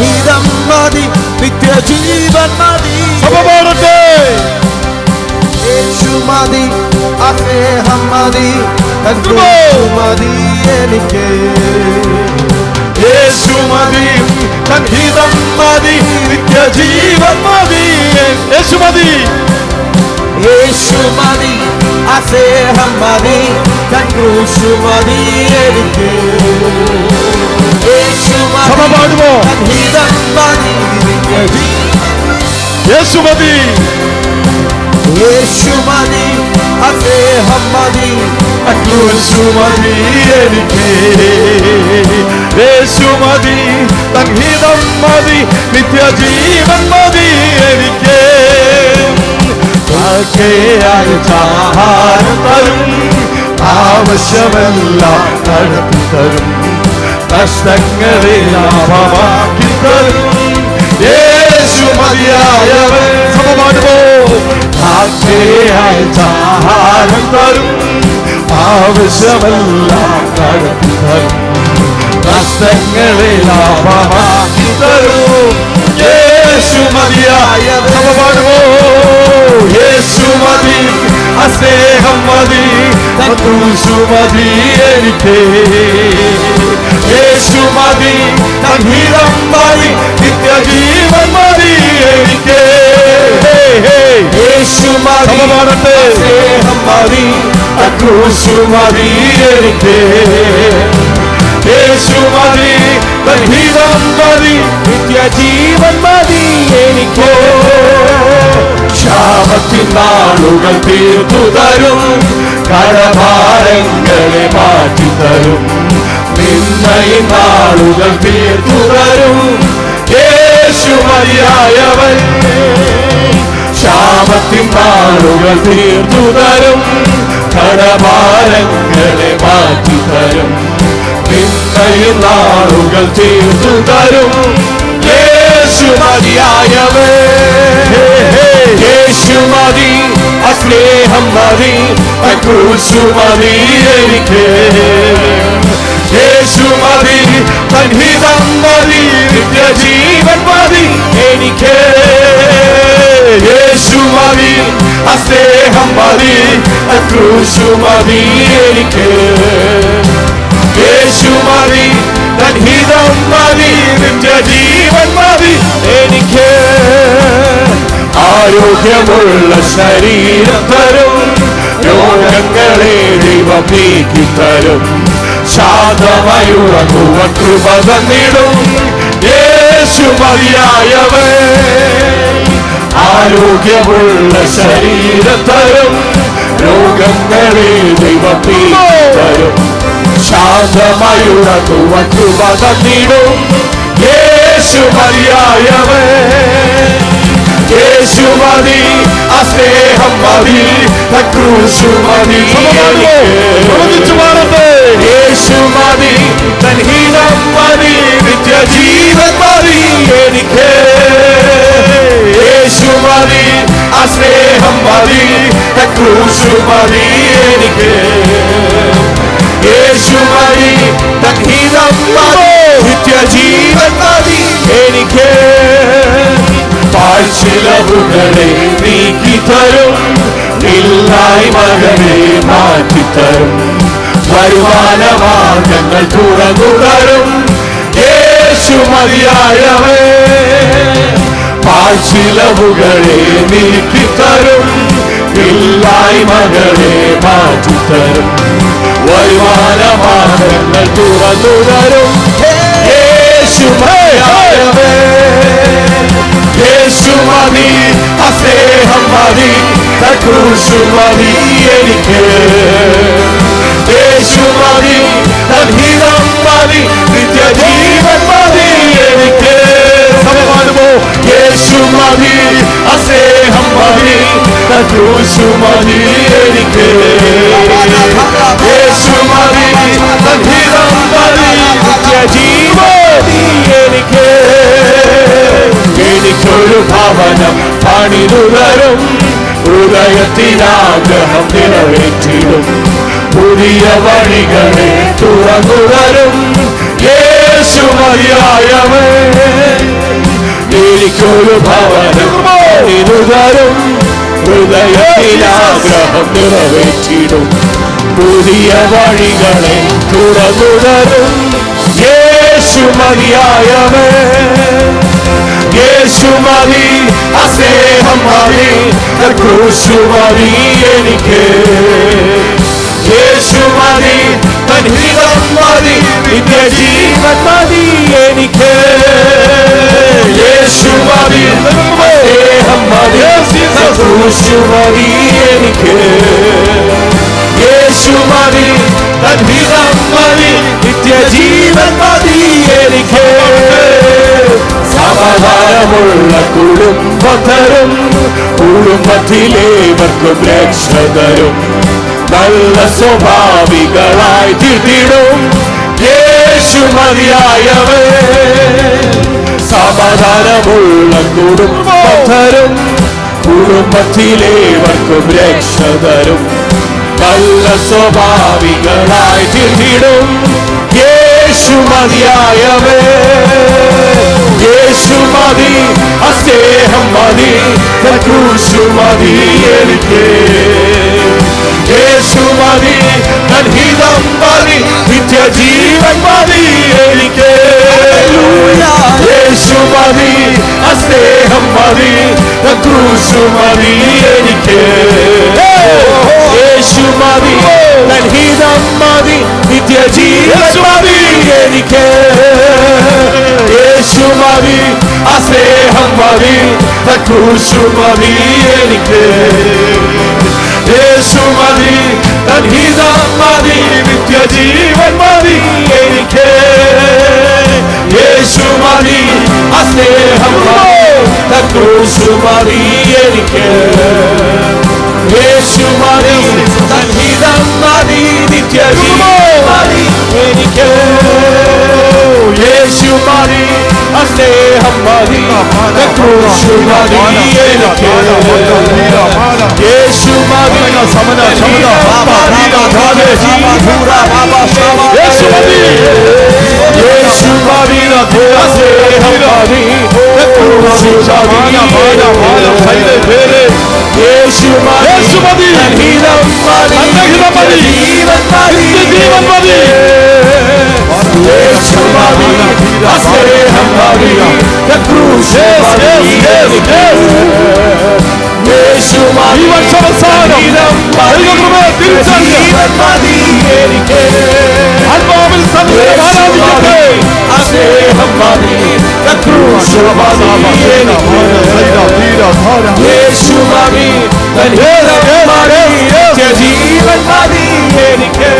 ഹിതം മതി, നിത്യജീവൻ മതി. സമപാടട്ടെ. യേശു മതി, ആ സ്നേഹം മതി, ആ ക്രൂശു മതി എനിക്ക്. യേശു മതി, ഹിതം മതി, നിത്യജീവൻ മതി. യേശു മതി, യേശു മതി, ആ സ്നേഹം മതി, ക്രൂശു മതി എനിക്ക്. യേശു മതി, ഹിതം മതി, യേശു മതി, യേശു മതി, ആ സ്നേഹം മതി, ക്രൂശു മതി എനിക്ക്. യേശു മതി, ഹിതം മതി, നിത്യജീവൻ മതി എനിക്ക്. ആഹാരം തരും, ആവശ്യമെല്ലാം നടത്തി തരും, കഷ്ടങ്ങളെ ലാഭമാക്കി തരും. യേശു മതിയായവൻ. സമപാടുമോ? ആഹാരം തരും, ആവശ്യമെല്ലാം നടത്തി തരും, കഷ്ടങ്ങളെ ലാഭമാക്കി തരും. യേശു മതിയായവൻ. സമപാടുമോ? യേശു മതി, ആ സ്നേഹം മതി, ക്രൂശു മതി എനിക്ക്. യേശു മതി, ഹിതം മതി, നിത്യജീവൻ മതി എനിക്ക്. യേശു മതി, സ്നേഹം മതി, ക്രൂശു മതി എനിക്ക്. യേശു മതി, ഹിതം മതി, നിത്യജീവൻ മതി എനിക്ക്. ക്ഷാമത്തിൻ നാളുകൾ തീർത്തു തരും, കടഭാരങ്ങളെ മാറ്റി തരും, നിന്നയിൻ നാളുകൾ തീർത്തു തരും. യേശു മതിയായവൻ. ക്ഷാമത്തിൻ നാളുകൾ തീർത്തു തരും, കടഭാരങ്ങളെ മാറ്റി തരും, നിന്നയിൻ നാളുകൾ തീർത്തു തരും. യേശു മതിയായവൻ. യേശു മതി, ആ സ്നേഹം മതി, ക്രൂശു മതി എനിക്ക്. യേശു മതി, ഹിതം മതി, നിത്യജീവൻ മതി എനിക്ക്. യേശു മതി, ആ സ്നേഹം മതി, ക്രൂശു മതി എനിക്ക്. യേശു മതി, ഹിതം മതി, നിത്യജീവൻ മതി എനിക്ക്. ആരോഗ്യമുള്ള ശരീരം തരും, രോഗങ്ങളെ ദൈവം നീക്കിത്തരും, ശാന്തമായുറങ്ങുക കൃപ തന്നിടും. യേശു മതിയായവൻ. ആരോഗ്യമുള്ള ശരീരം തരും, രോഗങ്ങളെ ദൈവം നീക്കിത്തരും, ശാന്തമായുറങ്ങുക കൃപ തന്നിടും. യേശു മതിയായവൻ. യേശു മതി, ആ സ്നേഹം മതി, ക്രൂശു മതി. യേശു മതി, ഹിതം മതി, നിത്യജീവൻ മതി എനിക്ക്. യേശു മതി, ആ സ്നേഹം മതി, ക്രൂശു മതി എനിക്ക്. യേശു മതി, ഹിതം മതി, നിത്യജീവൻ മതി എനിക്ക്. പാഴ്ചിലവുകളെ നീക്കിത്തരും, ഇല്ലായ്മകളെ മാറ്റിത്തരും, വരുമാനമാർഗങ്ങൾ തുറന്നു തരും. യേശു മതിയായവൻ. പാഴ്ചിലവുകളെ നീക്കിത്തരും, ഇല്ലായ്മകളെ മാറ്റിത്തരും, വരുമാനമാർഗങ്ങൾ തുറന്നു തരും. യേശു മതിയായവൻ. യേശു മതി, ആ സ്നേഹം മതി, ക്രൂശു മതി എനിക്ക്. യേശു മതി, ഹിതം മതി, നിത്യജീവൻ മതി എനിക്ക്. സമപാടുമോ? യേശു മതി, ആ സ്നേഹം മതി, ക്രൂശു മതി എനിക്ക്. യേശു മതി, ഹിതം മതി, നിത്യജീവൻ മതി എനിക്ക്. തുറന്നുതരും ഹൃദയത്തിനാഗ്രഹം നിറവേറ്റിടും പുതിയ വഴികളെ തുറന്നുതരും യേശു മതിയായവൻ എനിക്കൊരു ഭവനം തരും ഹൃദയത്തിനാഗ്രഹം നിറവേറ്റിടും പുതിയ വഴികളെ തുറന്നുതരും യേശു മതിയായവൻ യേശു മതി സ്നേഹം മതി ക്രൂശു മതി എനിക്ക് യേശു മതി ഹിതം മതി നിത്യജീവൻ മതി എനിക്ക് യേശു മതി സ്നേഹം മതി ക്രൂശു മതി എനിക്ക് യേശു മതി ഹിതം മതി നിത്യജീവൻ മതി എനിക്ക് സമാധാനമുള്ള കുടുംബത്തരും കുടുംബത്തിലേവർക്കും രക്ഷതരും നല്ല സ്വഭാവികളായി തീർത്തിടും യേശു മതിയായവൻ സമാധാനമുള്ള കുടുംബത്തരും കുടുംബത്തിലേവർക്കും രക്ഷതരും നല്ല സ്വഭാവികളായി തീർത്തിടും യേശു മതിയായവൻ യേശു മതി സ്നേഹം മതി ക്രൂശു മതി എനിക്ക് യേശു മതി ഹിതം മതി നിത്യജീവൻ മതി എനിക്ക് യേശു മതി സ്നേഹം മതി ക്രൂശു മതി എനിക്ക് യേശു മതി ഹിതം മതി നിത്യജീവൻ മതി എനിക്ക് യേശു മതി സ്നേഹം മതി ക്രൂശു മതി എനിക്ക് യേശു മതി ഹിതം മതി നിത്യജീവൻ മതി എനിക്ക് യേശു മതി സ്നേഹം മതി ക്രൂശു മതി എനിക്ക് യേശു മതി ഹിതം മതി നിത്യജീവൻ മതി എനിക്ക് യേശു മതി സ്നേഹം മതി ക്രൂശു മതി എനിക്ക് യേശു മതി യേശു മതി സ്നേഹം മതി ക്രൂശു മതി ഹിതം മതി ജീവൻ മതി യേശു മതി സ്നേഹം മതി ക്രൂശു മതി യേശു മതി ജീവൻ മതി എനിക്ക് ആത്മാവിൽ സ്നേഹം മതി ക്രൂശു മതി യേശു മതി ജീവൻ മതി എനിക്ക്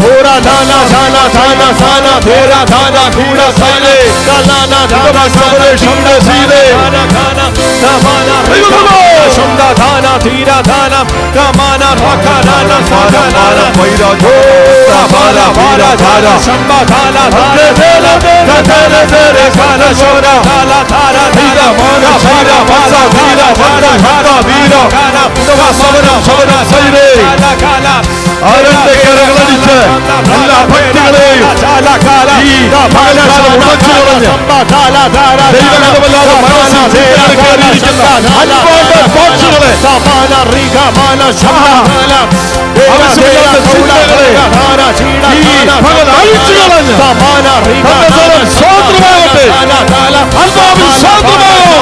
Pura dhana dhana dhana dhana thera dhana pura sile kalana dhana samre shunda sile dhana dhamana shunda dhana thera dhana kamana rakha dhana sada dhana vaira dhora bala bala dhana shamba dhana dhana dhana dhana dhana kana shora dhana dhana dhana mana shara bala dhana dhana dhana vira kana dava sabra sabra sile kana kana arante karagaladiche alla bhaktigaleyum ഈ ഭാഷ ഉറച്ചു കളഞ്ഞ് ദൈവകഥമല്ലാതെ മനസ്സിൽ ചേർന്നിരിക്കുന്ന അൻപാന്റെ സാക്ഷികളെ ആവശ്യമില്ലാത്ത ചിന്തകളെ ഈ പകൽ അഴിച്ചു കളഞ്ഞ് സ്വാതന്ത്ര്യമാകട്ടെ ആത്മാവിൽ സ്വാതന്ത്ര്യമാകോ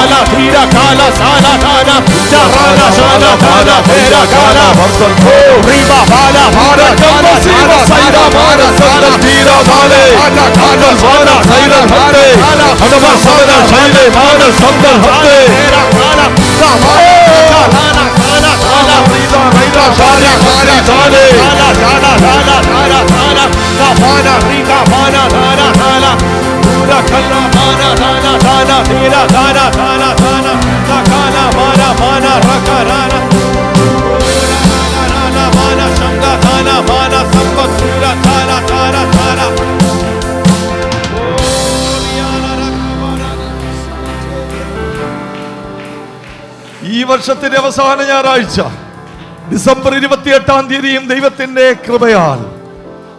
ധീര Shana Mana Sale Shana Shana Shana Shana Shana Shana Rika Mana Shana Shana Pura Kalla Mana Shana Shana Tira Shana Shana Shana Sakala Mana Mana Rakarana Shana Mana Shanda Shana Mana Samba Sura Shana Shana Shana ഈ വർഷത്തിന്റെ അവസാന ഞായറാഴ്ച ഡിസംബർ 28-ാം തീയതിയും ദൈവത്തിന്റെ കൃപയാൽ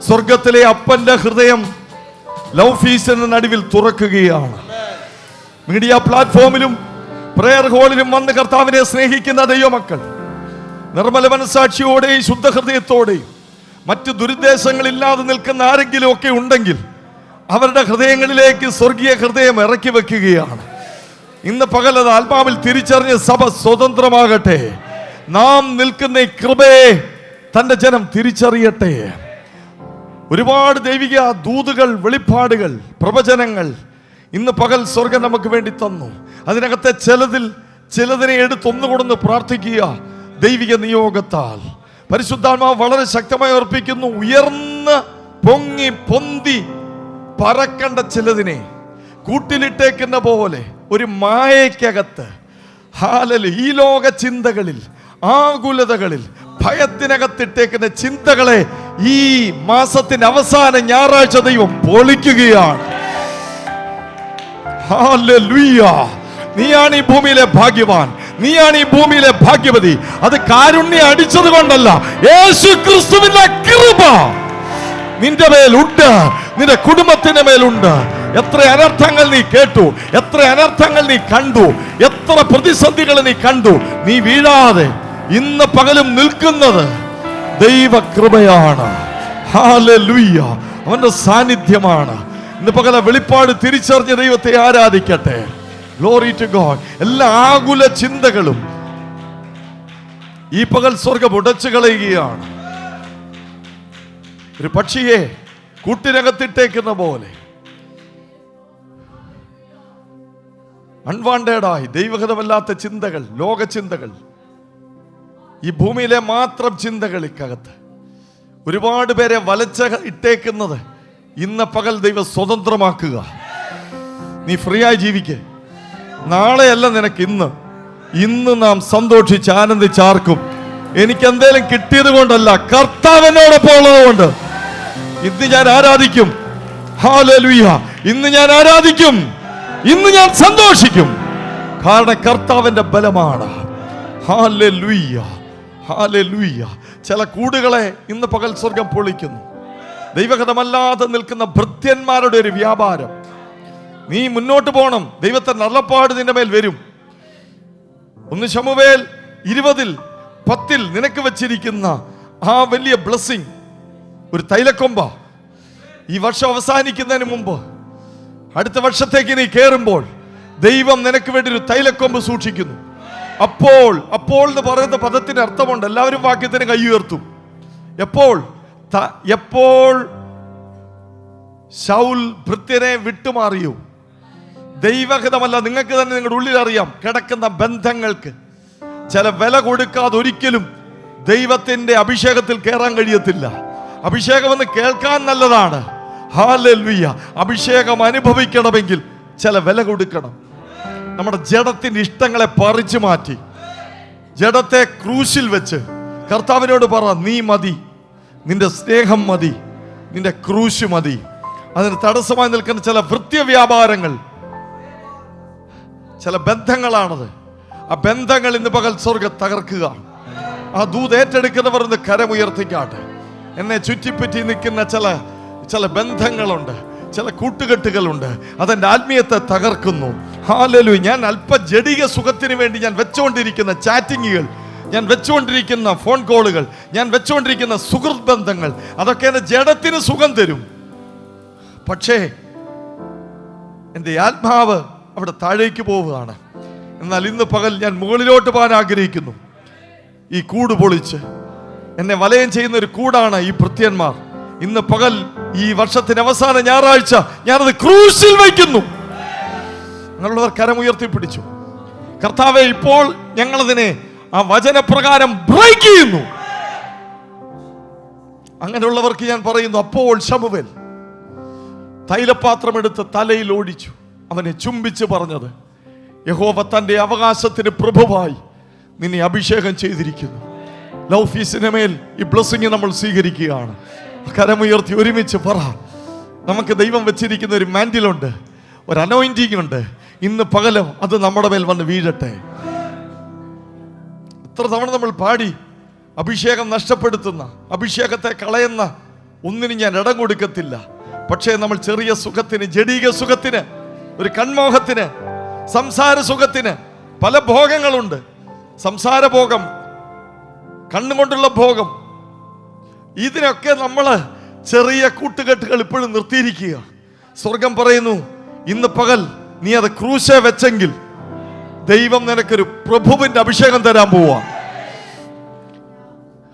സ്വർഗത്തിലെ അപ്പന്റെ ഹൃദയം ലവ് ഫീസിന് നടുവിൽ തുറക്കുകയാണ്. മീഡിയ പ്ലാറ്റ്ഫോമിലും പ്രയർ ഹാളിലും വന്ന് കർത്താവിനെ സ്നേഹിക്കുന്ന ദൈവമക്കൾ നിർമ്മല മനസാക്ഷിയോടെയും ശുദ്ധ ഹൃദയത്തോടെയും മറ്റു ദുരുദ്ദേശങ്ങളില്ലാതെ നിൽക്കുന്ന ആരെങ്കിലും ഒക്കെ ഉണ്ടെങ്കിൽ അവരുടെ ഹൃദയങ്ങളിലേക്ക് സ്വർഗീയ ഹൃദയം ഇറക്കി വെക്കുകയാണ്. ഇന്ന് പകലത് ആത്മാവിൽ തിരിച്ചറിഞ്ഞ് സഭ സ്വതന്ത്രമാകട്ടെ. നാം നിൽക്കുന്ന ഈ കൃപയെ തന്റെ ജനം തിരിച്ചറിയട്ടെ. ഒരുപാട് ദൈവിക ദൂതുകൾ, വെളിപ്പാടുകൾ, പ്രവചനങ്ങൾ ഇന്ന് പകൽ സ്വർഗം നമുക്ക് വേണ്ടി തന്നു. അതിനകത്തെ ചിലതിനെ എടുത്തൊന്നുകൊടുന്ന് പ്രാർത്ഥിക്കുക. ദൈവിക നിയോഗത്താൽ പരിശുദ്ധാത്മാവ് വളരെ ശക്തമായി അർപ്പിക്കുന്നു. ഉയർന്ന് പൊങ്ങി പൊന്തി പറക്കണ്ട ചിലതിനെ കൂട്ടിലിട്ടേക്കുന്ന പോലെ ഒരു മായയ്ക്കകത്ത് ഈ ലോക ചിന്തകളിൽ, ആകുലതകളിൽ, ഭയത്തിനകത്തിട്ടേക്കുന്ന ചിന്തകളെ ഈ മാസത്തിന്റെ അവസാന ഞായറാഴ്ച ദൈവം പൊളിക്കുകയാണ്. ഹല്ലേലൂയ. നീയാണ് ഈ ഭൂമിയിലെ ഭാഗ്യവാൻ, നീയാണ് ഈ ഭൂമിയിലെ ഭാഗ്യവതി. അത് കാരുണ്യം അടിച്ചത് കൊണ്ടല്ല, യേശു ക്രിസ്തുവിന്റെ കൃപ നിന്റെ മേലുണ്ട്, നിന്റെ കുടുംബത്തിന്റെ മേലുണ്ട്. എത്ര അനർത്ഥങ്ങൾ നീ കേട്ടു, എത്ര അനർത്ഥങ്ങൾ നീ കണ്ടു, എത്ര പ്രതിസന്ധികൾ നീ കണ്ടു, നീ വീഴാതെ ഇന്ന് പകലും നിൽക്കുന്നത് ദൈവകൃപയാണ്. ഹല്ലേലൂയ. അവന്റെ സാന്നിധ്യമാണ്. ഇന്ന് പകല വെളിപ്പാട് തിരിച്ചറിഞ്ഞ ദൈവത്തെ ആരാധിക്കട്ടെ. Glory to God. എല്ലാ ആകുല ചിന്തകളും ഈ പകൽ സ്വർഗ്ഗം ഉടച്ചു കളയുകയാണ്. ഒരു പക്ഷിയെ കൂട്ടിനകത്തിട്ടേക്കുന്ന പോലെ അൺവാണ്ടഡായി ദൈവഹിതമല്ലാത്ത ചിന്തകൾ, ലോക ചിന്തകൾ, ഈ ഭൂമിയിലെ മാത്രം ചിന്തകൾക്കകത്ത് ഒരുപാട് പേരെ വലച്ച ഇട്ടേക്കുന്നത് ഇന്ന് പകൽ ദൈവം സ്വതന്ത്രമാക്കുക. നീ ഫ്രീ ആയി ജീവിക്കുക. നാളെയല്ല നിനക്ക് ഇന്ന് നാം സന്തോഷിച്ച് ആനന്ദിച്ചാർക്കും. എനിക്ക് എന്തേലും കിട്ടിയത് കൊണ്ടല്ല, കർത്താവിനോടൊപ്പം ഉള്ളതുകൊണ്ട് ഇന്ന് ഞാൻ ആരാധിക്കും. ഹല്ലേലൂയ. ഇന്ന് ഞാൻ ആരാധിക്കും, ഇന്ന് ഞാൻ സന്തോഷിക്കും. കാരണം കർത്താവിന്റെ ബലമാണ്. Hallelujah, hallelujah. ചില കൂടുകളെ ഇന്ന് പകൽ സ്വർഗം പൊളിക്കുന്നു. ദൈവഹിതമല്ലാതെ നിൽക്കുന്ന ഭൃത്യന്മാരുടെ ഒരു വ്യാപാരം. നീ മുന്നോട്ട് പോകണം. ദൈവത്തിന്റെ അരുളപ്പാട് നിന്റെ മേൽ വരും. 1 ശമൂവേൽ 20:10 നിനക്ക് വെച്ചിരിക്കുന്ന ആ വലിയ ബ്ലെസ്സിങ് ഒരു തൈലക്കൊമ്പ. ഈ വർഷം അവസാനിക്കുന്നതിന് മുമ്പ് അടുത്ത വർഷത്തേക്ക് നീ കയറുമ്പോൾ ദൈവം നിനക്ക് വേണ്ടി ഒരു തൈലക്കൊമ്പ് സൂക്ഷിക്കുന്നു. അപ്പോൾ എന്ന് പറയുന്ന പദത്തിന് അർത്ഥമുണ്ട്. എല്ലാവരും വാക്യത്തിന് കൈ ഉയർത്തും. എപ്പോൾ ശൗൽ ഭൃത്യനെ വിട്ടുമാറിയോ? ദൈവഹിതമല്ല, നിങ്ങൾക്ക് തന്നെ നിങ്ങളുടെ ഉള്ളിൽ അറിയാം. കിടക്കുന്ന ബന്ധങ്ങൾക്ക് ചില വില കൊടുക്കാതെ ഒരിക്കലും ദൈവത്തിന്റെ അഭിഷേകത്തിൽ കയറാൻ കഴിയത്തില്ല. അഭിഷേകമെന്ന് കേൾക്കാൻ നല്ലതാണ്. ഹല്ലേലൂയ. അഭിഷേകം അനുഭവിക്കണമെങ്കിൽ ചില വില കൊടുക്കണം. നമ്മുടെ ജഡത്തിന്റെ ഇഷ്ടങ്ങളെ പറിച്ചു മാറ്റി ജഡത്തെ ക്രൂശിൽ വെച്ച് കർത്താവിനോട് പറ, നീ മതി, നിന്റെ സ്നേഹം മതി, നിന്റെ ക്രൂശ് മതി. അതിന് തടസ്സമായി നിൽക്കുന്ന ചില വൃത്യവ്യാപാരങ്ങൾ, ചില ബന്ധങ്ങളാണത്. ആ ബന്ധങ്ങൾ ഇന്ന് പകൽ സ്വർഗ്ഗം തകർക്കുക. ആ ദൂത് ഏറ്റെടുക്കുന്നവർ ഇന്ന് കരമുയർത്തിക്കാട്ടെ. എന്നെ ചുറ്റിപ്പറ്റി നിൽക്കുന്ന ചില ബന്ധങ്ങളുണ്ട്, ചില കൂട്ടുകെട്ടുകളുണ്ട്. അതെന്റെ ആത്മീയത്തെ തകർക്കുന്നു. ഹല്ലേലൂയ. ഞാൻ അല്പ ജഡിക സുഖത്തിന് വേണ്ടി ഞാൻ വെച്ചുകൊണ്ടിരിക്കുന്ന ചാറ്റിങ്ങുകൾ, ഞാൻ വെച്ചുകൊണ്ടിരിക്കുന്ന ഫോൺ കോളുകൾ, ഞാൻ വെച്ചുകൊണ്ടിരിക്കുന്ന സുഹൃത്ത് ബന്ധങ്ങൾ, അതൊക്കെ എൻ്റെ ജഡത്തിന് സുഖം തരും. പക്ഷേ എൻ്റെ ആത്മാവ് അവിടെ താഴേക്ക് പോവുകയാണ്. എന്നാൽ ഇന്ന് പകൽ ഞാൻ മുകളിലോട്ട് പോകാൻ ആഗ്രഹിക്കുന്നു. ഈ കൂട് പൊളിച്ച് എന്നെ വലയം ചെയ്യുന്ന ഒരു കൂടാണ് ഈ ഭൃത്യന്മാർ. ഇന്ന് പകൽ ഈ വർഷത്തിന് അവസാന ഞായറാഴ്ച ഞാനത് ക്രൂശിൽ വയ്ക്കുന്നു. നിങ്ങളുള്ളവർ കരമുയർത്തി പിടിച്ചു. കർത്താവെ, ഇപ്പോൾ ഞങ്ങളതിനെ ആ വചനപ്രകാരം ബ്രേക്ക് ചെയ്യുന്നു. അങ്ങനെയുള്ളവർക്ക് ഞാൻ പറയുന്നു, അപ്പോൾ ശമൂവേൽ തൈലപാത്രം എടുത്ത് തലയിൽ ഓടിച്ചു അവനെ ചുംബിച്ച് പറഞ്ഞത്, യഹോവ തൻ്റെ അവകാശത്തിന് പ്രഭുവായി നിന്നെ അഭിഷേകം ചെയ്തിരിക്കുന്നു. ലൗഫീസിന് മേൽ ഈ ബ്ലെസ്സിങ് നമ്മൾ സ്വീകരിക്കുകയാണ്. കരമുയർത്തി ഒരുമിച്ച് പറ, നമുക്ക് ദൈവം വെച്ചിരിക്കുന്ന ഒരു മാൻഡിലുണ്ട്, ഒരു അനോയിന്റിങ് ഉണ്ട്. ഇന്ന് പകലും അത് നമ്മുടെ മേൽ വന്ന് വീഴട്ടെ. എത്ര തവണ നമ്മൾ പാടി, അഭിഷേകം നഷ്ടപ്പെടുത്തുന്ന, അഭിഷേകത്തെ കളയുന്ന ഒന്നിനും ഞാൻ ഇടം കൊടുക്കത്തില്ല. പക്ഷേ നമ്മൾ ചെറിയ സുഖത്തിന്, ജഡീക സുഖത്തിന്, ഒരു കൺമോഹത്തിന്, സംസാര സുഖത്തിന് പല ഭോഗങ്ങളുണ്ട്. സംസാര ഭോഗം, കണ്ണുകൊണ്ടുള്ള ഭോഗം, ഇതിനൊക്കെ നമ്മൾ ചെറിയ കൂട്ടുകെട്ടുകൾ ഇപ്പോഴും നിർത്തിയിരിക്കുക. സ്വർഗം പറയുന്നു, ഇന്ന് പകൽ നീ അത് ക്രൂശെ വെച്ചെങ്കിൽ ദൈവം നിനക്കൊരു പ്രഭുവിന്റെ അഭിഷേകം തരാൻ പോവാ.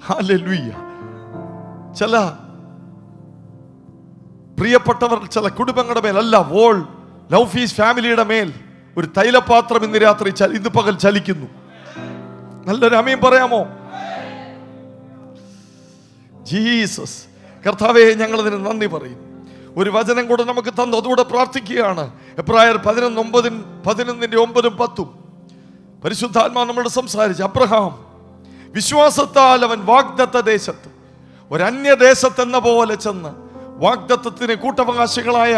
ഹല്ലേലൂയ. ചില പ്രിയപ്പെട്ടവർ, ചില കുടുംബങ്ങളുടെ മേൽ അല്ല, വോൾ ലൗഫീസ് ഫാമിലിയുടെ മേൽ ഒരു തൈലപാത്രം ഇന്ന് രാത്രി ഇന്ന് പകൽ ചലിക്കുന്നു. നല്ലൊരു ആമേൻ പറയാമോ? ജീസസ്. കർത്താവേ, ഞങ്ങളതിന് നന്ദി പറയും. ഒരു വചനം കൂടെ നമുക്ക് തന്നു, അതുകൂടെ പ്രാർത്ഥിക്കുകയാണ്. എബ്രായർ 11:9-10 പരിശുദ്ധാത്മാവ് നമ്മളോട് സംസാരിച്ചു. അബ്രഹാം വിശ്വാസത്താൽ അവൻ വാഗ്ദത്ത ദേശത്ത്, ഒരു അന്യദേശത്ത് എന്ന പോലെ ചെന്ന് വാഗ്ദത്തത്തിന് കൂട്ടവകാശികളായ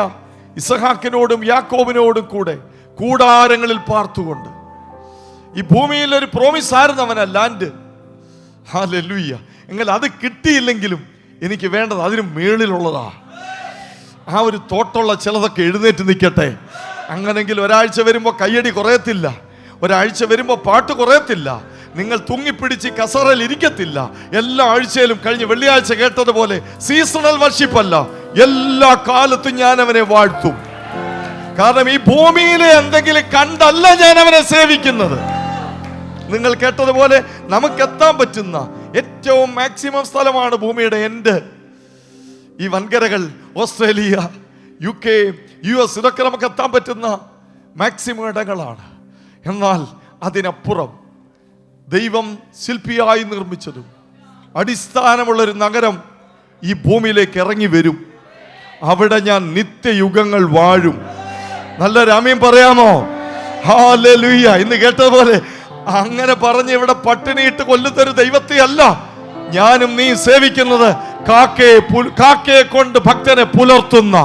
ഇസഹാക്കിനോടും യാക്കോബിനോടും കൂടെ കൂടാരങ്ങളിൽ പാർത്തുകൊണ്ട്, ഈ ഭൂമിയിൽ ഒരു പ്രോമിസ് ആയിരുന്നു അവന്, ലാൻഡ്. ഹല്ലേലൂയ. എങ്കിൽ അത് കിട്ടിയില്ലെങ്കിലും എനിക്ക് വേണ്ടത് അതിന് മേളിലുള്ളതാ. ആ ഒരു തോട്ടുള്ള ചിലതൊക്കെ എഴുന്നേറ്റ് നിൽക്കട്ടെ. അങ്ങനെങ്കിൽ ഒരാഴ്ച വരുമ്പോൾ കയ്യടി കുറയത്തില്ല, ഒരാഴ്ച വരുമ്പോൾ പാട്ട് കുറയത്തില്ല, നിങ്ങൾ തൂങ്ങിപ്പിടിച്ച് കസറയിൽ ഇരിക്കത്തില്ല. എല്ലാ ആഴ്ചയിലും കഴിഞ്ഞ വെള്ളിയാഴ്ച കേട്ടതുപോലെ സീസണൽ വർഷിപ്പ് അല്ല, എല്ലാ കാലത്തും ഞാൻ അവനെ വാഴ്ത്തും. കാരണം ഈ ഭൂമിയിലെ എന്തെങ്കിലും കണ്ടല്ല ഞാൻ അവനെ സേവിക്കുന്നത്. നിങ്ങൾ കേട്ടതുപോലെ നമുക്ക് എത്താൻ പറ്റുന്ന ഏറ്റവും മാക്സിമം സ്ഥലമാണ് ഭൂമിയുടെ എൻഡ്. ഈ വൻകരകൾ, ഓസ്ട്രേലിയ, UK, US, ഇതൊക്കെ നമുക്ക് എത്താൻ പറ്റുന്ന മാക്സിമം ഇടങ്ങളാണ്. എന്നാൽ അതിനപ്പുറം ദൈവം ശില്പിയായി നിർമ്മിച്ചതും അടിസ്ഥാനമുള്ളൊരു നഗരം ഈ ഭൂമിയിലേക്ക് ഇറങ്ങി വരും. അവിടെ ഞാൻ നിത്യയുഗങ്ങൾ വാഴും. നല്ലൊരു ആമേൻ പറയാമോ? ഹല്ലേലൂയ. ഇന്ന് കേട്ടതുപോലെ അങ്ങനെ പറഞ്ഞ് ഇവിടെ പട്ടിണിയിട്ട് കൊല്ലുന്നൊരു ദൈവത്തെ അല്ല ഞാനും നീ സേവിക്കുന്നത്. കാക്കയെ കൊണ്ട് ഭക്തനെ പുലർത്തുന്ന,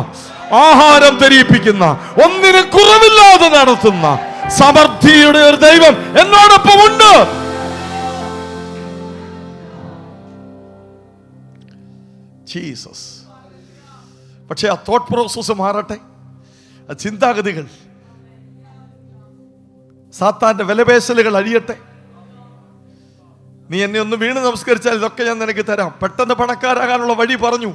ആഹാരം ധരിപ്പിക്കുന്ന, ഒന്നിനും കുറവില്ലാതെ നടത്തുന്ന സമൃദ്ധിയുടെ ഒരു ദൈവം എന്നോടൊപ്പം ഉണ്ട്. ജീസസ്. പക്ഷെ ആ തോട്ട് പ്രോസസ് മാറട്ടെ, ആ ചിന്താഗതികൾ, സാത്താന്റെ വിലപേശലുകൾ അഴിയട്ടെ. നീ എന്നെ ഒന്ന് വീണ് നമസ്കരിച്ചാൽ ഇതൊക്കെ ഞാൻ നിനക്ക് തരാം. പെട്ടെന്ന് പണക്കാരാകാനുള്ള വഴി പറഞ്ഞു.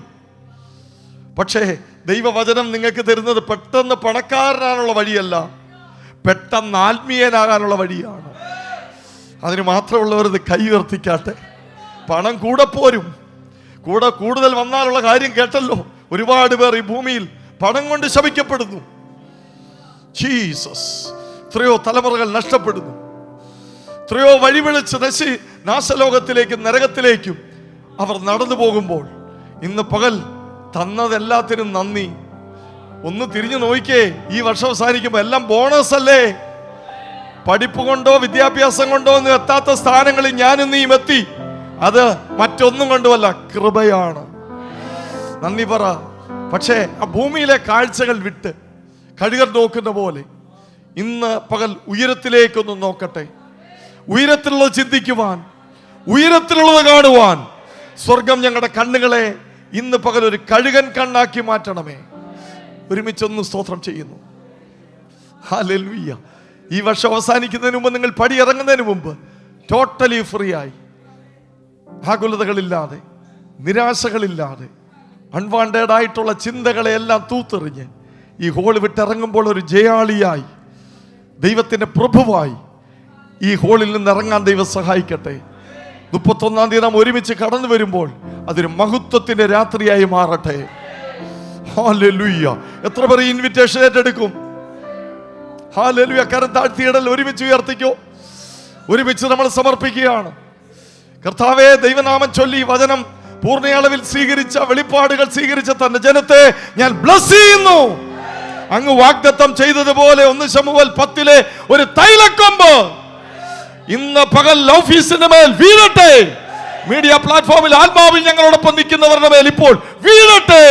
പക്ഷേ ദൈവവചനം നിങ്ങൾക്ക് തരുന്നത് പെട്ടെന്ന് പണക്കാരനാകാനുള്ള വഴിയല്ല, പെട്ടെന്ന് ആത്മീയനാകാനുള്ള വഴിയാണ്. അതിന് മാത്രമുള്ളവർ ഇത് കൈ ഉയർത്തിക്കാട്ടെ. പണം കൂടെ പോരും, കൂടെ കൂടുതൽ വന്നാലുള്ള കാര്യം കേട്ടല്ലോ. ഒരുപാട് പേർ ഈ ഭൂമിയിൽ പണം കൊണ്ട് ശപിക്കപ്പെടുന്നു. ജീസസ്. എത്രയോ തലമുറകൾ നഷ്ടപ്പെടുന്നു, എത്രയോ വഴിവിളിച്ച് നാശലോകത്തിലേക്കും നരകത്തിലേക്കും അവർ നടന്നു പോകുമ്പോൾ ഇന്ന് പകൽ തന്നതെല്ലാത്തിനും നന്ദി. ഒന്ന് തിരിഞ്ഞു നോക്കിക്കേ, ഈ വർഷം അവസാനിക്കുമ്പോൾ എല്ലാം ബോണസ് അല്ലേ? പഠിപ്പ് കൊണ്ടോ വിദ്യാഭ്യാസം കൊണ്ടോ ഒന്നും എത്താത്ത സ്ഥാനങ്ങളിൽ ഞാനും നീയും എത്തി. അത് മറ്റൊന്നും കൊണ്ടുമല്ല, കൃപയാണ്. നന്ദി പറ. പക്ഷേ ആ ഭൂമിയിലെ കാഴ്ചകൾ വിട്ട് കഴുകർ നോക്കുന്ന പോലെ ഇന്ന് പകൽ ഉയരത്തിലേക്കൊന്ന് നോക്കട്ടെ. ഉയരത്തിലുള്ളത് ചിന്തിക്കുവാൻ, ഉയരത്തിലുള്ളത് കാണുവാൻ സ്വർഗം ഞങ്ങളുടെ കണ്ണുകളെ ഇന്ന് പകൽ ഒരു കഴുകൻ കണ്ണാക്കി മാറ്റണമേ. ഒരുമിച്ചൊന്ന് സ്തോത്രം ചെയ്യുന്നു. ഹല്ലേലൂയ. ഈ വർഷം അവസാനിക്കുന്നതിന് മുമ്പ്, നിങ്ങൾ പടിയിറങ്ങുന്നതിന് മുമ്പ് ടോട്ടലി ഫ്രീ ആയി, ആകുലതകളില്ലാതെ, നിരാശകളില്ലാതെ, അൺവാണ്ടഡ് ആയിട്ടുള്ള ചിന്തകളെ എല്ലാം തൂത്തെറിഞ്ഞ് ഈ ഹോൾ വിട്ടിറങ്ങുമ്പോൾ ഒരു ജയാളിയായി, ദൈവത്തിൻ്റെ പ്രഭുവായി ഈ ഹോളിൽ നിന്ന് ഇറങ്ങാൻ ദൈവം സഹായിക്കട്ടെ. 31-ാം തീയതി നാം ഒരുമിച്ച് കടന്നു വരുമ്പോൾ അതൊരു മഹത്വത്തിന്റെ രാത്രിയായി മാറട്ടെ. ഹല്ലേലൂയ. എത്ര പേർ ഇൻവിറ്റേഷൻ ഏറ്റെടുക്കും? ഹല്ലേലൂയ. കരം താഴ്ത്തിയിടൽ ഒരുമിച്ച് ഉയർത്തിക്കോ. ഒരുമിച്ച് നമ്മൾ സമർപ്പിക്കുകയാണ്. കർത്താവേ, ദൈവനാമം ചൊല്ലി വചനം പൂർണ്ണ അളവിൽ സ്വീകരിച്ച വെളിപ്പാടുകൾ സ്വീകരിച്ച തന്റെ ജനത്തെ ഞാൻ ബ്ലസ് ചെയ്യുന്നു. അങ്ങ് വാഗ്ദത്തം ചെയ്തതുപോലെ 1 ശമൂവേൽ 10 ഒരു തൈലക്കൊമ്പ് ഇന്ന് പകൽ ഓഫീസിന്റെ മേൽ വീഴട്ടെ. മീഡിയ പ്ലാറ്റ്ഫോമിൽ ആത്മാവിൽ ഞങ്ങളോടൊപ്പം നിൽക്കുന്നവരുടെ മേൽ ഇപ്പോൾ വീഴട്ടെ.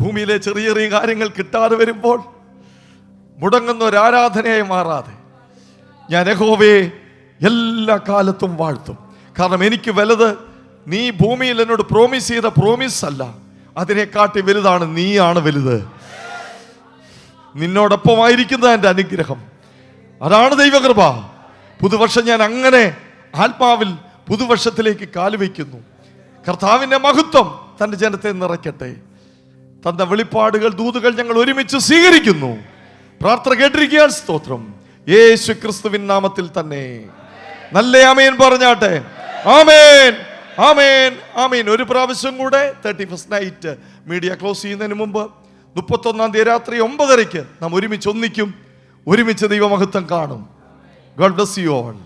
ഭൂമിയിലെ ചെറിയ ചെറിയ കാര്യങ്ങൾ കിട്ടാതെ വരുമ്പോൾ മുടങ്ങുന്ന ഒരു ആരാധനയായി മാറാതെ ഞാൻ യഹോവയെ എല്ലാ കാലത്തും വാഴ്ത്തും. കാരണം എനിക്ക് വലുത് നീ ഭൂമിയിൽ എന്നോട് പ്രോമിസ് ചെയ്ത പ്രോമിസ് അല്ല, അതിനെക്കാട്ടി വലുതാണ് നീയാണ് വലുത്. നിന്നോടൊപ്പമായിരിക്കുന്ന എൻ്റെ അനുഗ്രഹം, അതാണ് ദൈവകൃപ. പുതുവർഷം ഞാൻ അങ്ങനെ ആത്മാവിൽ പുതുവർഷത്തിലേക്ക് കാലുവയ്ക്കുന്നു. കർത്താവിൻ്റെ മഹത്വം തൻ്റെ ജനത്തെ നിറയ്ക്കട്ടെ. തന്ന വെളിപ്പാടുകൾ ദൂതുകൾ ഞങ്ങൾ ഒരുമിച്ച് സ്വീകരിക്കുന്നു. പ്രാർത്ഥന കേട്ടിരിക്കാൻ സ്തോത്രം. യേശു ക്രിസ്തുവിൻ നാമത്തിൽ തന്നെ നല്ല ആമേൻ പറഞ്ഞാട്ടെ. ആമേൻ, ആമേൻ, ആമേൻ. ഒരു പ്രാവശ്യം കൂടെ 31st നൈറ്റ് മീഡിയ ക്ലോസ് ചെയ്യുന്നതിന് മുമ്പ് 31-ാം തീയതി രാത്രി 9:30 നാം ഒരുമിച്ച് ഒന്നിക്കും, ഒരുമിച്ച് ദൈവമഹത്വം കാണും. God bless you all.